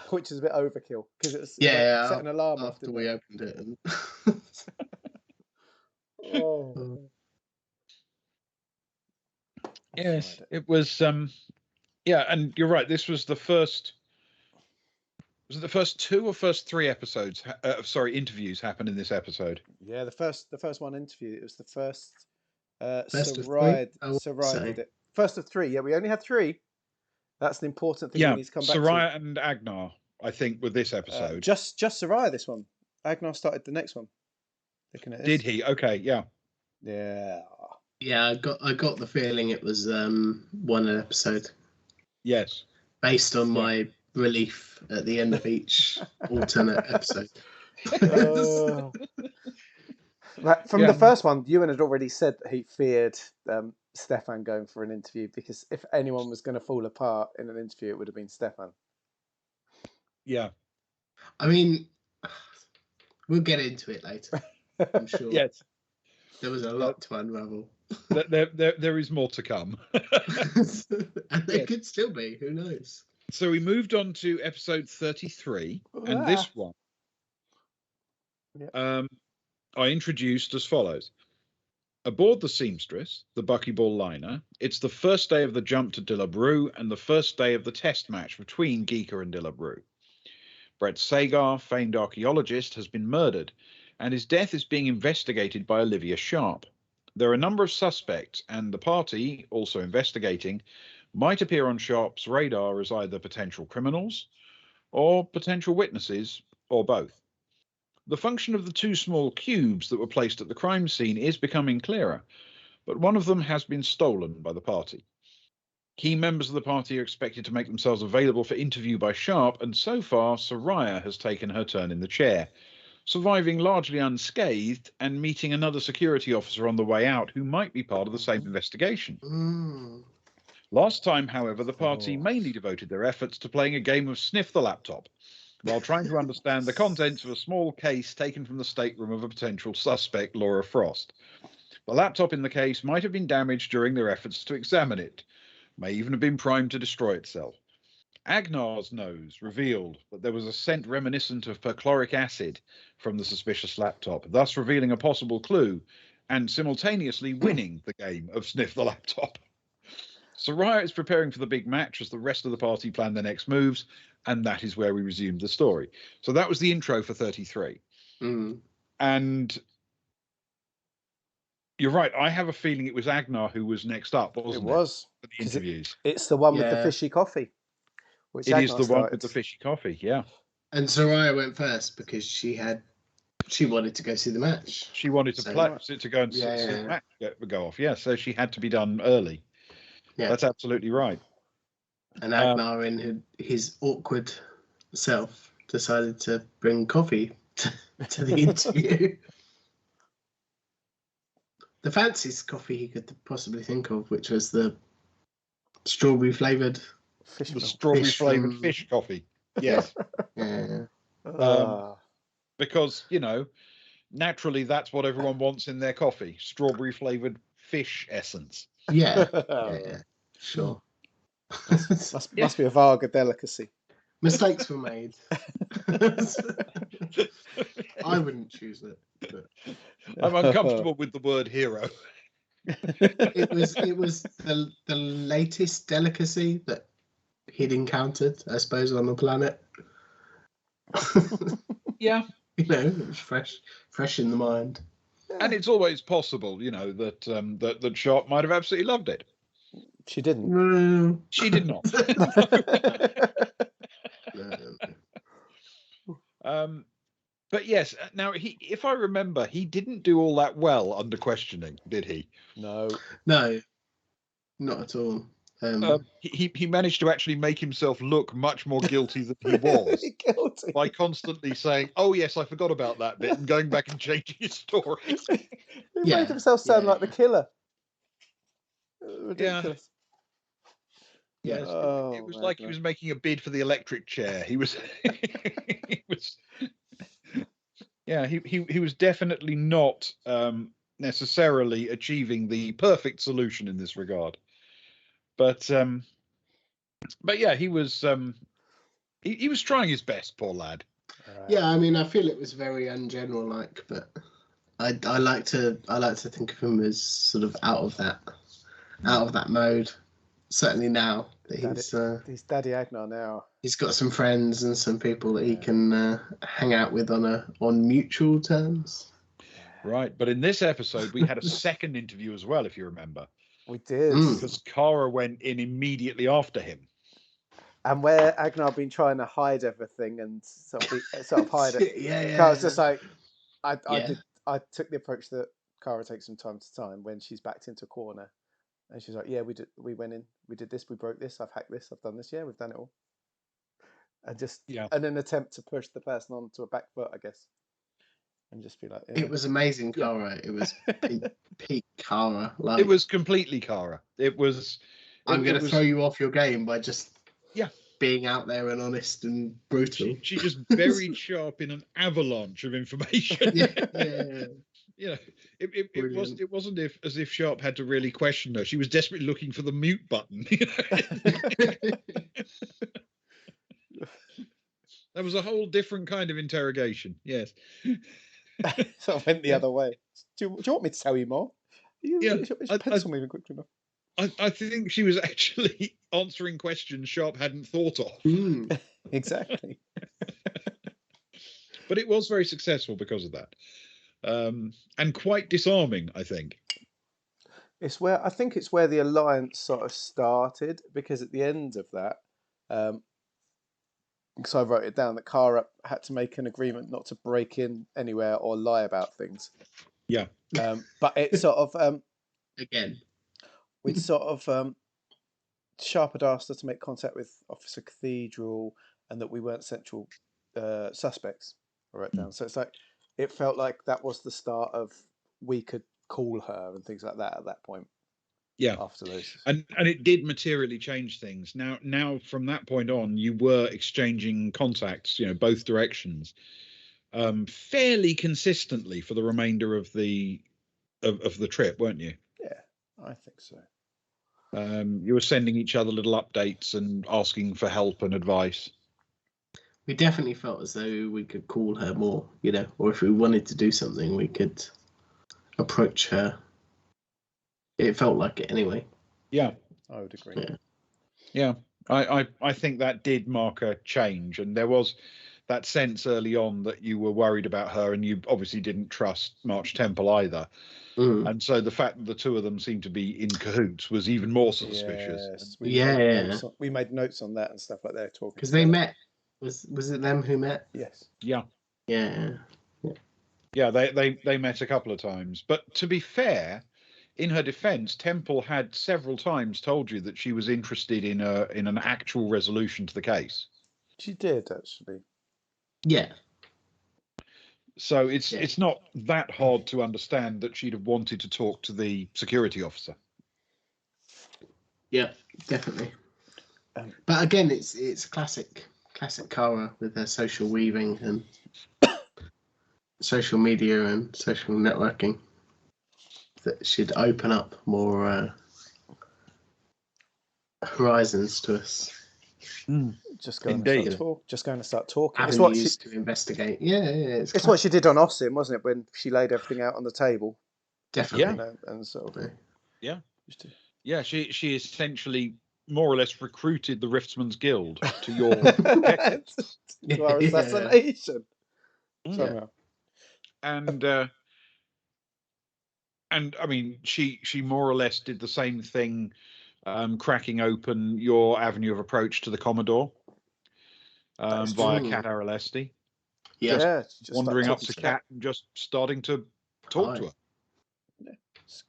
which is a bit overkill because it was set an alarm after we opened it. And... Yes, it was. Yeah, and you're right. This was the first. Was it the first 2 or first 3 episodes? Interviews happened in this episode. Yeah, the first one interview. It was the first. Sarai did it. First of 3. Yeah, we only had 3. That's an important thing we need to come back to. Soraya and Agnar, I think, with this episode. Just Soraya, this one. Agnar started the next one. Did he? Okay, yeah. Yeah. Yeah, I got the feeling it was one episode. Yes. Based on my relief at the end of each alternate episode. From the first one, Ewan had already said that he feared Stefan going for an interview because if anyone was going to fall apart in an interview, it would have been Stefan. Yeah. I mean, we'll get into it later, I'm sure. Yes. There was a lot to unravel. There is more to come. And there could still be, who knows? So we moved on to episode 33, and this one I introduced as follows. Aboard the Seamstress, the buckyball liner, it's the first day of the jump to Dillabrew and the first day of the test match between Geeka and Dillabrew. Brett Sagar, famed archaeologist, has been murdered, and his death is being investigated by Olivia Sharp. There are a number of suspects, and the party, also investigating, might appear on Sharp's radar as either potential criminals or potential witnesses, or both. The function of the 2 small cubes that were placed at the crime scene is becoming clearer, but one of them has been stolen by the party. Key members of the party are expected to make themselves available for interview by Sharp, and so far Soraya has taken her turn in the chair, surviving largely unscathed and meeting another security officer on the way out who might be part of the same investigation. Last time, however, the party mainly devoted their efforts to playing a game of Sniff the Laptop, while trying to understand the contents of a small case taken from the stateroom of a potential suspect, Laura Frost. The laptop in the case might have been damaged during their efforts to examine it, may even have been primed to destroy itself. Agnar's nose revealed that there was a scent reminiscent of perchloric acid from the suspicious laptop, thus revealing a possible clue and simultaneously winning the game of Sniff the Laptop. Soraya is preparing for the big match as the rest of the party plan their next moves, and that is where we resumed the story. So that was the intro for 33. And You're right. I have a feeling it was Agnar who was next up, wasn't it? It was. For the 'Cause interviews. It's the one with the Yeah. fishy coffee. Which It is Agnar the one with started. the fishy coffee, yeah. And Soraya went first because she wanted to go see the match. She wanted to So- play, to go and see Yeah, the yeah. match go off. Yeah, so she had to be done early. Yeah. That's absolutely right. And Agnar, in his awkward self, decided to bring coffee to the interview. The fanciest coffee he could possibly think of, which was the strawberry flavoured. Fish The milk. strawberry Fish flavoured from- fish coffee. Yes. Yeah. Ah. Because, naturally that's what everyone wants in their coffee. Strawberry flavoured fish essence. Yeah. Yeah. Sure. Must be a Varga delicacy. Mistakes were made. I wouldn't choose it. But I'm uncomfortable with the word hero. it was the latest delicacy that he'd encountered, I suppose, on the planet. Yeah. It was fresh in the mind. And it's always possible, that Sharp might have absolutely loved it. She didn't. No. She did not. But yes, now if I remember, he didn't do all that well under questioning, did he? No. No, not at all. He managed to actually make himself look much more guilty than he was Guilty. by constantly saying, "Oh yes, I forgot about that bit," and going back and changing his story. He Yeah, made himself sound yeah. like the killer. Ridiculous. Yes, Oh, it was like he was making a bid for the electric chair. He was, he was definitely not necessarily achieving the perfect solution in this regard. But yeah, he was he was trying his best, poor lad. Yeah, I mean, I feel it was very ungeneral like, but I like to think of him as sort of out of that mode. Certainly now that he's Daddy Agnar now. He's got some friends and some people that he can hang out with on mutual terms. Right, but in this episode we had a second interview as well, if you remember. We did. Because Kara went in immediately after him. And where Agnar had been trying to hide everything and sort of hide it. Yeah. Kara's just like, I took the approach that Kara takes from time to time when she's backed into a corner. And she's like, yeah, we went in, we did this, we broke this, I've hacked this, I've done this, yeah, we've done it all. And just in an attempt to push the person onto a back foot, I guess. And just be like, it was amazing, Kara. It was peak Kara. Like, it was completely Kara. It was. I'm going to throw you off your game by just being out there and honest and brutal. She just buried Sharp in an avalanche of information. Yeah. It wasn't as if Sharp had to really question her. She was desperately looking for the mute button. That was a whole different kind of interrogation. Yes. So I went the other way. Do you want me to tell you more? Pencil moving quickly enough. I think she was actually answering questions Sharp hadn't thought of. Exactly. But it was very successful because of that. And quite disarming, I think. I think it's where the alliance sort of started, because at the end of that, because I wrote it down, that Kara had to make an agreement not to break in anywhere or lie about things. Yeah. But it sort of again, we'd sort of Sharp had asked us to make contact with Officer Cathedral, and that we weren't central suspects. I wrote down. So it's like it felt like that was the start of we could call her and things like that at that point. Yeah. After those. And it did materially change things. Now from that point on, you were exchanging contacts, both directions, fairly consistently for the remainder of the trip, weren't you? Yeah, I think so. You were sending each other little updates and asking for help and advice. We definitely felt as though we could call her more, or if we wanted to do something, we could approach her. It felt like it anyway. Yeah, I would agree. Yeah. I think that did mark a change, and there was that sense early on that you were worried about her, and you obviously didn't trust March Temple either. And so the fact that the two of them seemed to be in cahoots was even more suspicious. Yes, we made notes on that and stuff like that. Talking because they met. Was it them who met? Yes. Yeah. Yeah. Yeah, they met a couple of times. But to be fair, in her defense, Temple had several times told you that she was interested in an actual resolution to the case. She did, actually. Yeah. So it's not that hard to understand that she'd have wanted to talk to the security officer. Yeah, definitely. But again, it's classic Kara with her social weaving and social media and social networking that should open up more horizons to us. Just going Indeed. to start talk. Just going to start talking. Avenues to investigate. Yeah, it's what she did on Austin, wasn't it? When she laid everything out on the table. Definitely. And sort of. Yeah. Yeah. She essentially more or less recruited the Riftsman's Guild to your objectives. To our assassination. Somehow. And I mean, she more or less did the same thing, cracking open your avenue of approach to the Commodore via Cat Aralesti. Yeah, just wandering up to Cat and just starting to talk to her. Yeah.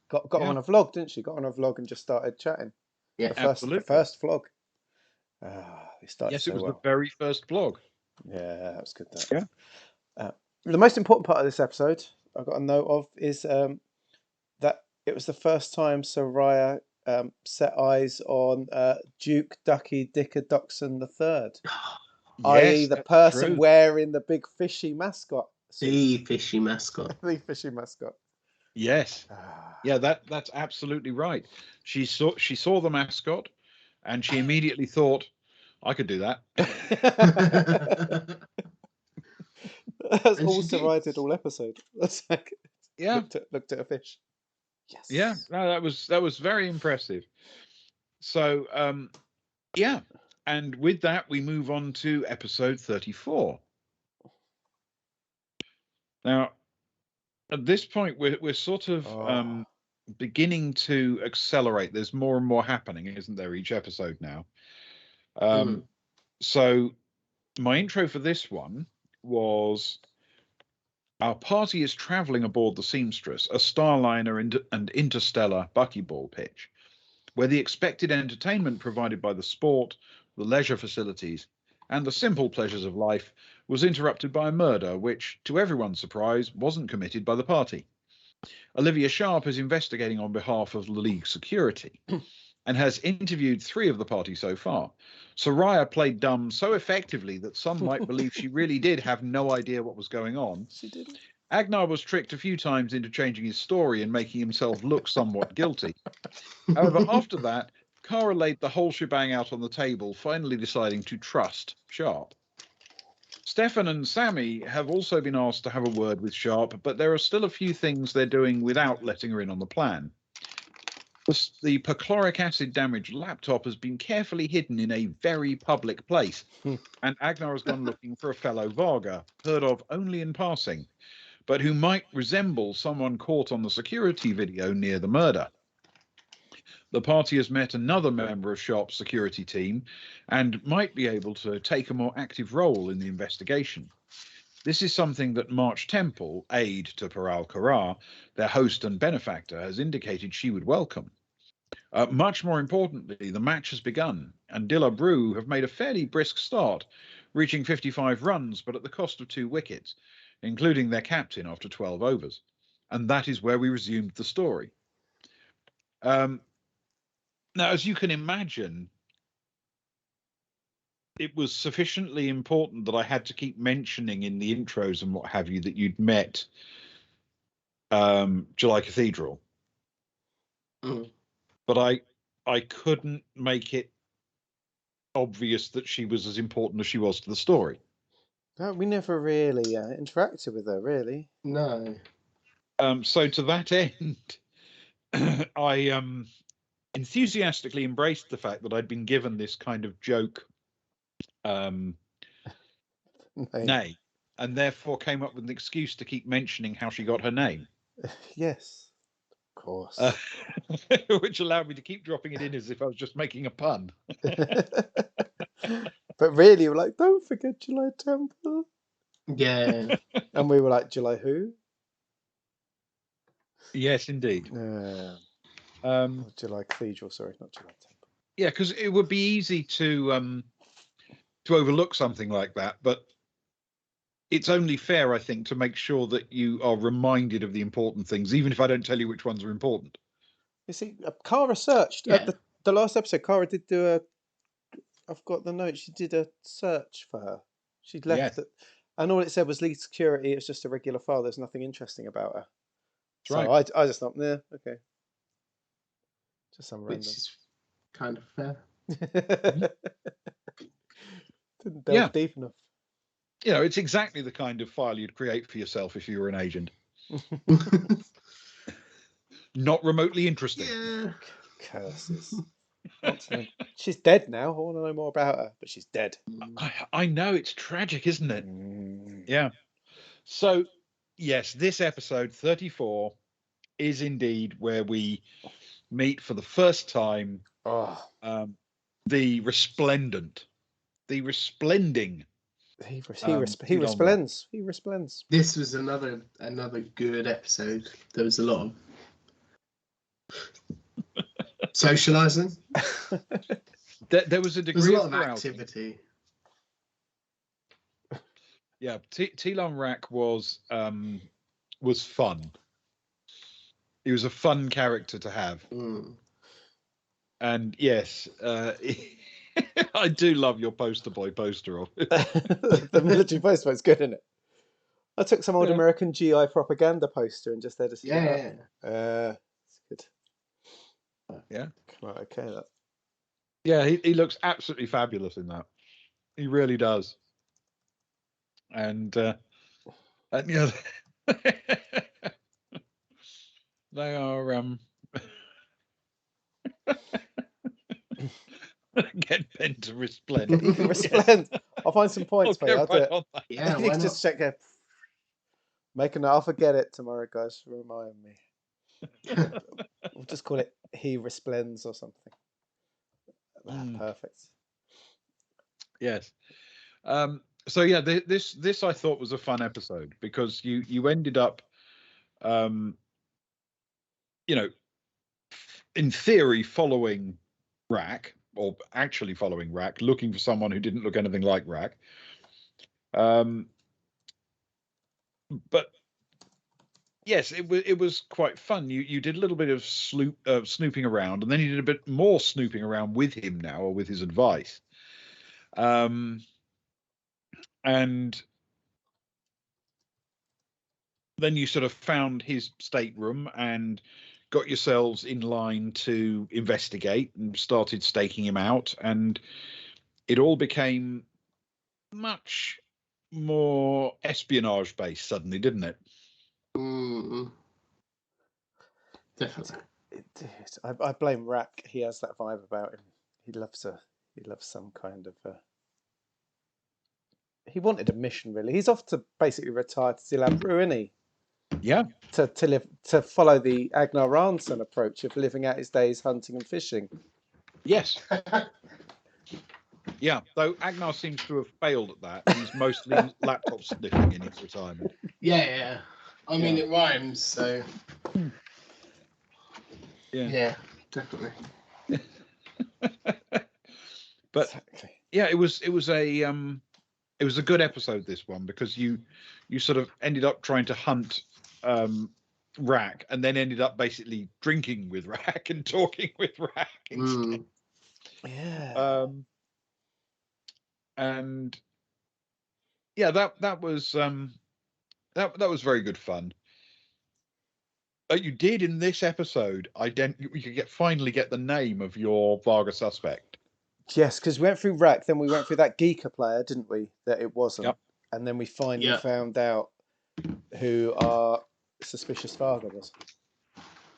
Got on a vlog, didn't she? Got on a vlog and just started chatting. Yeah, the first vlog. Yes, it was the very first vlog. Yeah, that was good. That. Yeah. The most important part of this episode I got a note of is that it was the first time Soraya set eyes on Duke Ducky Dicker Doxon III, i.e. the person wearing the big fishy mascot. The fishy mascot. The fishy mascot. Yes. Yeah, that's absolutely right. She saw the mascot, and she immediately thought, "I could do that." That's all Soraya did all episode. That's like, looked at a fish. Yes. Yeah, no, that was very impressive. So, yeah, and with that we move on to episode 34. Now, at this point, we're sort of beginning to accelerate. There's more and more happening, isn't there, each episode now? So, my intro for this one was: our party is traveling aboard the Seamstress, a Starliner and interstellar buckyball pitch, where the expected entertainment provided by the sport, the leisure facilities, and the simple pleasures of life was interrupted by a murder which, to everyone's surprise, wasn't committed by the party. Olivia Sharp is investigating on behalf of the League Security and has interviewed 3 of the party so far. Soraya played dumb so effectively that some might believe she really did have no idea what was going on. She didn't. Agnar was tricked a few times into changing his story and making himself look somewhat guilty. However, after that, Kara laid the whole shebang out on the table, finally deciding to trust Sharp. Stefan and Sammy have also been asked to have a word with Sharp, but there are still a few things they're doing without letting her in on the plan. The perchloric acid damaged laptop has been carefully hidden in a very public place, and Agnar has gone looking for a fellow Varga, heard of only in passing, but who might resemble someone caught on the security video near the murder. The party has met another member of Sharp's security team and might be able to take a more active role in the investigation. This is something that March Temple, aide to Paral Karar, their host and benefactor, has indicated she would welcome. Much more importantly, the match has begun, and Dilla Brew have made a fairly brisk start, reaching 55 runs, but at the cost of 2 wickets, including their captain after 12 overs. And that is where we resumed the story. Now, as you can imagine, it was sufficiently important that I had to keep mentioning in the intros and what have you that you'd met July Cathedral. But I couldn't make it obvious that she was as important as she was to the story. No, we never really interacted with her, really. No. So to that end, I enthusiastically embraced the fact that I'd been given this kind of joke name, and therefore came up with an excuse to keep mentioning how she got her name. Yes. course. Which allowed me to keep dropping it in as if I was just making a pun. But really, you were like, don't forget July Temple. Yeah. And we were like, July who? Yes, indeed. July Cathedral, sorry, not July Temple. Yeah, because it would be easy to overlook something like that, but it's only fair, I think, to make sure that you are reminded of the important things, even if I don't tell you which ones are important. You see, Cara searched at the last episode. Cara did do I've got the note. She did a search for her. She'd left it, and all it said was lead security. It's just a regular file. There's nothing interesting about her. That's so right. I just thought, yeah, okay, just some random. Which is kind of fair. Didn't delve deep enough. You know, it's exactly the kind of file you'd create for yourself if you were an agent. Not remotely interesting. Yeah. Curses. She's dead now. I want to know more about her, but she's dead. I know, it's tragic, isn't it? Yeah. So, yes, this episode 34 is indeed where we meet for the first time the resplendent, the resplending. He resplends. He resplends. This was another good episode. There was a lot of socializing. There was a degree of activity. Yeah, Telon Rak was fun. He was a fun character to have. And yes, I do love your poster boy poster of it. The military poster boy's good, isn't it? I took some old American GI propaganda poster and just edited it up. It's good. Yeah. Right, okay. That. Yeah, he looks absolutely fabulous in that. He really does. And you know, they are get Ben to resplend. He can resplend. I'll find some points for you. I'll do it. Yeah, you can just check it. Make a note. I'll forget it tomorrow, guys. Remind me. We'll just call it he resplends or something. Perfect. Yes. So yeah, this I thought was a fun episode because you ended up, you know, in theory following Rak, or actually following Rak, looking for someone who didn't look anything like Rak. But yes, it was quite fun. You did a little bit of snooping around, and then you did a bit more snooping around with him now, or with his advice. And then you sort of found his stateroom and got yourselves in line to investigate and started staking him out, and it all became much more espionage based suddenly, didn't it? Definitely. I blame Rak. He has that vibe about him. He loves some kind of he wanted a mission, really. He's off to basically retire to Zilabru, isn't he? Yeah. To follow the Agnar Ransson approach of living out his days hunting and fishing. Yes. Yeah, though Agnar seems to have failed at that. He's mostly laptop sniffing in his retirement. Yeah. I mean, it rhymes, so. Yeah, definitely. But exactly. Yeah, it was a good episode, this one, because you sort of ended up trying to hunt Rak, and then ended up basically drinking with Rak and talking with Rak instead. Yeah. And yeah, that was very good fun. You did in this episode you could finally get the name of your Varga suspect. Yes, because we went through Rak, then we went through that Geeker player, didn't we? That it wasn't. Yep. And then we finally found out who our suspicious Varga was.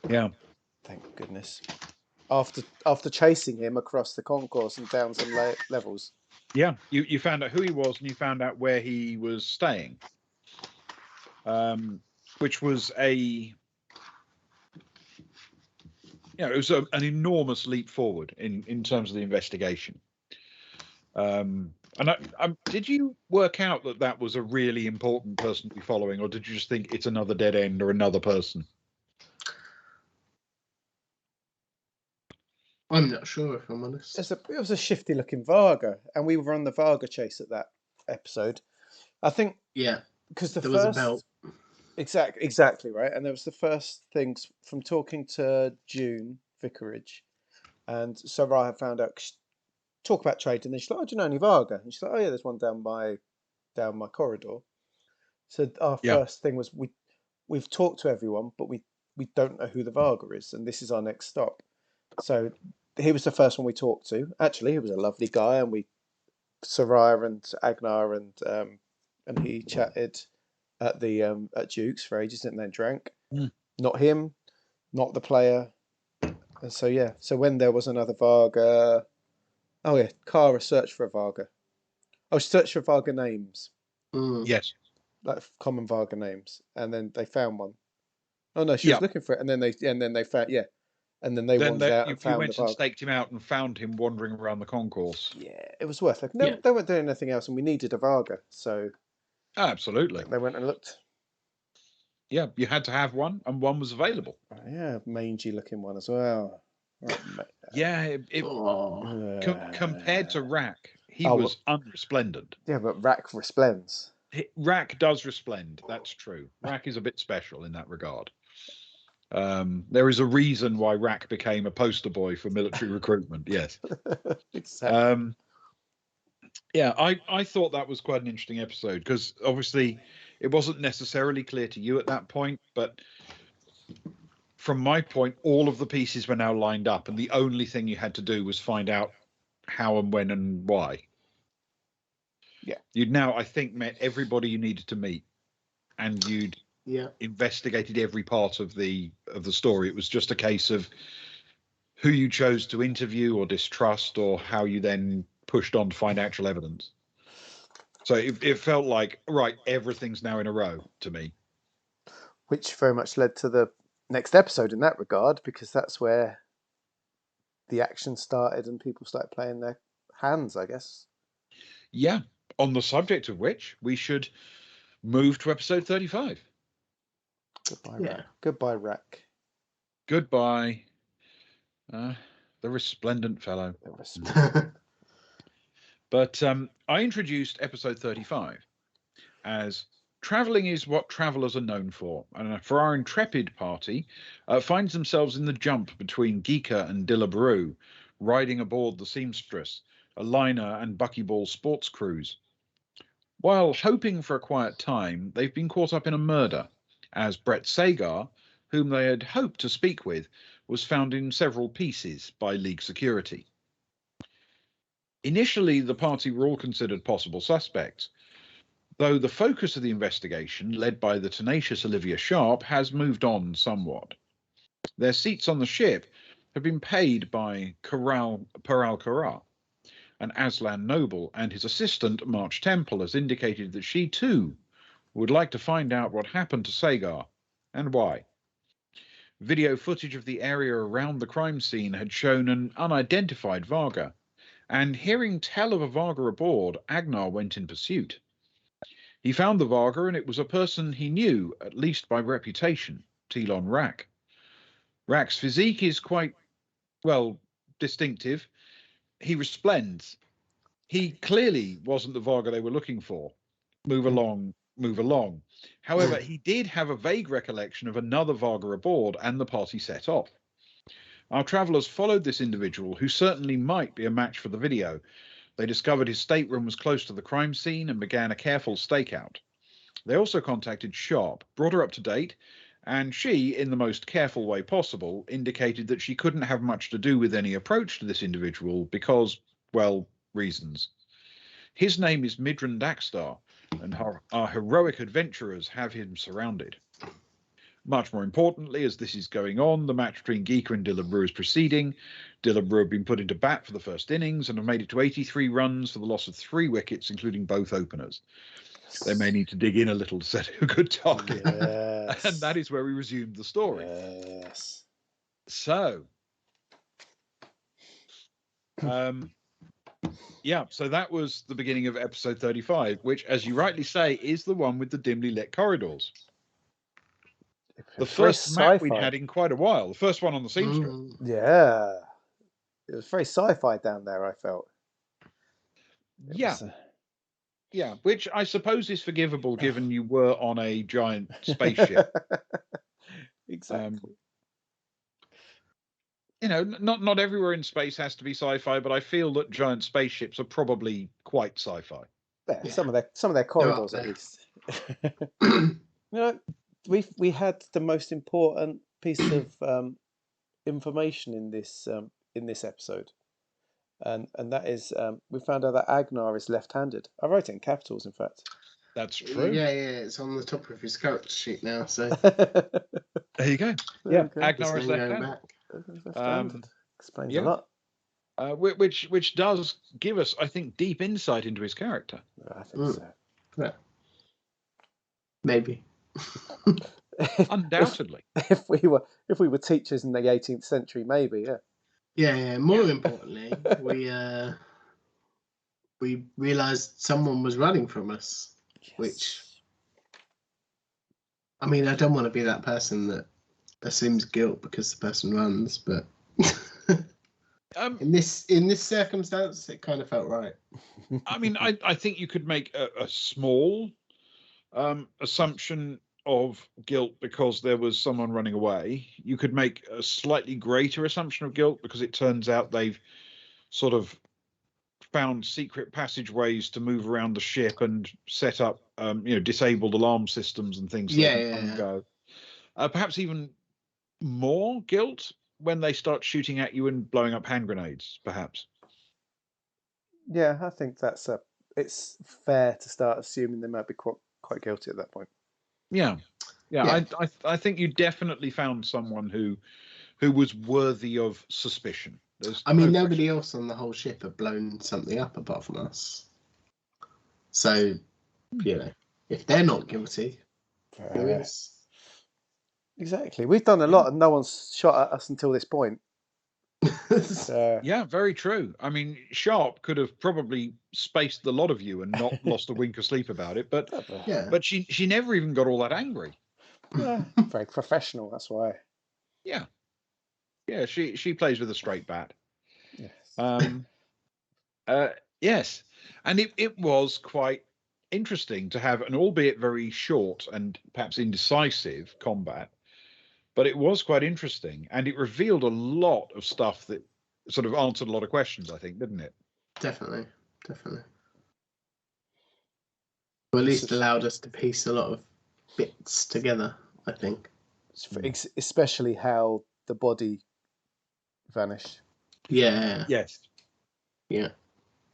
Yeah. Thank goodness. After chasing him across the concourse and down some levels. Yeah, you found out who he was, and you found out where he was staying, which was a it was an enormous leap forward in terms of the investigation. And did you work out that was a really important person to be following, or did you just think it's another dead end or another person? I'm not sure, if I'm honest. It was a shifty looking Varga, and we were on the Varga chase at that episode. I think because there was a belt. Exactly right, and there was the first things from talking to June Vicarage, and so I found out talk about trade, and then she's like, "Oh, do you know any Varga?" And she's like, "Oh yeah, there's one down my corridor." So our first thing was we've talked to everyone, but we don't know who the Varga is, and this is our next stop. So he was the first one we talked to. Actually, he was a lovely guy, and Soraya and Agnar and he chatted at the at Duke's for ages, and then drank. Not him, not the player. And so when there was another Varga, Kara searched for a Varga. Oh, she searched for Varga names. Yes, like common Varga names, and then they found one. Oh no, she was looking for it, and then they found and then they wandered out and found you went the Varga. and staked him out and found him wandering around the concourse. Yeah, it was worth it. No, they weren't doing anything else, and we needed a Varga, so absolutely they went and looked. Yeah, you had to have one, and one was available. Yeah, mangy looking one as well. Compared to Rack, he was unresplendent. Yeah, but Rack resplends. Rack does resplend. That's true. Rack is a bit special in that regard. There is a reason why Rack became a poster boy for military recruitment. Yes, exactly. I thought that was quite an interesting episode because obviously it wasn't necessarily clear to you at that point, but from my point, all of the pieces were now lined up, and the only thing you had to do was find out how and when and why. Yeah, you'd now, I think, met everybody you needed to meet, and you'd investigated every part of the story. It was just a case of who you chose to interview or distrust, or how you then pushed on to find actual evidence. So it felt like, right, everything's now in a row to me. Which very much led to the next episode in that regard, because that's where the action started and people started playing their hands, I guess. Yeah, on the subject of which, we should move to episode 35. Goodbye, Rack. Goodbye, Rack. Goodbye, the resplendent fellow. But I introduced episode 35 as travelling is what travellers are known for. And for our intrepid party, finds themselves in the jump between Geeka and Dillabrew, riding aboard the Seamstress, a liner and buckyball sports cruise. While hoping for a quiet time, they've been caught up in a murder, as Brett Sagar, whom they had hoped to speak with, was found in several pieces by League security. Initially, the party were all considered possible suspects, though the focus of the investigation, led by the tenacious Olivia Sharp, has moved on somewhat. Their seats on the ship have been paid by Paral Karar, and Aslan Noble and his assistant, March Temple, has indicated that she too would like to find out what happened to Sagar and why. Video footage of the area around the crime scene had shown an unidentified Varga, and hearing tell of a Varga aboard, Agnar went in pursuit. He found the Varga, and it was a person he knew, at least by reputation, Telon Rack. Rack's physique is quite, well, distinctive. He resplends. He clearly wasn't the Varga they were looking for. Move along, move along. However, he did have a vague recollection of another Varga aboard, and the party set off. Our travellers followed this individual, who certainly might be a match for the video. They discovered his stateroom was close to the crime scene and began a careful stakeout. They also contacted Sharp, brought her up to date, and she, in the most careful way possible, indicated that she couldn't have much to do with any approach to this individual because, well, reasons. His name is Midran Dakstar, and our heroic adventurers have him surrounded. Much more importantly, as this is going on, the match between Geeka and Dillabrew is proceeding. Dillabrew have been put into bat for the first innings and have made it to 83 runs for the loss of 3 wickets, including both openers. They may need to dig in a little to set a good target. Yes. And that is where we resumed the story. Yes. So, Yeah, so that was the beginning of episode 35, which, as you rightly say, is the one with the dimly lit corridors. The It's very first map we'd sci-fi. had in quite a while. The first one on the scene strip. Yeah. It was very sci-fi down there, I felt. Yeah. Yeah, which I suppose is forgivable given you were on a giant spaceship. Exactly. Not everywhere in space has to be sci-fi, but I feel that giant spaceships are probably quite sci-fi. Yeah, some of their corridors at least. We had the most important piece of information in this episode, and that is we found out that Agnar is left-handed. I wrote it in capitals, in fact. That's true. Yeah, it's on the top of his character sheet now. So there you go. Yeah, Agnar is left-handed. Explains a lot. Which does give us, I think, deep insight into his character. I think so. Yeah. Maybe. Undoubtedly. If we were teachers in the 18th century, maybe, yeah. Yeah. More importantly, we realised someone was running from us, which, I mean, I don't want to be that person that assumes guilt because the person runs, but in this circumstance, it kind of felt right. I mean, I think you could make a small assumption of guilt because there was someone running away. You could make a slightly greater assumption of guilt because it turns out they've sort of found secret passageways to move around the ship and set up, disabled alarm systems and things. Go. Perhaps even more guilt when they start shooting at you and blowing up hand grenades, perhaps. Yeah, I think it's fair to start assuming they might be quite guilty at that point. Yeah. I think you definitely found someone who was worthy of suspicion. Nobody else on the whole ship had blown something up apart from us. So, if they're not guilty, who is? Exactly. We've done a lot and no one's shot at us until this point. Yeah, very true. I mean, Sharp could have probably spaced the lot of you and not lost a wink of sleep about it, but she never even got all that angry. Yeah, very professional, that's why. Yeah, she plays with a straight bat. Yes, and it was quite interesting to have an albeit very short and perhaps indecisive combat, but it was quite interesting, and it revealed a lot of stuff that sort of answered a lot of questions, I think, didn't it? Definitely. Or at least allowed us to piece a lot of bits together, I think. Especially how the body vanished. Yeah. Yes. Yeah.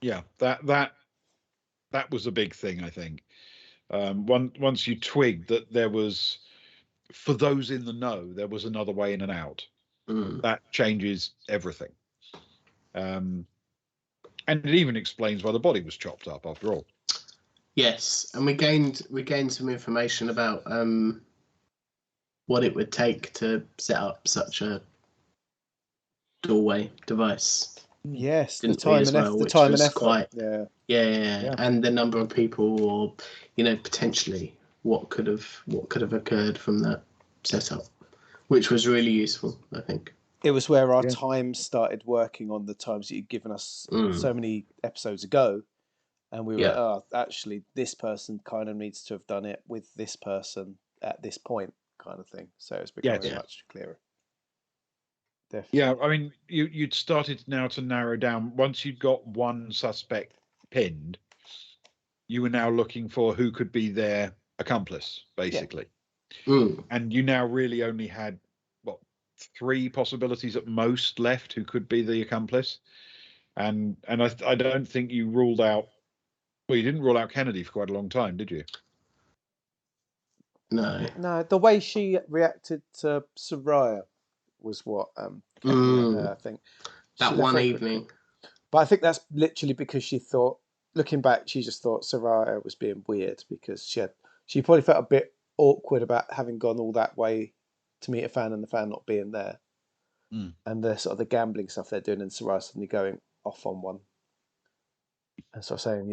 Yeah. That was a big thing, I think. Once you twigged that there was, for those in the know, there was another way in and out. That changes everything. And it even explains why the body was chopped up after all. Yes, and we gained some information about what it would take to set up such a doorway device. Yes, the time and effort. Yeah, and the number of people, or potentially what could have occurred from that setup, which was really useful, I think. It was where our times started working on the times that you'd given us so many episodes ago, and we were like, oh, actually, this person kind of needs to have done it with this person at this point, kind of thing. So it's becoming much clearer. Definitely. Yeah, I mean, you'd started now to narrow down. Once you'd got one suspect pinned, you were now looking for who could be their accomplice, basically. And you now really only had, 3 possibilities at most left who could be the accomplice. And I don't think you ruled out. Well, you didn't rule out Kennedy for quite a long time, did you? No. The way she reacted to Soraya was what I think. That one evening. But I think that's literally because she thought, looking back, she just thought Soraya was being weird because she probably felt a bit awkward about having gone all that way to meet a fan and the fan not being there. And the sort of the gambling stuff they're doing, and Soraya suddenly going, off on one, and so saying,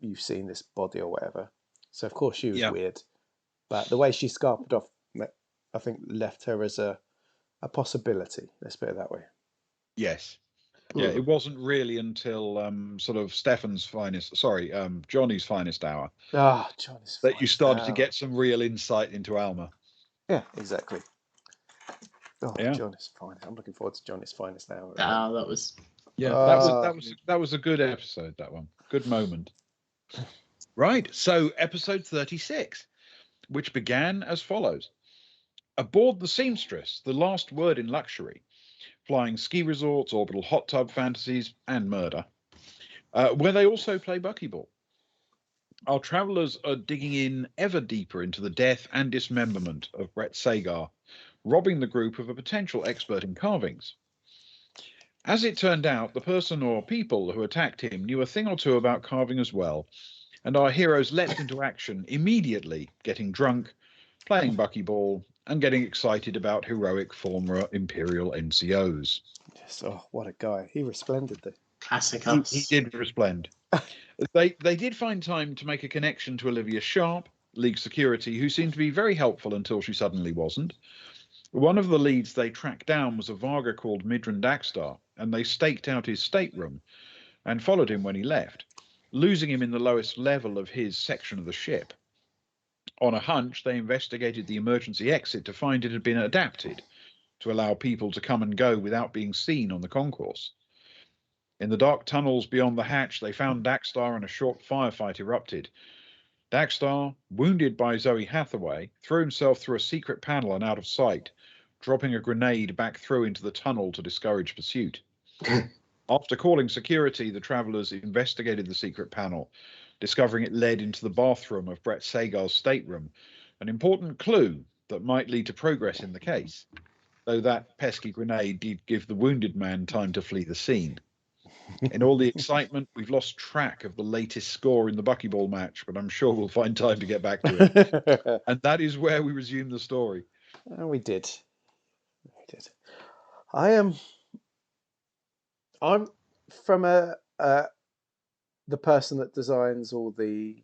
you've seen this body or whatever. So of course she was Yeah. weird, but the way she scarpered off, I think, left her as a possibility. Let's put it that way. Yes. Yeah, it wasn't really until sort of Johnny's finest hour Ah, Johnny's that you finest started to hour. get some real insight into Alma. Yeah, exactly. Oh, Yeah. Johnny's finest. I'm looking forward to Johnny's finest hour. Oh, that was. Yeah, Ah. that was a good episode, that one. Good moment. Right, so episode 36, which began as follows. Aboard the Seamstress, the last word in luxury, flying ski resorts, orbital hot tub fantasies, and murder, where they also play buckyball. Our travellers are digging in ever deeper into the death and dismemberment of Brett Sagar, robbing the group of a potential expert in carvings. As it turned out, the person or people who attacked him knew a thing or two about carving as well, and our heroes leapt into action immediately, getting drunk, playing buckyball, and getting excited about heroic former Imperial NCOs. Yes. Oh, what a guy. He resplended there. Classic He us. did resplend. They did find time to make a connection to Olivia Sharp, League Security, who seemed to be very helpful until she suddenly wasn't. One of the leads they tracked down was a Varga called Midran Dakstar, and they staked out his stateroom and followed him when he left, losing him in the lowest level of his section of the ship. On a hunch, they investigated the emergency exit to find it had been adapted to allow people to come and go without being seen on the concourse. In the dark tunnels beyond the hatch, they found Dakstar and a short firefight erupted. Dakstar, wounded by Zoe Hathaway, threw himself through a secret panel and out of sight, dropping a grenade back through into the tunnel to discourage pursuit. After calling security, the travellers investigated the secret panel, discovering it led into the bathroom of Brett Sagar's stateroom, an important clue that might lead to progress in the case, though that pesky grenade did give the wounded man time to flee the scene. In all the excitement, we've lost track of the latest score in the buckyball match, but I'm sure we'll find time to get back to it. And that is where we resume the story. We did. I am. I'm from the person that designs all the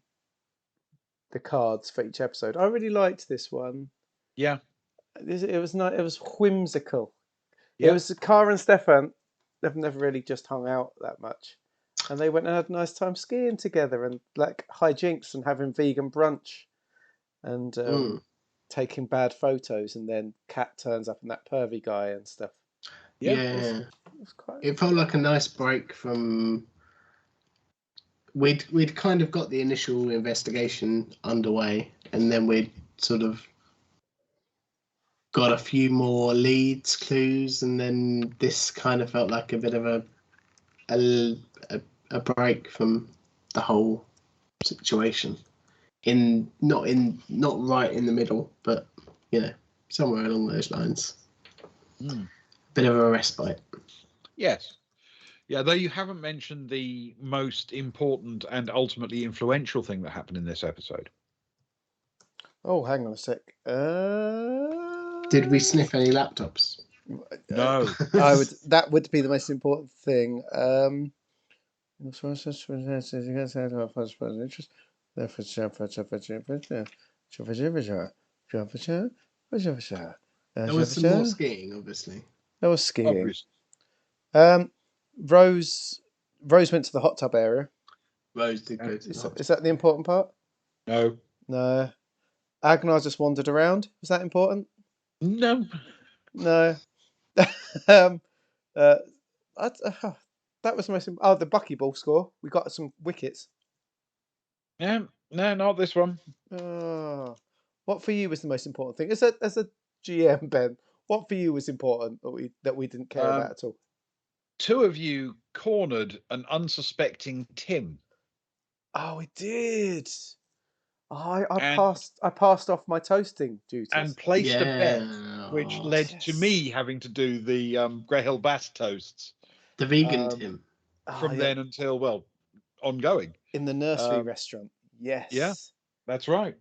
cards for each episode. I really liked this one. Yeah. It was nice. It was whimsical. Yep. It was Cara and Stefan. They've never really just hung out that much, and they went and had a nice time skiing together and like hijinks and having vegan brunch, and taking bad photos. And then Kat turns up and that pervy guy and stuff. Yeah. It It felt like a nice break from. We'd kind of got the initial investigation underway, and then we'd sort of got a few more leads, clues, and then this kind of felt like a bit of a break from the whole situation. Not right in the middle, but somewhere along those lines. Bit of a respite. Yes. Yeah, though you haven't mentioned the most important and ultimately influential thing that happened in this episode. Oh, hang on a sec. Did we sniff any laptops? No. That would be the most important thing. There was some more skiing, obviously. There was skiing. Obviously. Rose went to the hot tub area. Rose did go to the hot tub. Is that the important part? No. No. Agnar just wandered around. Was that important? No. No. That was the most. Oh, the buckyball score. We got some wickets. Yeah. No, not this one. Oh. What for you was the most important thing? As a GM, Ben, what for you was important that we didn't care about at all? Two of you cornered an unsuspecting Tim. Oh, we did. I passed off my toasting duties and placed a bet, which led to me having to do the Greyhill Bass toasts. The vegan Tim. From then until ongoing in the nursery restaurant. Yes. Yeah, that's right.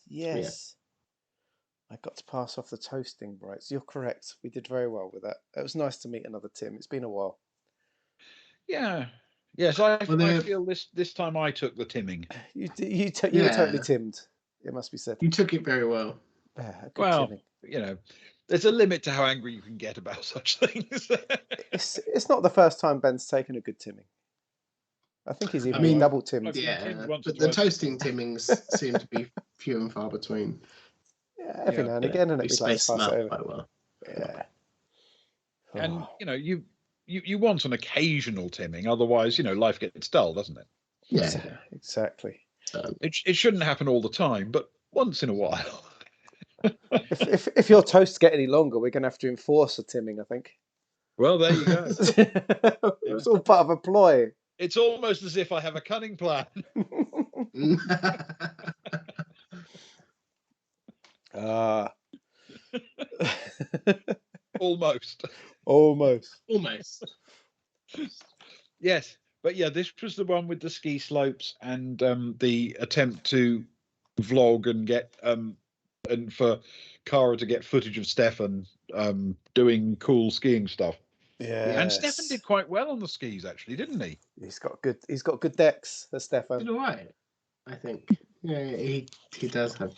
Yes. Yeah. I got to pass off the toasting rights. You're correct. We did very well with that. It was nice to meet another Tim. It's been a while. Yeah. Yes, I Well, feel this time I took the timming. You were Yeah. totally timmed. It must be said. you took it very well. Good Well, timming. you know, there's a limit to how angry you can get about such things. It's not the first time Ben's taken a good timming. I think he's even mean, double timmed. I've been timmed once or but the twice. toasting timmings seem to be few and far between. Yeah, every Yeah. now and again, and We we'd like to spaced them pass it out over. quite well. Yeah. And Oh, you know, you want an occasional timming, otherwise, you know, life gets dull, doesn't it? Yeah. exactly. It shouldn't happen all the time, but once in a while. If your toasts get any longer, we're going to have to enforce a timming, I think. Well, there you go. It's all part of a ploy. It's almost as if I have a cunning plan. Almost. Almost. Almost. Yes, but yeah, this was the one with the ski slopes and the attempt to vlog and get and for Cara to get footage of Stefan doing cool skiing stuff. Yeah. And Stefan did quite well on the skis, actually, didn't he? He's got good decks, Stefan. Did all right, I think. Yeah, he does have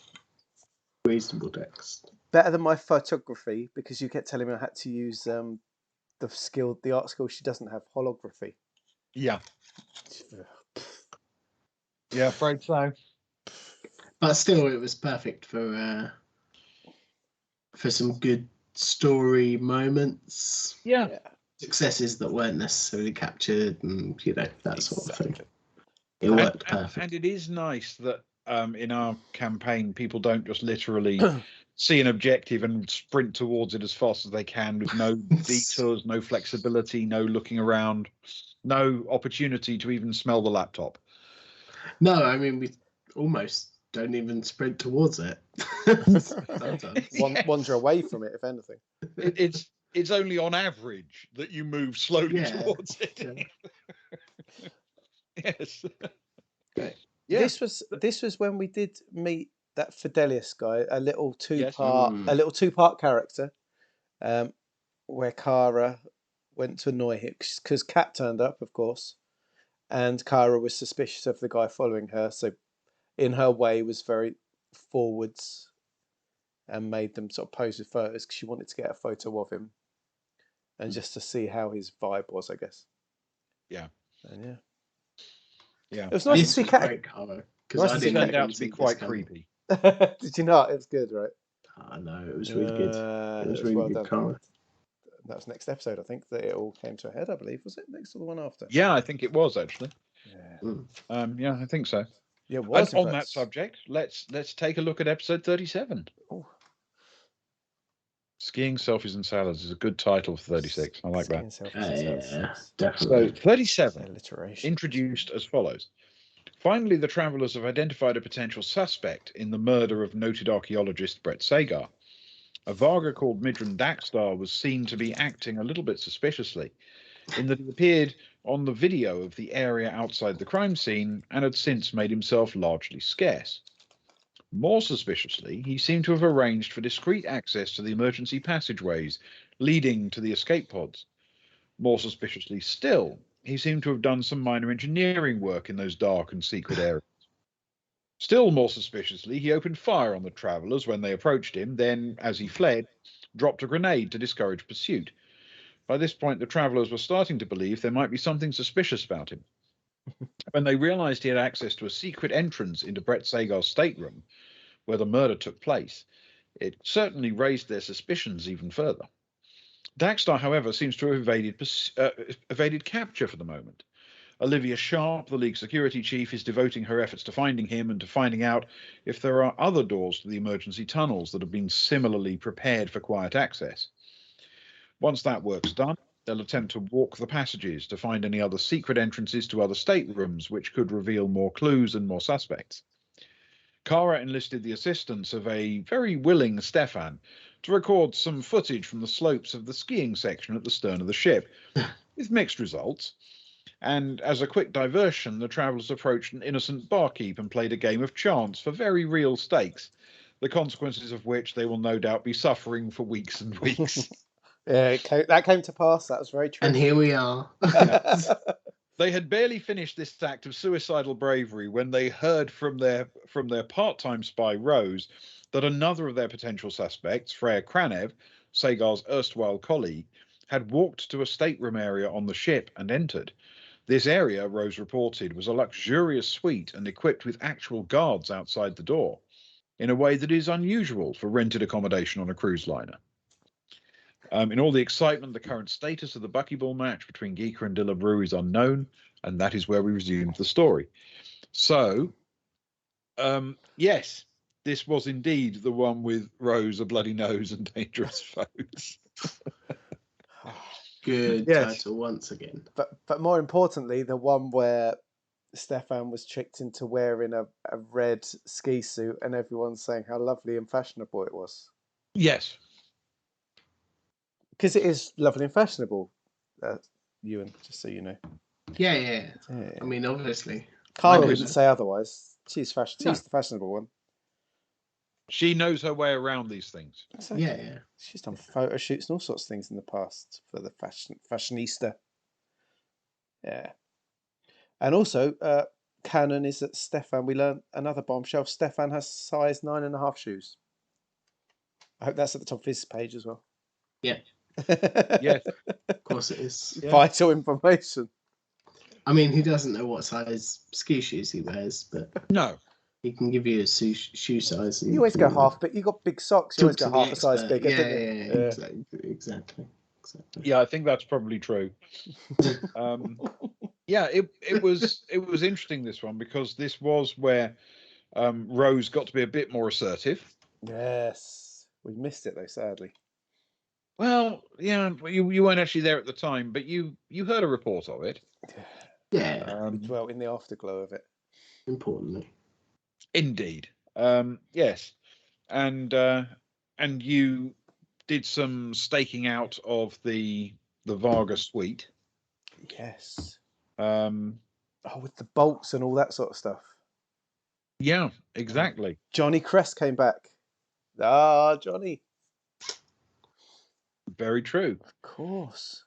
reasonable decks. Better than my photography, because you kept telling me I had to use the art skill she doesn't have, holography. Yeah. Yeah, afraid so. But still, it was perfect for some good story moments. Yeah. Successes that weren't necessarily captured, and that sort of thing. It worked perfect. And it is nice that in our campaign, people don't just literally see an objective and sprint towards it as fast as they can with no detours, no flexibility, no looking around, no opportunity to even smell the laptop. No, I mean, we almost don't even sprint towards it. Wander away from it, if anything. It's only on average that you move slowly towards it. Yes. Okay. Yeah. This was when we did meet that Fidelius guy, a little Mm. two-part character, where Cara went to annoy him because Kat turned up, of course, and Cara was suspicious of the guy following her, so in her way was very forwards and made them sort of pose with photos because she wanted to get a photo of him and just to see how his vibe was, I guess. Yeah. And yeah. It was nice to see Kat. Because It turned out to be quite creepy. Did you not? It was good, right? I know, it was really good. It was really well good, Cara. That was next episode, I think, that it all came to a head, I believe. Was it next to the one after? Yeah, I think it was actually. Yeah. Yeah, I think so. Yeah, it was. And on that subject, let's take a look at episode 37. Oh. Skiing Selfies and Salads is a good title for 36. I like that. Yeah, definitely. So 37, alliteration. introduced as follows. Finally, the travellers have identified a potential suspect in the murder of noted archaeologist Brett Sagar. A Varga called Midran Dakstar was seen to be acting a little bit suspiciously, in that he appeared on the video of the area outside the crime scene and had since made himself largely scarce. More suspiciously, he seemed to have arranged for discreet access to the emergency passageways leading to the escape pods. More suspiciously still, he seemed to have done some minor engineering work in those dark and secret areas. Still more suspiciously, he opened fire on the travellers when they approached him, then, as he fled, dropped a grenade to discourage pursuit. By this point, the travellers were starting to believe there might be something suspicious about him. When they realised he had access to a secret entrance into Brett Sagar's stateroom, where the murder took place, it certainly raised their suspicions even further. Dakstar, however, seems to have evaded capture for the moment. Olivia Sharp, the League security chief, is devoting her efforts to finding him and to finding out if there are other doors to the emergency tunnels that have been similarly prepared for quiet access. Once that work's done, they'll attempt to walk the passages to find any other secret entrances to other staterooms which could reveal more clues and more suspects. Cara enlisted the assistance of a very willing Stefan to record some footage from the slopes of the skiing section at the stern of the ship, with mixed results. And as a quick diversion, the travellers approached an innocent barkeep and played a game of chance for very real stakes, the consequences of which they will no doubt be suffering for weeks and weeks. That came to pass. That was very true. And here we are. They had barely finished this act of suicidal bravery when they heard from their part-time spy Rose that another of their potential suspects, Freya Kranev, Sagar's erstwhile colleague, had walked to a stateroom area on the ship and entered. This area, Rose reported, was a luxurious suite and equipped with actual guards outside the door, in a way that is unusual for rented accommodation on a cruise liner. In all the excitement, the current status of the buckyball match between Geeka and Dillabrew is unknown, and that is where we resumed the story. So, yes, this was indeed the one with Rose, a bloody nose, and dangerous foes. Good title once again. But more importantly, the one where Stefan was tricked into wearing a red ski suit and everyone's saying how lovely and fashionable it was. Yes. Because it is lovely and fashionable, Ewan, just so you know. Yeah. I mean, obviously. Cara wouldn't say otherwise. She's the fashionable one. She knows her way around these things. Exactly. Yeah. She's done photo shoots and all sorts of things in the past for the fashionista. Yeah. And also, canon is that Stefan, we learned another bombshell, Stefan has size 9.5 shoes. I hope that's at the top of his page as well. Yeah. Yes. Of course it is. Yeah. Vital information. I mean, he doesn't know what size ski shoes he wears, but no, he can give you a shoe size. You always go half, but you got big socks. You always go half a size bigger. Yeah, exactly. Yeah, I think that's probably true. Yeah, it was interesting, this one, because this was where Rose got to be a bit more assertive. Yes, we missed it though, sadly. Well, yeah, you weren't actually there at the time, but you heard a report of it. Yeah. Well, in the afterglow of it. Importantly. Indeed. Yes. And you did some staking out of the Varga suite. Yes. With the bolts and all that sort of stuff. Yeah, exactly. Johnny Crest came back. Johnny. Very true. Of course.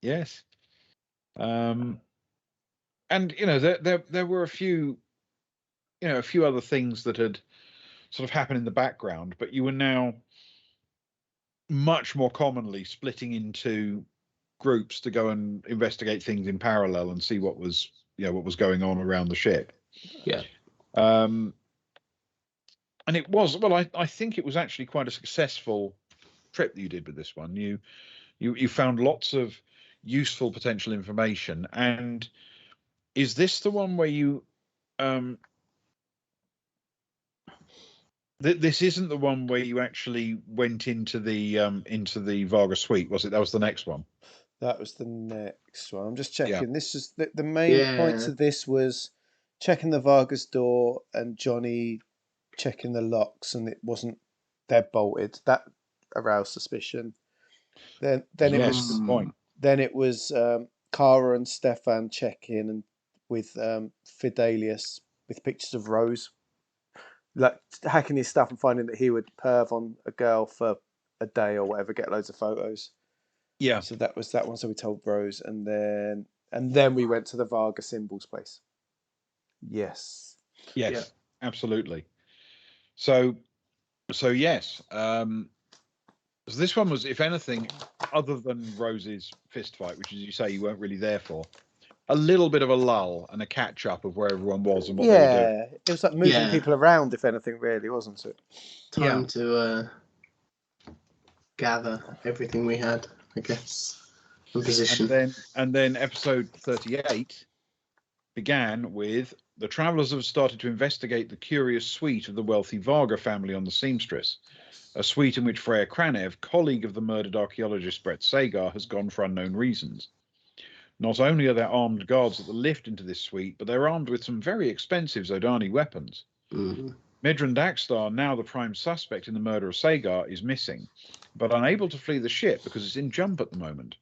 Yes. And there were a few other things that had sort of happened in the background, but you were now much more commonly splitting into groups to go and investigate things in parallel and see what was going on around the ship. Yeah. And it was, well, I think it was actually quite a successful trip that you did with this one. You found lots of useful potential information. And is this the one where you this isn't the one where you actually went into the Varga suite, was it? That was the next one. That was the next one. I'm just checking. Yeah. This is the main points of this was checking the Varga's door and Johnny checking the locks, and it wasn't dead bolted. That aroused suspicion. Then it was good point. Then it was Cara and Stefan checking and with Fidelius with pictures of Rose, like hacking his stuff and finding that he would perv on a girl for a day or whatever, get loads of photos. Yeah. So that was that one. So we told Rose, and then we went to the Varga symbols place. Yes. Yes. Yeah. Absolutely. So yes. So this one was, if anything, other than Rose's fist fight, which, as you say, you weren't really there for, a little bit of a lull and a catch up of where everyone was and what they were doing. Yeah, it was like moving people around, if anything, really, wasn't it? Time to gather everything we had, I guess, in position. And then episode 38 began with the travellers have started to investigate the curious suite of the wealthy Varga family on the Seamstress, a suite in which Freya Kranev, colleague of the murdered archaeologist Brett Sagar, has gone for unknown reasons. Not only are there armed guards at the lift into this suite, but they're armed with some very expensive Zodani weapons. Mm-hmm. Midran Dakstar, now the prime suspect in the murder of Sagar, is missing, but unable to flee the ship because it's in jump at the moment.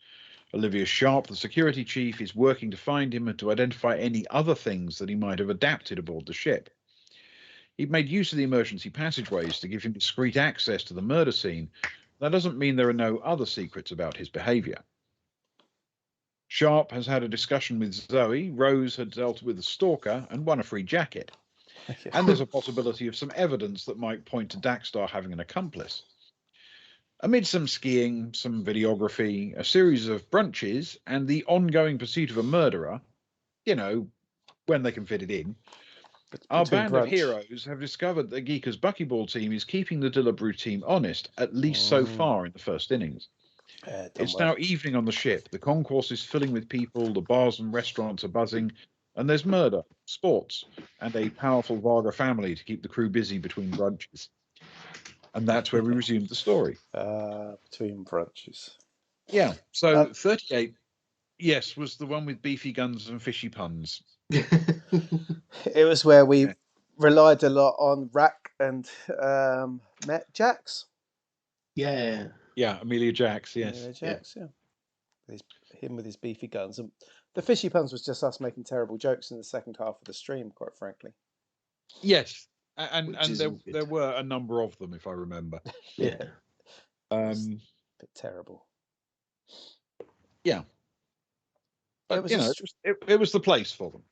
Olivia Sharp, the security chief, is working to find him and to identify any other things that he might have adapted aboard the ship. He'd made use of the emergency passageways to give him discreet access to the murder scene, that doesn't mean there are no other secrets about his behaviour. Sharp has had a discussion with Zoe, Rose had dealt with a stalker and won a free jacket. And there's a possibility of some evidence that might point to Daxter having an accomplice. Amid some skiing, some videography, a series of brunches, and the ongoing pursuit of a murderer, you know, when they can fit it in, our band of heroes have discovered that Geeka's buckyball team is keeping the Dillabrew team honest, at least so far in the first innings. It's now evening on the ship. The concourse is filling with people, the bars and restaurants are buzzing, and there's murder, sports, and a powerful Varga family to keep the crew busy between brunches. And that's where we resumed the story. Between brunches. Yeah, so 38, yes, was the one with beefy guns and fishy puns. It was where we relied a lot on Rack and met Jax. Yeah, Amelia Jax, yes. Jax, yeah. Him with his beefy guns. And the fishy puns was just us making terrible jokes in the second half of the stream, quite frankly. Yes, and there were a number of them, if I remember. Yeah. A bit terrible. Yeah. But, it was the place for them.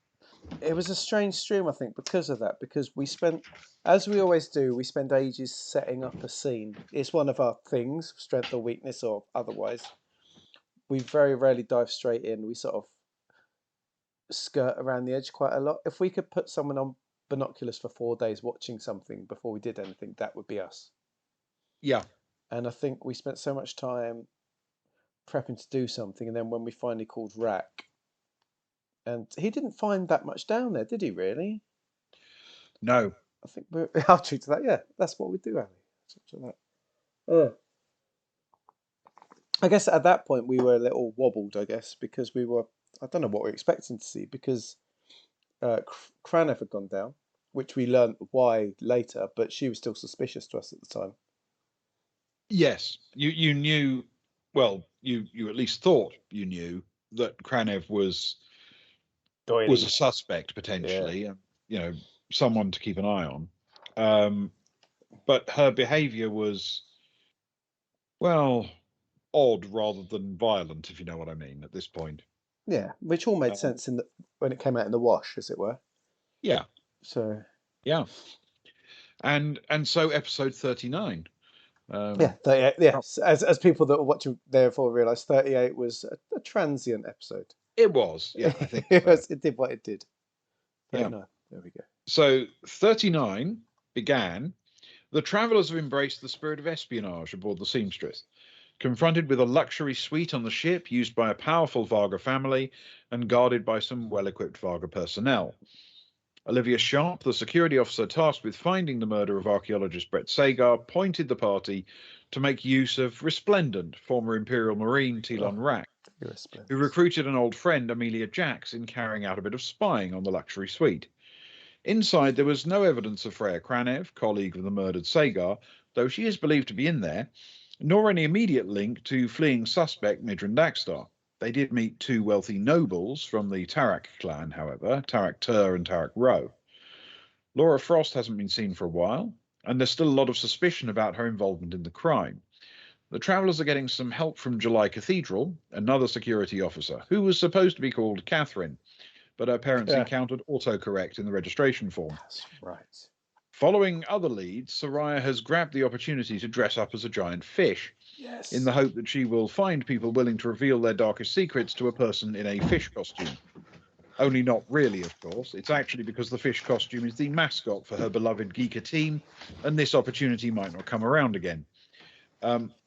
It was a strange stream, I think, because of that. Because we spent, as we always do, we spend ages setting up a scene. It's one of our things, strength or weakness or otherwise. We very rarely dive straight in. We sort of skirt around the edge quite a lot. If we could put someone on binoculars for 4 days watching something before we did anything, that would be us. Yeah. And I think we spent so much time prepping to do something, and then when we finally called Rack, and he didn't find that much down there, did he, really? No. I think I'll treat to that. Yeah, that's what we do, Ali. I guess at that point we were a little wobbled, I guess, because I don't know what we were expecting to see, because Kranev had gone down, which we learned why later, but she was still suspicious to us at the time. Yes, you knew, well, you at least thought you knew that Kranev was a suspect potentially, someone to keep an eye on. But her behaviour was, well, odd rather than violent, if you know what I mean, at this point. Yeah, which all made sense when it came out in the wash, as it were. Yeah. So. Yeah. And so episode 39. Yes. As people that were watching therefore realise, 38 was a transient episode. It was, yeah, I think it did what it did. 39. Yeah. There we go. So 39 began. The travellers have embraced the spirit of espionage aboard the Seamstress. Confronted with a luxury suite on the ship used by a powerful Varga family and guarded by some well-equipped Varga personnel. Olivia Sharp, the security officer tasked with finding the murder of archaeologist Brett Sagar, pointed the party to make use of Resplendent, former Imperial Marine Telon Rack, who recruited an old friend, Amelia Jax, in carrying out a bit of spying on the luxury suite. Inside, there was no evidence of Freya Kranev, colleague of the murdered Sagar, though she is believed to be in there, nor any immediate link to fleeing suspect Midran Daxter. They did meet two wealthy nobles from the Tarak clan, however, Tarak Tur and Tarak Ro. Laura Frost hasn't been seen for a while, and there's still a lot of suspicion about her involvement in the crime. The travellers are getting some help from July Cathedral, another security officer, who was supposed to be called Catherine, but her parents encountered autocorrect in the registration form. That's right. Following other leads, Soraya has grabbed the opportunity to dress up as a giant fish, in the hope that she will find people willing to reveal their darkest secrets to a person in a fish costume. Only not really, of course. It's actually because the fish costume is the mascot for her beloved Geeka team, and this opportunity might not come around again.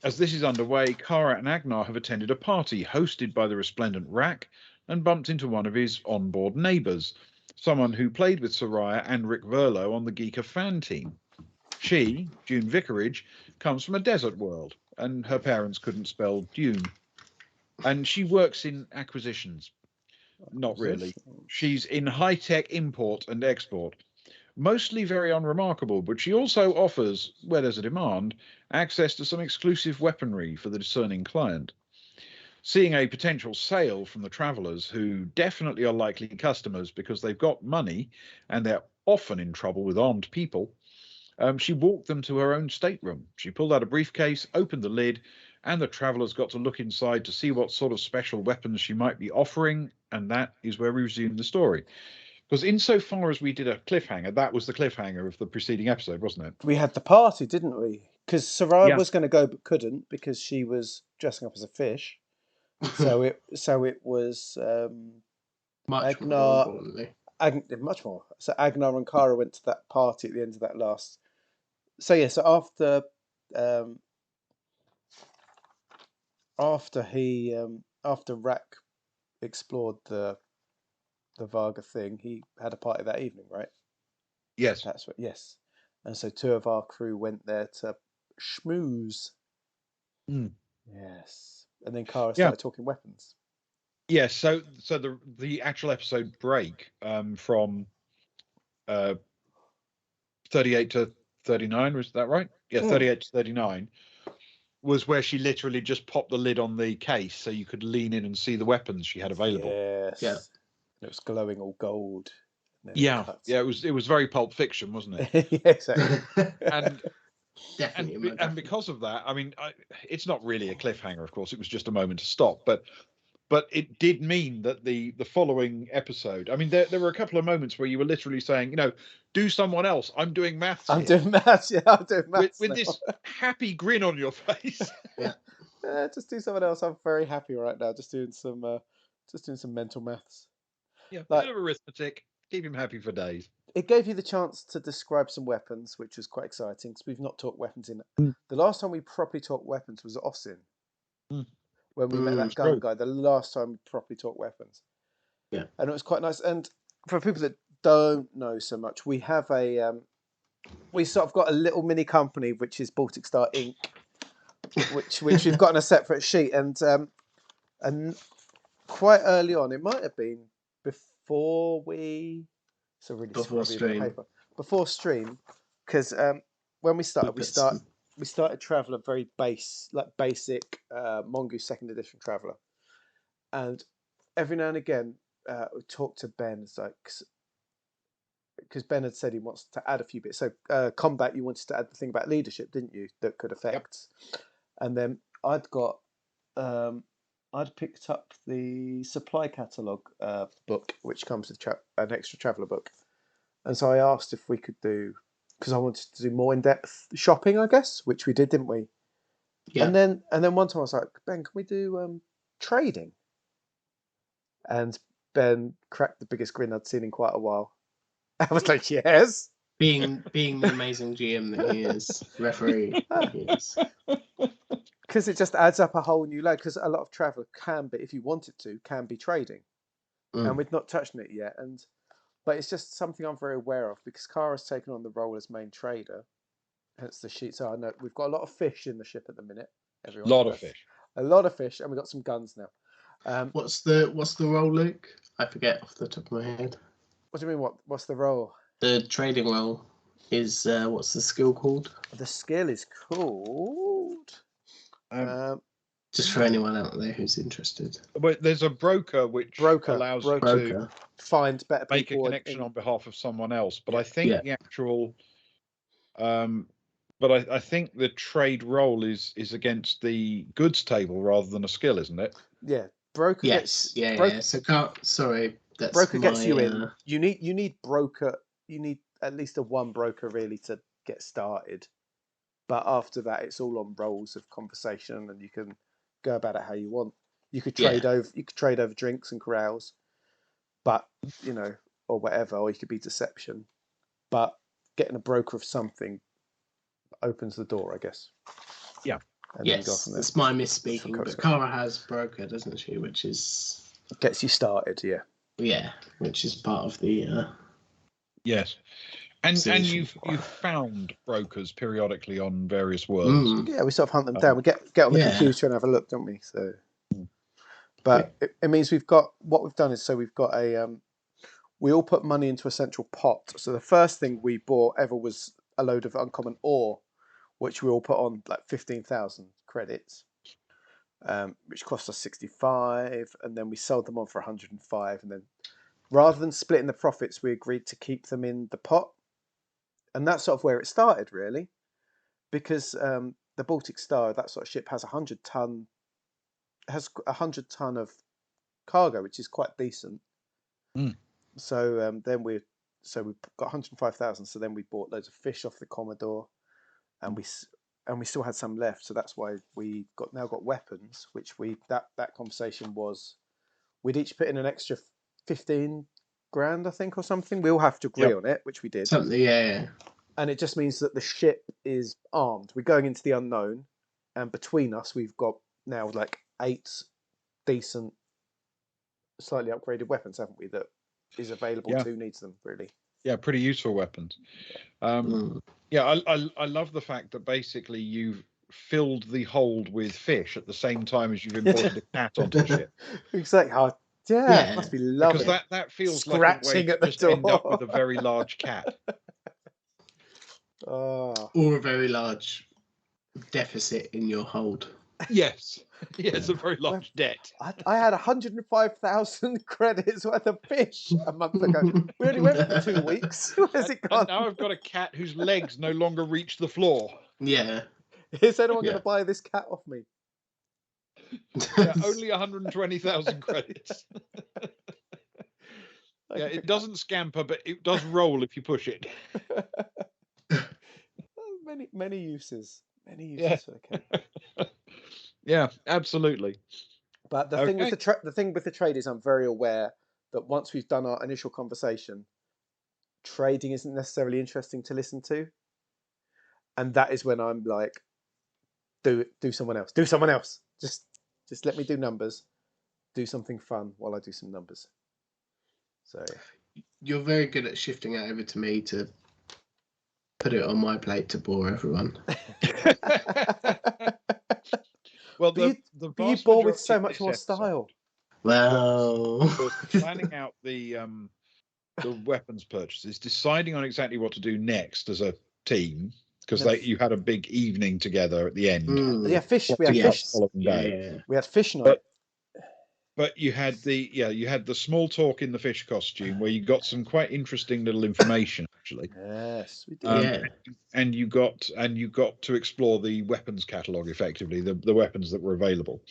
As this is underway, Kara and Agnar have attended a party hosted by the Resplendent Rack and bumped into one of his onboard neighbours, someone who played with Soraya and Rick Verlo on the Geeka fan team. She, June Vicarage, comes from a desert world, and her parents couldn't spell Dune. And she works in acquisitions. Not really. She's in high-tech import and export. Mostly very unremarkable, but she also offers, where there's a demand, access to some exclusive weaponry for the discerning client. Seeing a potential sale from the travellers, who definitely are likely customers because they've got money and they're often in trouble with armed people, She walked them to her own stateroom. She pulled out a briefcase, opened the lid, and the travellers got to look inside to see what sort of special weapons she might be offering, and that is where we resume the story. Because insofar as we did a cliffhanger, that was the cliffhanger of the preceding episode, wasn't it? We had the party, didn't we? Because Sarai Yeah. was going to go but couldn't because she was dressing up as a fish. So it was Much more Agnar. importantly. Much more. So Agnar and Kara went to that party at the end of that last. So yeah. So after Rak explored the Varga thing, he had a party that evening, right? Yes. That's what. Yes. And so 2 of our crew went there to schmooze. Mm. Yes. And then Kara Yeah. started talking weapons. Yes. So the actual episode break from 38 to 39, was that right? Yeah, 38 to 39 was where she literally just popped the lid on the case so you could lean in and see the weapons she had available. Yes. Yeah. And it was glowing all gold. Yeah. It was very Pulp Fiction, wasn't it? Yeah, exactly. and Definitely. and because of that, I mean, it's not really a cliffhanger, of course. It was just a moment to stop, but it did mean that the following episode, I mean, there were a couple of moments where you were literally saying, do someone else. I'm doing maths. I'm doing maths. Yeah, I'm doing maths with this happy grin on your face. Yeah. Just do someone else. I'm very happy right now. Just doing some mental maths. Yeah, a bit of arithmetic. Keep him happy for days. It gave you the chance to describe some weapons, which was quite exciting because we've not talked weapons in. The last time we properly talked weapons was at Austin. When we met that gun guy, the last time we properly talked weapons. Yeah. And it was quite nice. And for people that don't know so much, we have we sort of got a little mini company, which is Baltic Star Inc., which we've got on a separate sheet. And quite early on, it might have been before we... So really before stream. Paper. Before stream, because when we started, we started Traveller very basic Mongoose 2nd edition Traveller, and every now and again we talk to Ben. It's like because Ben had said he wants to add a few bits. So combat, you wanted to add the thing about leadership, didn't you? That could affect. Yep. And then I'd picked up the supply catalogue book, which comes with an extra Traveller book. And so I asked if we could do, because I wanted to do more in-depth shopping, I guess, which we did, didn't we? Yeah. And then one time I was like, Ben, can we do trading? And Ben cracked the biggest grin I'd seen in quite a while. I was like, yes. Being the amazing GM that he is, referee he is. Because it just adds up a whole new load. Because a lot of Traveller can be, if you want it to, can be trading. And we've not touched on it yet. But it's just something I'm very aware of because Kara's taken on the role as main trader. Hence the sheet. So I know we've got a lot of fish in the ship at the minute. A lot of fish, and we've got some guns now. What's the role, Luke? I forget off the top of my head. What do you mean? What's the role? The trading role is what's the skill called? The skill is called. Just for anyone out there who's interested. But there's a broker which allows you to find better people, make a connection on behalf of someone else. But I think the actual, I think the trade role is against the goods table rather than a skill, isn't it? Yeah, broker. Yes, So that's broker gets you in. You need broker. You need at least one broker really to get started. But after that, it's all on roles of conversation, and you can go about it how you want. You could trade over drinks and corrals, but or whatever, or you could be deception. But getting a broker of something opens the door, I guess. Yeah. Yes, it's my misspeaking, but Kara has broker, doesn't she? Which is gets you started, yeah. Yeah, which is part of the. Yes. And you've found brokers periodically on various worlds. Yeah, we sort of hunt them down. We get on the computer and have a look, don't we? So, but it means we've got what we've done is we've got we all put money into a central pot. So the first thing we bought ever was a load of uncommon ore, which we all put on like 15,000 credits, which cost us 65, and then we sold them on for 105, and then rather than splitting the profits, we agreed to keep them in the pot. and that's sort of where it started, really, because the Baltic Star, that sort of ship, has 100 ton of cargo, which is quite decent. Mm. So then we got 105,000. So then we bought loads of fish off the Commodore, and we still had some left. So that's why we now got weapons. Which that conversation was, we'd each put in an extra 15 grand, I think, or something. We all have to agree on it, which we did. Something, yeah. And it just means that the ship is armed. We're going into the unknown, and between us, we've got now like 8 decent, slightly upgraded weapons, haven't we? That is available to who needs them, really. Yeah, pretty useful weapons. Yeah, I love the fact that basically you've filled the hold with fish at the same time as you've imported a cat onto the ship. Exactly. Oh, yeah, must be lovely. Because that feels Scratching like a way at the to just door. end up with a very large cat. Oh. Or a very large deficit in your hold. Yes, it's a very large debt. I had 105,000 credits worth of fish a month ago. We only went for 2 weeks. Where's it gone? And now I've got a cat whose legs no longer reach the floor. Yeah. Is anyone going to buy this cat off me? Yeah, only 120,000 credits. Yeah, it doesn't scamper, but it does roll if you push it. Many uses. Many uses for the cat. Yeah, absolutely. But the thing with the trade is, I'm very aware that once we've done our initial conversation, trading isn't necessarily interesting to listen to, and that is when I'm like, do someone else. Do someone else. Just let me do numbers. Do something fun while I do some numbers. So you're very good at shifting it over to me to put it on my plate to bore everyone. Well, you bore with so much more style. Well, planning out the weapons purchases, deciding on exactly what to do next as a team, because you had a big evening together at the end. Yeah, fish. We had fish. We had fish night. But you had the small talk in the fish costume where you got some quite interesting little information, actually. Yes, we did. And you got to explore the weapons catalogue effectively, the weapons that were available.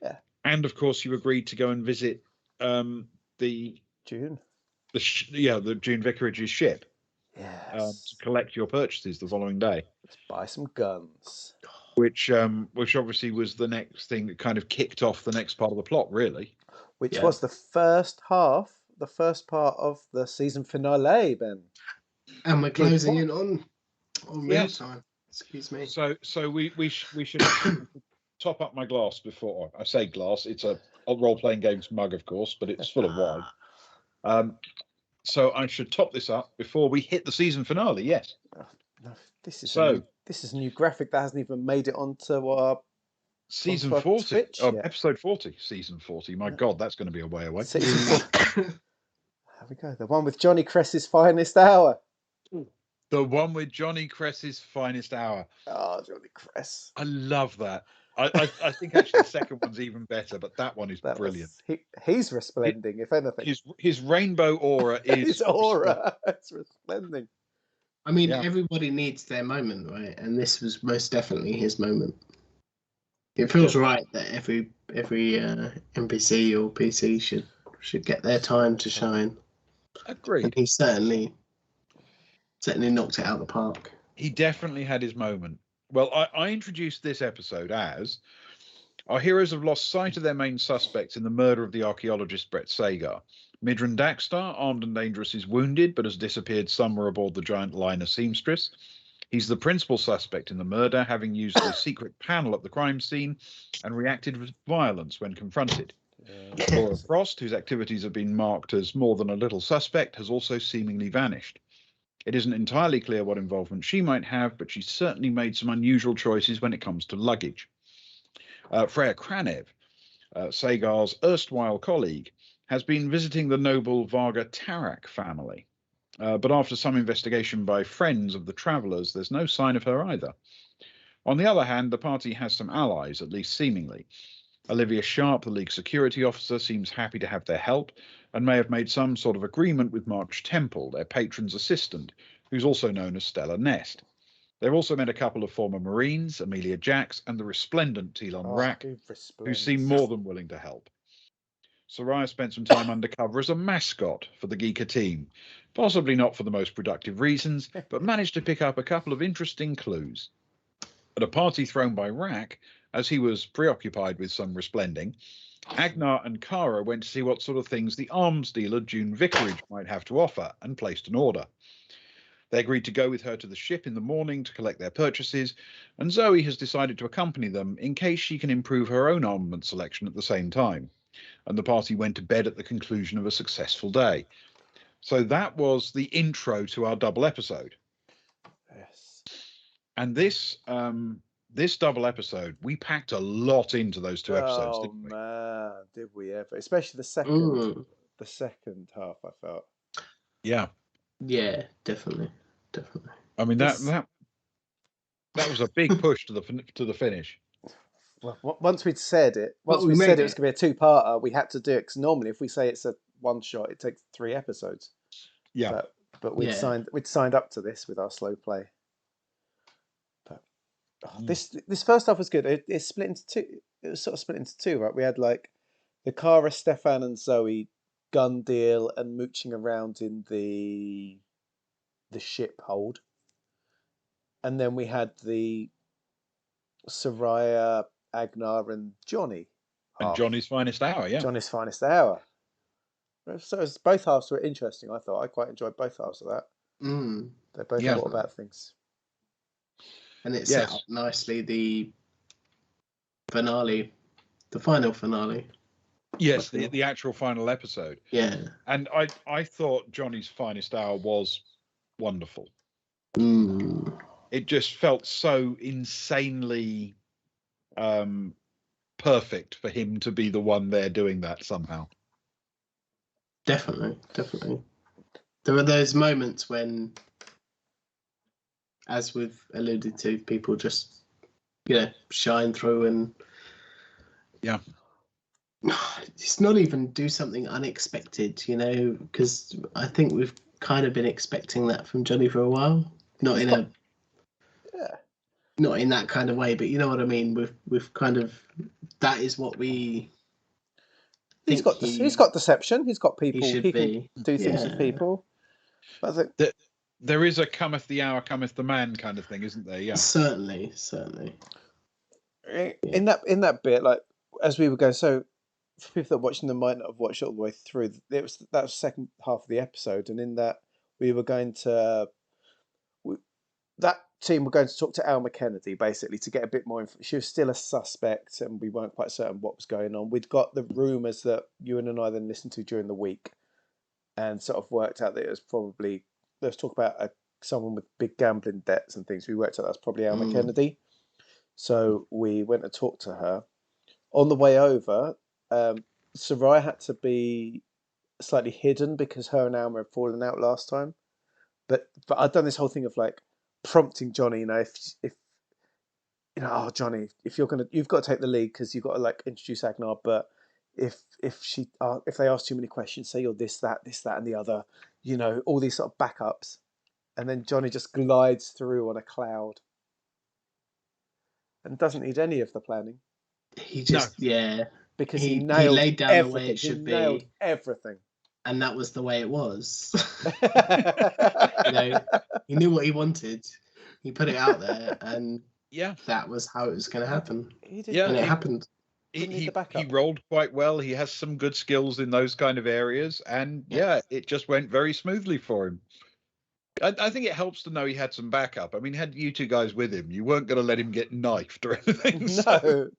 Yeah. And of course, you agreed to go and visit the June Vicarage's ship. Yes. To collect your purchases the following day. Let's buy some guns. Which obviously was the next thing that kind of kicked off the next part of the plot, really. Which was the first part of the season finale, Ben. And we're closing in on real time. Excuse me. So we should top up my glass before I say glass. It's a role-playing games mug, of course, but it's full of wine. So I should top this up before we hit the season finale. Yes. No, this is a new graphic that hasn't even made it onto our season 40. Episode 40. Season 40. My God, that's going to be a way away. There we go. The one with Johnny Cress's finest hour. The one with Johnny Cress's finest hour. Oh, Johnny Cress. I love that. I think actually the second one's even better, but that one is brilliant. He's resplending, if anything. His rainbow aura is his aura. It's resplending. I mean, everybody needs their moment, right? And this was most definitely his moment. It feels right that every NPC or PC should get their time to shine. Agreed. And he certainly knocked it out of the park. He definitely had his moment. Well, I introduced this episode as our heroes have lost sight of their main suspects in the murder of the archaeologist Brett Sagar. Midran Dakstar, armed and dangerous, is wounded but has disappeared somewhere aboard the giant liner Seamstress. He's the principal suspect in the murder, having used the secret panel at the crime scene and reacted with violence when confronted. Laura Frost, whose activities have been marked as more than a little suspect, has also seemingly vanished. It isn't entirely clear what involvement she might have, but she's certainly made some unusual choices when it comes to luggage. Freya Kranev, Sagar's erstwhile colleague, has been visiting the noble Varga Tarak family. But after some investigation by friends of the travellers, there's no sign of her either. On the other hand, the party has some allies, at least seemingly. Olivia Sharp, the League security officer, seems happy to have their help and may have made some sort of agreement with March Temple, their patron's assistant, who's also known as Stella Nest. They've also met a couple of former Marines, Amelia Jax and the resplendent Telon Rack, who seem more than willing to help. Soraya spent some time undercover as a mascot for the Geeker team, possibly not for the most productive reasons, but managed to pick up a couple of interesting clues. At a party thrown by Rack, as he was preoccupied with some resplending, Agnar and Kara went to see what sort of things the arms dealer June Vicarage might have to offer and placed an order. They agreed to go with her to the ship in the morning to collect their purchases, and Zoe has decided to accompany them in case she can improve her own armament selection at the same time. And the party went to bed at the conclusion of a successful day. So that was the intro to our double episode. Yes. And this double episode, we packed a lot into those two episodes, didn't we? Oh man, did we ever? Especially the second half, I felt. Yeah. Yeah, definitely. I mean that was a big push to the finish. Well, once we'd said it, it was going to be a two-parter, we had to do it, because normally if we say it's a one shot, it takes 3 episodes. Yeah. But we'd signed up to this with our slow play. But this first half was good. It split into two. It was sort of split into two, right? We had like the Kara, Stefan, and Zoe gun deal and mooching around in the ship hold, and then we had the Soraya, Agnar, and Johnny. And Johnny's finest hour, yeah. Johnny's finest hour. So both halves were interesting, I thought. I quite enjoyed both halves of that. They both thought about things. And it set up nicely the finale, the final finale. Yes, the actual final episode. Yeah. And I thought Johnny's finest hour was wonderful. It just felt so insanely perfect for him to be the one there doing that somehow. Definitely. There were those moments when, as we've alluded to, people just, shine through and it's not even do something unexpected, because I think we've kind of been expecting that from Johnny for a while. Not in that kind of way, but you know what I mean. We've kind of, that is what we. He's got deception. He's got people. He can do things with people. But there is a cometh the hour, cometh the man kind of thing, isn't there? Yeah. Certainly. In that bit, like as we were going, so for people that are watching, they might not have watched it all the way through. That was the second half of the episode, and in that we were going to. That team were going to talk to Alma Kennedy, basically, to get a bit more information. She was still a suspect, and we weren't quite certain what was going on. We'd got the rumours that Ewan and I then listened to during the week, and sort of worked out that it was probably, let's talk about someone with big gambling debts and things. We worked out that's probably Alma Kennedy. So we went to talk to her. On the way over, Soraya had to be slightly hidden because her and Alma had fallen out last time. But I'd done this whole thing of like, prompting Johnny, if Johnny, if you've got to take the lead because you've got to like introduce Agnar, but if they ask too many questions, say you're this, that, and the other, all these sort of backups, and then Johnny just glides through on a cloud and doesn't need any of the planning. He just because he laid down everything. the way it should he nailed be everything. And that was the way it was. He knew what he wanted. He put it out there, and that was how it was going to happen. And it happened. He rolled quite well. He has some good skills in those kind of areas, and it just went very smoothly for him. I think it helps to know he had some backup. I mean, had you two guys with him, you weren't going to let him get knifed or anything. No.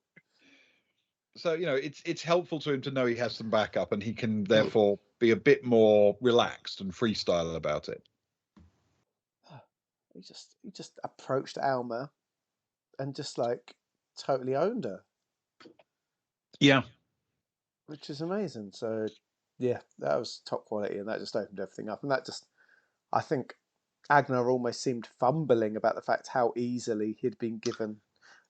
So it's helpful to him to know he has some backup, and he can therefore be a bit more relaxed and freestyle about it. He just approached Alma and just like totally owned her. Yeah. Which is amazing. So that was top quality, and that just opened everything up. And that just, I think Agnar almost seemed fumbling about the fact how easily he'd been given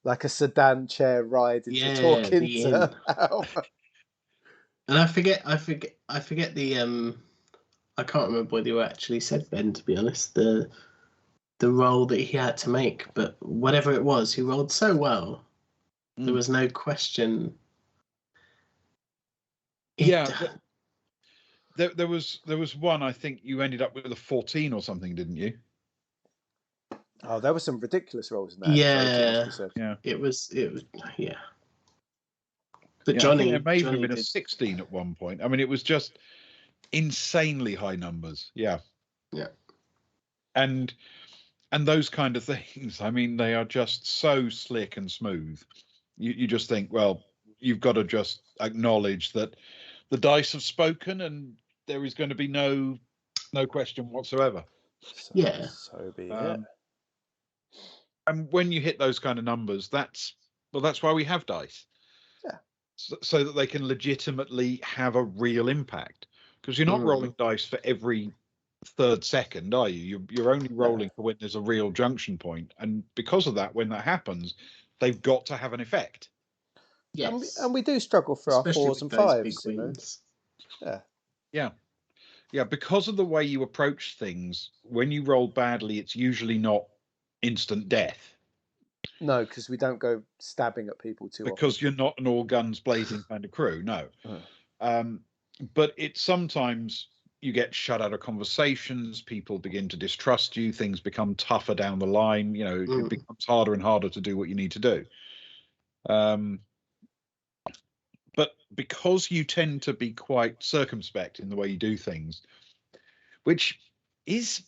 like a sedan chair ride into talking to Alma. And I forget the I can't remember what you actually said, Ben, to be honest. the roll that he had to make, but whatever it was, he rolled so well. There was no question. There was one. I think you ended up with a 14 or something, didn't you? Oh, there were some ridiculous rolls in that. Yeah, it was. Yeah. But Johnny, there may have been did. a 16 at one point. I mean, it was just insanely high numbers. Yeah. And those kind of things. I mean, they are just so slick and smooth. You just think, well, you've got to just acknowledge that the dice have spoken, and there is going to be no question whatsoever. So be it. And when you hit those kind of numbers, that's why we have dice. Yeah. So that they can legitimately have a real impact. Because you're not rolling dice for every third second, are you? You're only rolling for when there's a real junction point. And because of that, when that happens, they've got to have an effect. Yes. And we do struggle for especially our 4s and with those 5s. big wins. Yeah, because of the way you approach things, when you roll badly, it's usually not instant death. No, because we don't go stabbing at people too often. Because you're not an all guns blazing kind of crew, no. But it's sometimes you get shut out of conversations, people begin to distrust you, things become tougher down the line, it becomes harder and harder to do what you need to do. But because you tend to be quite circumspect in the way you do things, which is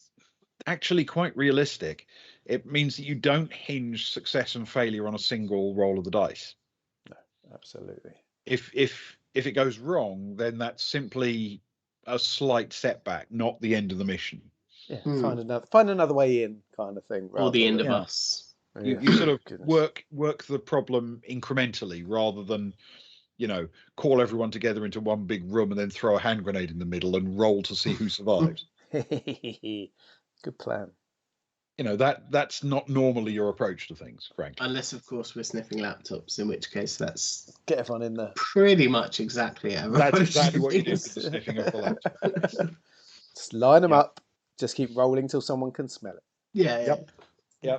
actually quite realistic, it means that you don't hinge success and failure on a single roll of the dice. No, absolutely. If it goes wrong, then that's simply a slight setback, not the end of the mission. Yeah, find another way in, kind of thing. Or the end of us. You sort of work the problem incrementally rather than, call everyone together into one big room and then throw a hand grenade in the middle and roll to see who survives. Good plan. That's not normally your approach to things, frankly. Unless, of course, we're sniffing laptops, in which case that's get everyone in there. Pretty much exactly how. That's exactly what you do with the sniffing of the laptop. Just line them up. Just keep rolling till someone can smell it. Yeah,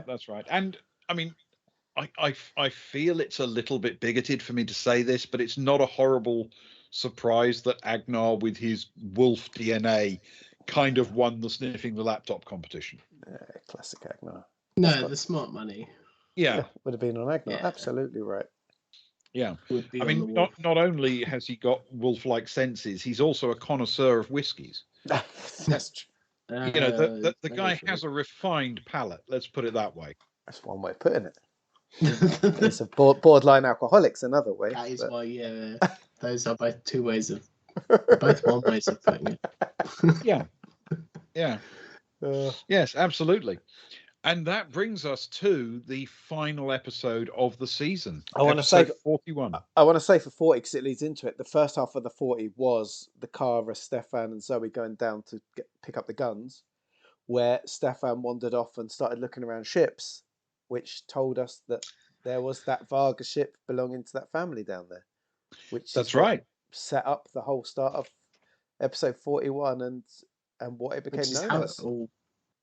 that's right. And I mean, I feel it's a little bit bigoted for me to say this, but it's not a horrible surprise that Agnar, with his wolf DNA, kind of won the sniffing the laptop competition. Classic Agnar. No, the smart money. Yeah, would have been on Agnar. Yeah. Absolutely right. Yeah, I mean, not only has he got wolf-like senses, he's also a connoisseur of whiskies. That's true. The guy has a refined palate. Let's put it that way. That's one way of putting it. It's a borderline alcoholics another way. That is why, those are both two ways of, both one ways of putting it. Yeah. Yes, absolutely. And that brings us to the final episode of the season. I want to say 41. I want to say for 40 because it leads into it. The first half of the 40 was the Cara, Stefan, and Zoe going down to pick up the guns, where Stefan wandered off and started looking around ships, which told us that there was that Varga ship belonging to that family down there. That's right. Set up the whole start of episode 41 and what it became known as. It all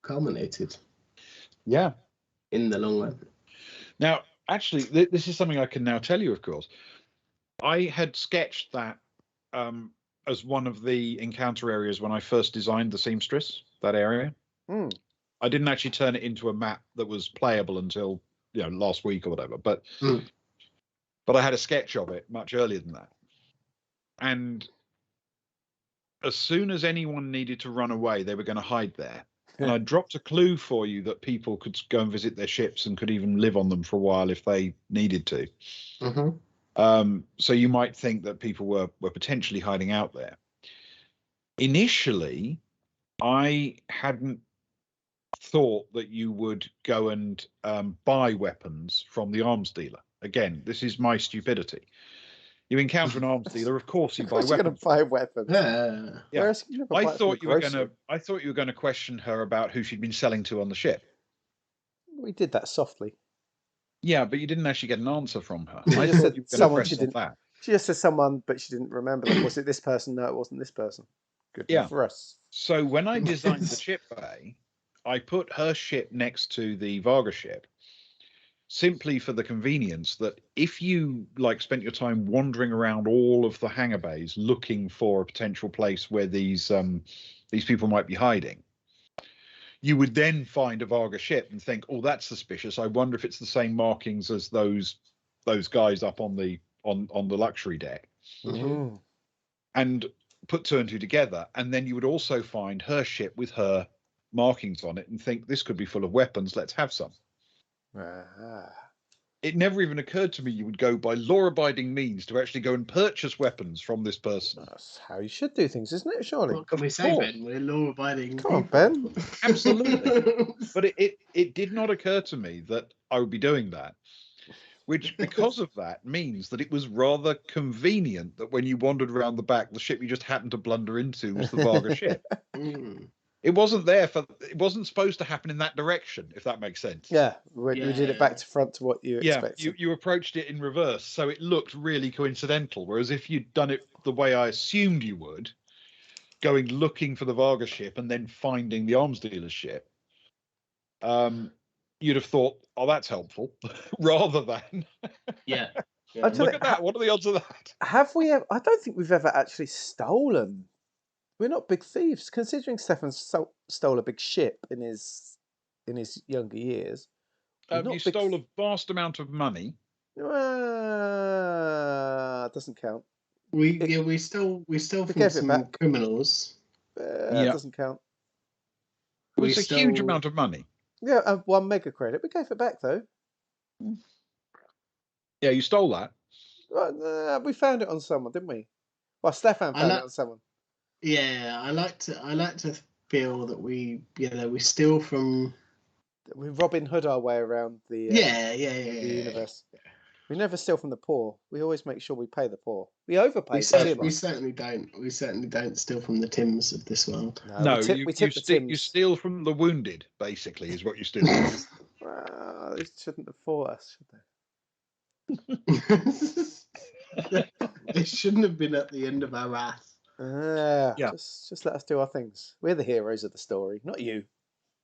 culminated. Yeah. In the long run. Now, actually, this is something I can now tell you, of course. I had sketched that as one of the encounter areas when I first designed the Seamstress, that area. I didn't actually turn it into a map that was playable until last week or whatever, but I had a sketch of it much earlier than that. And as soon as anyone needed to run away, they were going to hide there. And I dropped a clue for you that people could go and visit their ships and could even live on them for a while if they needed to. So you might think that people were potentially hiding out there. Initially, I hadn't thought that you would go and buy weapons from the arms dealer. Again, this is my stupidity. You encounter an arms dealer, of course you buy weapons. You're going to buy weapons. Yeah. I thought you were going to question her about who she'd been selling to on the ship. We did that softly. Yeah, but you didn't actually get an answer from her. I just said someone she didn't. She just said someone, but she didn't remember them. Was it this person? No, it wasn't this person. Good for us. So when I designed the ship bay, I put her ship next to the Varga ship simply for the convenience that if you spent your time wandering around all of the hangar bays looking for a potential place where these people might be hiding, you would then find a Varga ship and think, oh, that's suspicious. I wonder if it's the same markings as those guys up on the luxury deck. Mm. And put two and two together, and then you would also find her ship with her markings on it and think, this could be full of weapons, let's have some. It never even occurred to me you would go by law-abiding means to actually go and purchase weapons from this person. That's how you should do things, isn't it, surely? What can we say, Ben? We're law-abiding Come on, people. Ben. Absolutely. But it did not occur to me that I would be doing that, which, because of that, means that it was rather convenient that when you wandered around the back, the ship you just happened to blunder into was the Varga ship. It wasn't it wasn't supposed to happen in that direction, if that makes sense. Yeah, we did it back to front to what you expected. You approached it in reverse, so it looked really coincidental. Whereas if you'd done it the way I assumed you would, going looking for the Varga ship and then finding the arms dealer's ship, you'd have thought, oh, that's helpful, rather than Yeah. Look at that. What are the odds of that? Have we ever? I don't think we've ever actually stolen. We're not big thieves, considering Stefan stole a big ship in his younger years. You stole a vast amount of money. Doesn't count. We stole from some criminals. Doesn't count. It was a huge amount of money. Yeah, 1 mega credit. We gave it back though. Yeah, you stole that. We found it on someone, didn't we? Well, Stefan found it on someone. Yeah, I like to feel that we steal from. We Robin Hood our way around the universe. We never steal from the poor. We always make sure we pay the poor. We overpay. We certainly don't. We certainly don't steal from the Tims of this world. No, you steal from the wounded. Basically, is what you steal. They shouldn't have fought us, should they? They shouldn't have been at the end of our wrath. Just let us do our things. We're the heroes of the story, not you.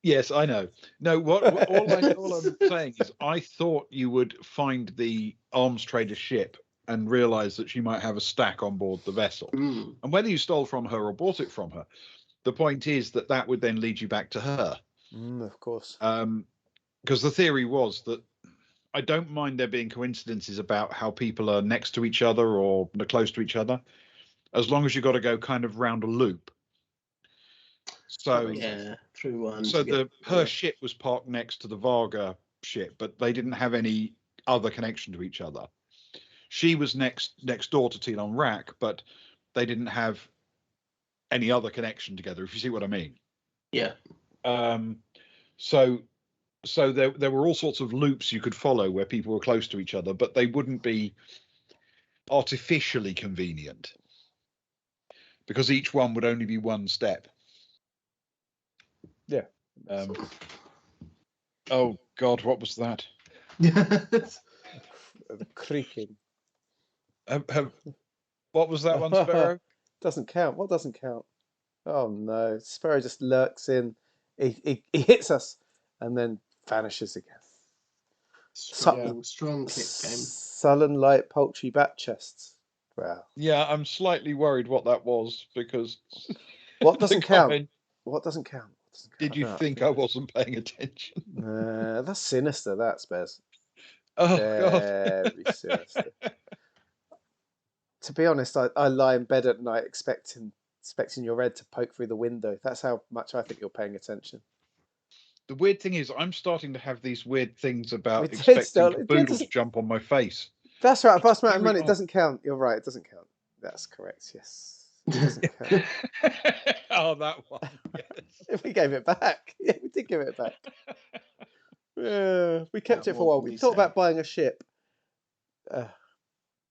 Yes, I know. No, all I'm saying is I thought you would find the arms trader's ship and realise that she might have a stack on board the vessel. And whether you stole from her or bought it from her, the point is that would then lead you back to her. Of course. Because the theory was that I don't mind there being coincidences about how people are next to each other or close to each other, as long as you've got to go kind of round a loop. So through one. So her ship was parked next to the Varga ship, but they didn't have any other connection to each other. She was next door to Telon Rack, but they didn't have any other connection together, if you see what I mean. Yeah. So there were all sorts of loops you could follow where people were close to each other, but they wouldn't be artificially convenient because each one would only be one step. Yeah. Oh God, what was that? Creaking. What was that one, Sparrow? Doesn't count. What doesn't count? Oh no, Sparrow just lurks in. He hits us and then vanishes again. Strong kick game. Sullen light poultry bat chests. Wow. Yeah, I'm slightly worried what that was because what doesn't count? What doesn't count? Did you think I wasn't paying attention? That's sinister, that, Spez. Oh, Very God. sinister. To be honest, I lie in bed at night expecting your head to poke through the window. That's how much I think you're paying attention. The weird thing is, I'm starting to have these weird things about expecting Boodle to jump on my face. That's right. Vast amount of money. It doesn't count. You're right. It doesn't count. That's correct. Yes. It doesn't count. Oh, that one. Yes. We gave it back. Yeah, we did give it back. We kept it for a while. We thought about buying a ship.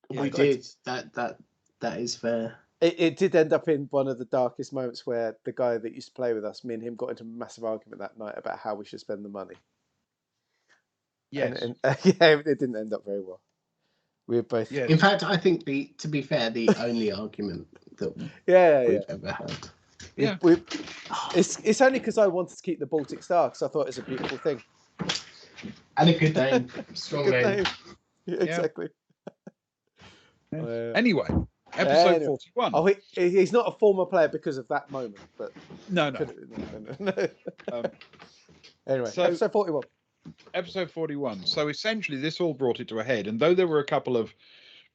We did. That is fair. It did end up in one of the darkest moments where the guy that used to play with us, me and him, got into a massive argument that night about how we should spend the money. Yes. And it didn't end up very well. We were both. Yes. In fact, I think to be fair, the only argument that we've ever had. Yeah. It's only because I wanted to keep the Baltic Star because I thought it was a beautiful thing. And a good name. Strong Good name. name. Yeah, exactly. Anyway, episode Anyway. 41. Oh, he's not a former player because of that moment, but No. Anyway, So- episode 41. Episode 41. So essentially, this all brought it to a head. And though there were a couple of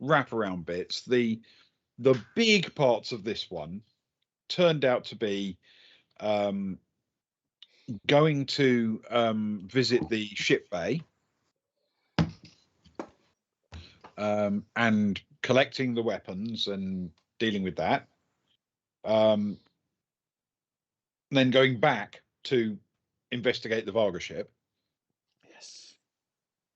wraparound bits, the big parts of this one turned out to be going to visit the ship bay and collecting the weapons and dealing with that. Then going back to investigate the Varga ship. Yes.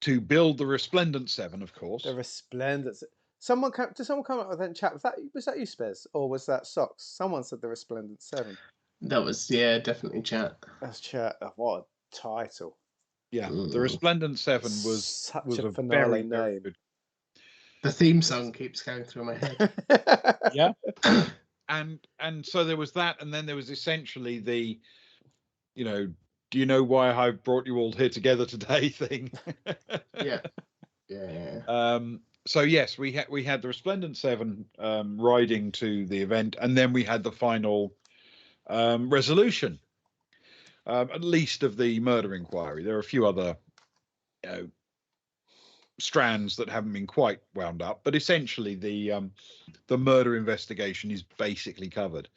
To build the Resplendent 7, of course. The Resplendent. Did someone come up with that in chat? Was that you, Spez? Or was that Socks? Someone said the Resplendent 7. That was, definitely chat. That's chat. Oh, what a title. Yeah, the Resplendent 7 was Such a finale very, name. very good. The theme song keeps going through my head. Yeah. And so there was that, and then there was essentially the, do you know why I brought you all here together today thing? Yeah. So yes, we had the Resplendent 7 riding to the event, and then we had the final resolution, at least of the murder inquiry. There are a few other strands that haven't been quite wound up, but essentially the murder investigation is basically covered.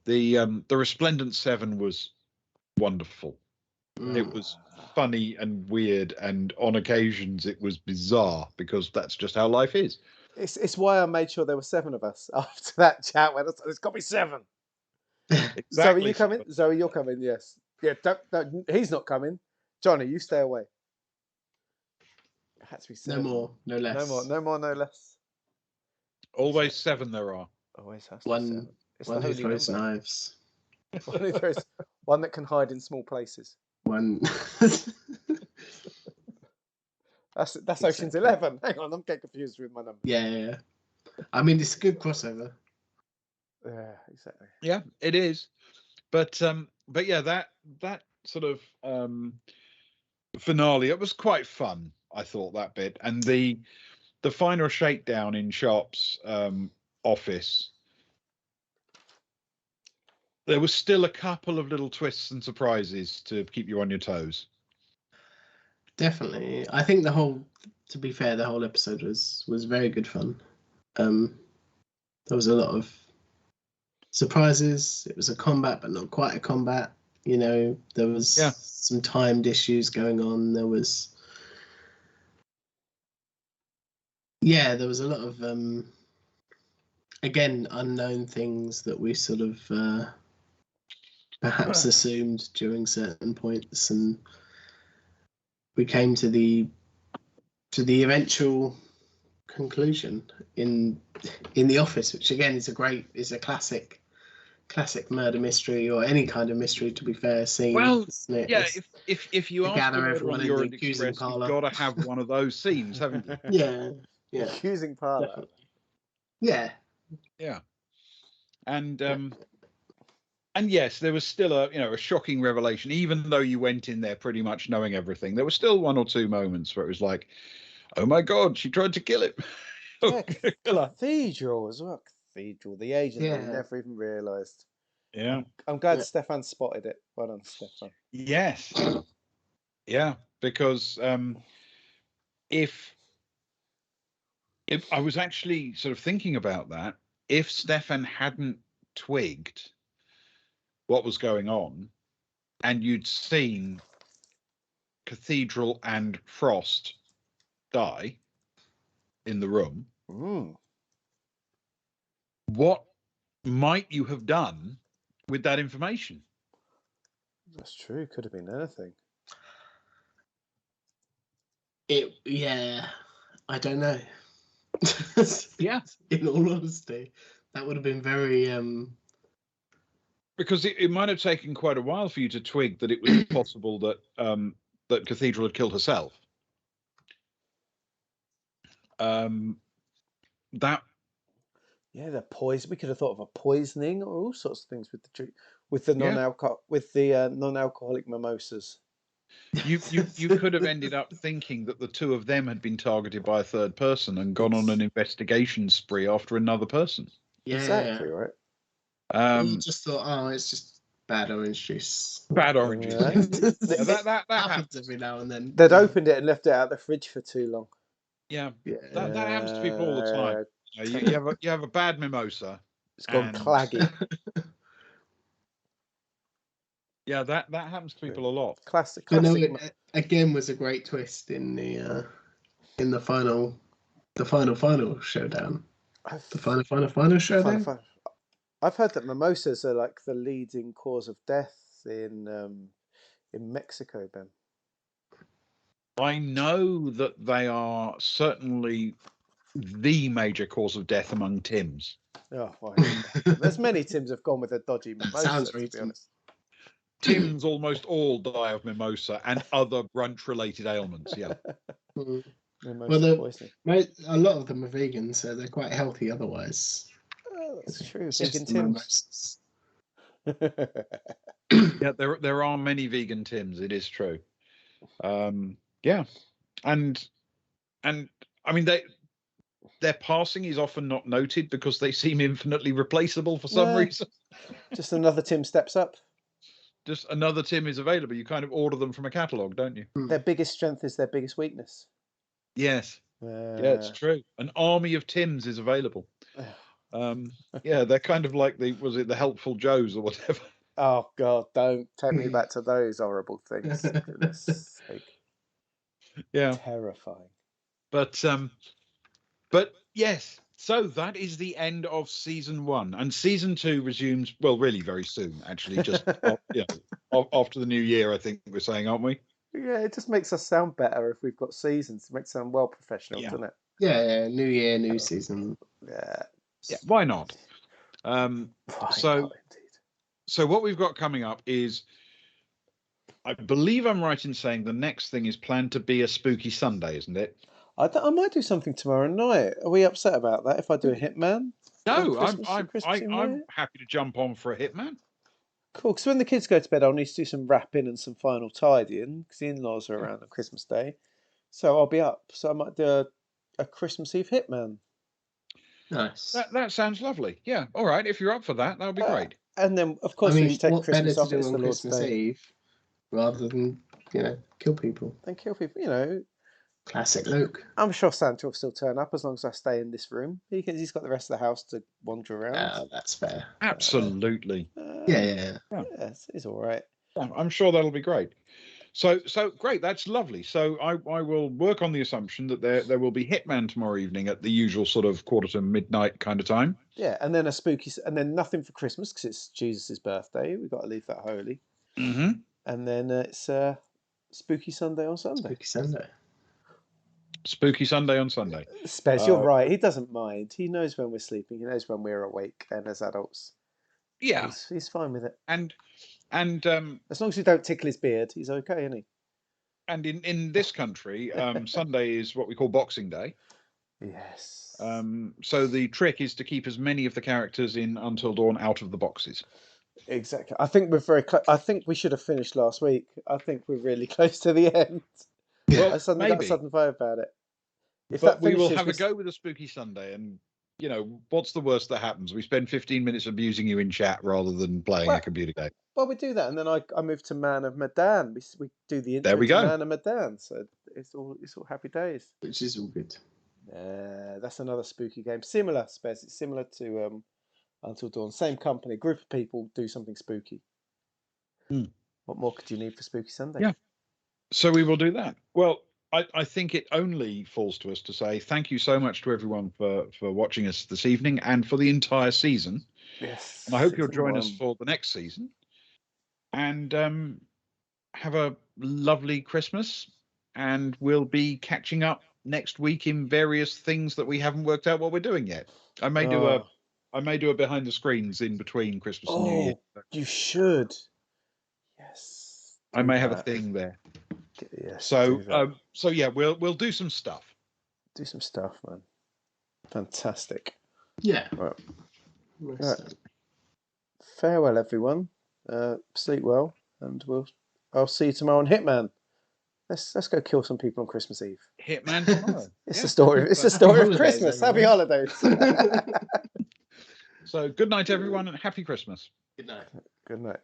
The Resplendent 7 was wonderful. It was funny and weird, and on occasions it was bizarre, because that's just how life is. It's why I made sure there were 7 of us after that chat. When there's got to be 7. Exactly. Zoe, you coming? Zoe, you're coming. Yes. Yeah. Don't, he's not coming. Johnny, you stay away. It had to be 7. No more, no less. No more, no less. Always 7 there are. Always has to be 7. It's one the who holy throws number. knives. One that can hide in small places. One. That's Ocean's 11. Hang on, I'm getting confused with my number. Yeah. I mean, it's a good crossover. Yeah, exactly. Yeah, it is. But yeah, that sort of finale, it was quite fun, I thought, that bit. And the final shakedown in Sharp's office, there was still a couple of little twists and surprises to keep you on your toes. Definitely. I think to be fair, the whole episode was very good fun. There was a lot of surprises. It was a combat, but not quite a combat. There was some timed issues going on. There was a lot of again, unknown things that we sort of perhaps assumed during certain points, and we came to the eventual conclusion in the office, which again is a classic murder mystery, or any kind of mystery, to be fair. Scene. Well, yeah, if you ask gather the everyone in your the Express, accusing you've parlour. got to have one of those scenes, haven't you? Yeah. Accusing parlour. Definitely. Yeah. Yeah. And yes, there was still a shocking revelation, even though you went in there pretty much knowing everything. There were still one or two moments where it was like, oh my God, she tried to kill him. Yeah, Cathedral as well. Cathedral, the agent that we Yeah. never even realised. Yeah. I'm glad Yeah. Stefan spotted it. Well done, Stefan. Yes. Yeah, because if I was actually sort of thinking about that, if Stefan hadn't twigged what was going on, and you'd seen Cathedral and Frost die in the room, what might you have done with that information? That's true. Could have been anything. I don't know. Yeah. In all honesty, that would have been very Because it might have taken quite a while for you to twig that it was possible that that Cathedral had killed herself. That Yeah, the poison. We could have thought of a poisoning or all sorts of things with the Yeah. non-alcoholic mimosas. You could have ended up thinking that the two of them had been targeted by a third person and gone on an investigation spree after another person. Yeah, Exactly right. You just thought, oh, it's just bad orange juice. Bad oranges. Yeah. Yeah, that happens happens. every now and then. They'd opened it and left it out of the fridge for too long. Yeah, Yeah. that happens to people all the time. You have a bad mimosa. It's gone and- claggy. Yeah, that happens to people a lot. Classic. But no, it again was a great twist in the final showdown. The final showdown. I've heard that mimosas are like the leading cause of death in Mexico, Ben. I know that they are certainly the major cause of death among Tims. Oh, well, there's many Tims have gone with a dodgy mimosa. Sounds to be reasonable. honest. Tims almost all die of mimosa and other brunch-related ailments. Yeah. Mimosa poisoning. A lot of them are vegan, so they're quite healthy otherwise. Oh, that's true. It's Vegan just the Tims. Yeah, there are many vegan Tims. It is true. Yeah, and I mean their passing is often not noted because they seem infinitely replaceable for some reason. Just another Tim steps up. Just another Tim is available. You kind of order them from a catalogue, don't you? Their biggest strength is their biggest weakness. Yes. Yeah, it's true. An army of Tims is available. Yeah, they're kind of like the Helpful Joes or whatever. Oh God, don't take me back to those horrible things. For goodness sake. Yeah. Terrifying. But yes, so that is the end of season 1, and season 2 resumes really very soon. Actually, just after the new year, I think we're saying, aren't we? Yeah, it just makes us sound better if we've got seasons. It makes us sound well professional, doesn't it? Yeah, new year, new season. Yeah. Why not? Why not, indeed? So what we've got coming up is, I believe I'm right in saying the next thing is planned to be a spooky Sunday, isn't it? I might do something tomorrow night. Are we upset about that if I do a Hitman? No, I'm I'm happy to jump on for a Hitman. Cool, because when the kids go to bed, I'll need to do some wrapping and some final tidying because the in-laws are around on Christmas Day. So I'll be up. So I might do a Christmas Eve Hitman. Nice. That sounds lovely. Yeah, all right. If you're up for that, that'll be great. And then, of course, we should take what Christmas better off. to do It's on the Lord's Christmas Day. Eve rather than kill people? Then kill people, Classic Luke. I'm sure Santa will still turn up as long as I stay in this room. He's got the rest of the house to wander around. That's fair. Absolutely. Yeah. It's all right. Yeah, I'm sure that'll be great. So great. That's lovely. So I will work on the assumption that there will be Hitman tomorrow evening at the usual sort of 1:45 kind of time. Yeah, and then and then nothing for Christmas because it's Jesus' birthday. We've got to leave that holy. Mm-hmm. And then it's Spooky Sunday on Sunday. Spooky Sunday on Sunday. Spez, you're right. He doesn't mind. He knows when we're sleeping. He knows when we're awake. And as adults, yeah, he's fine with it. And as long as you don't tickle his beard, he's okay, isn't he? And in this country, Sunday is what we call Boxing Day. Yes. So the trick is to keep as many of the characters in Until Dawn out of the boxes. Exactly. I think we're very close. I think we should have finished last week. I think we're really close to the end. Well, I suddenly got a sudden vibe about it. But we will have a go with a Spooky Sunday, and what's the worst that happens? We spend 15 minutes abusing you in chat rather than playing a computer game. Well, we do that, and then I move to Man of Medan. We do the intro. There we go. Man of Medan. So it's all happy days. Which is all good. That's another spooky game. Similar, Spez. It's similar to Until Dawn. Same company, group of people do something spooky. What more could you need for Spooky Sunday? Yeah. So we will do that. Well, I think it only falls to us to say thank you so much to everyone for watching us this evening and for the entire season. Yes. And I hope you'll join us for the next season. And have a lovely Christmas. And we'll be catching up next week in various things that we haven't worked out what we're doing yet. I may do a behind the screens in between Christmas and New Year. You should. Yes. I may have a thing there. Yes. So yeah, we'll do some stuff. Do some stuff, man. Fantastic. Yeah. Right. Most Right. certainly. Farewell, everyone. Sleep well, and I'll see you tomorrow on Hitman. Let's go kill some people on Christmas Eve. Hitman tomorrow. It's Yeah. the story. It's the Happy story of holidays, Christmas. Happy everyone. holidays. So good night, everyone, and happy Christmas. Good night. Good night.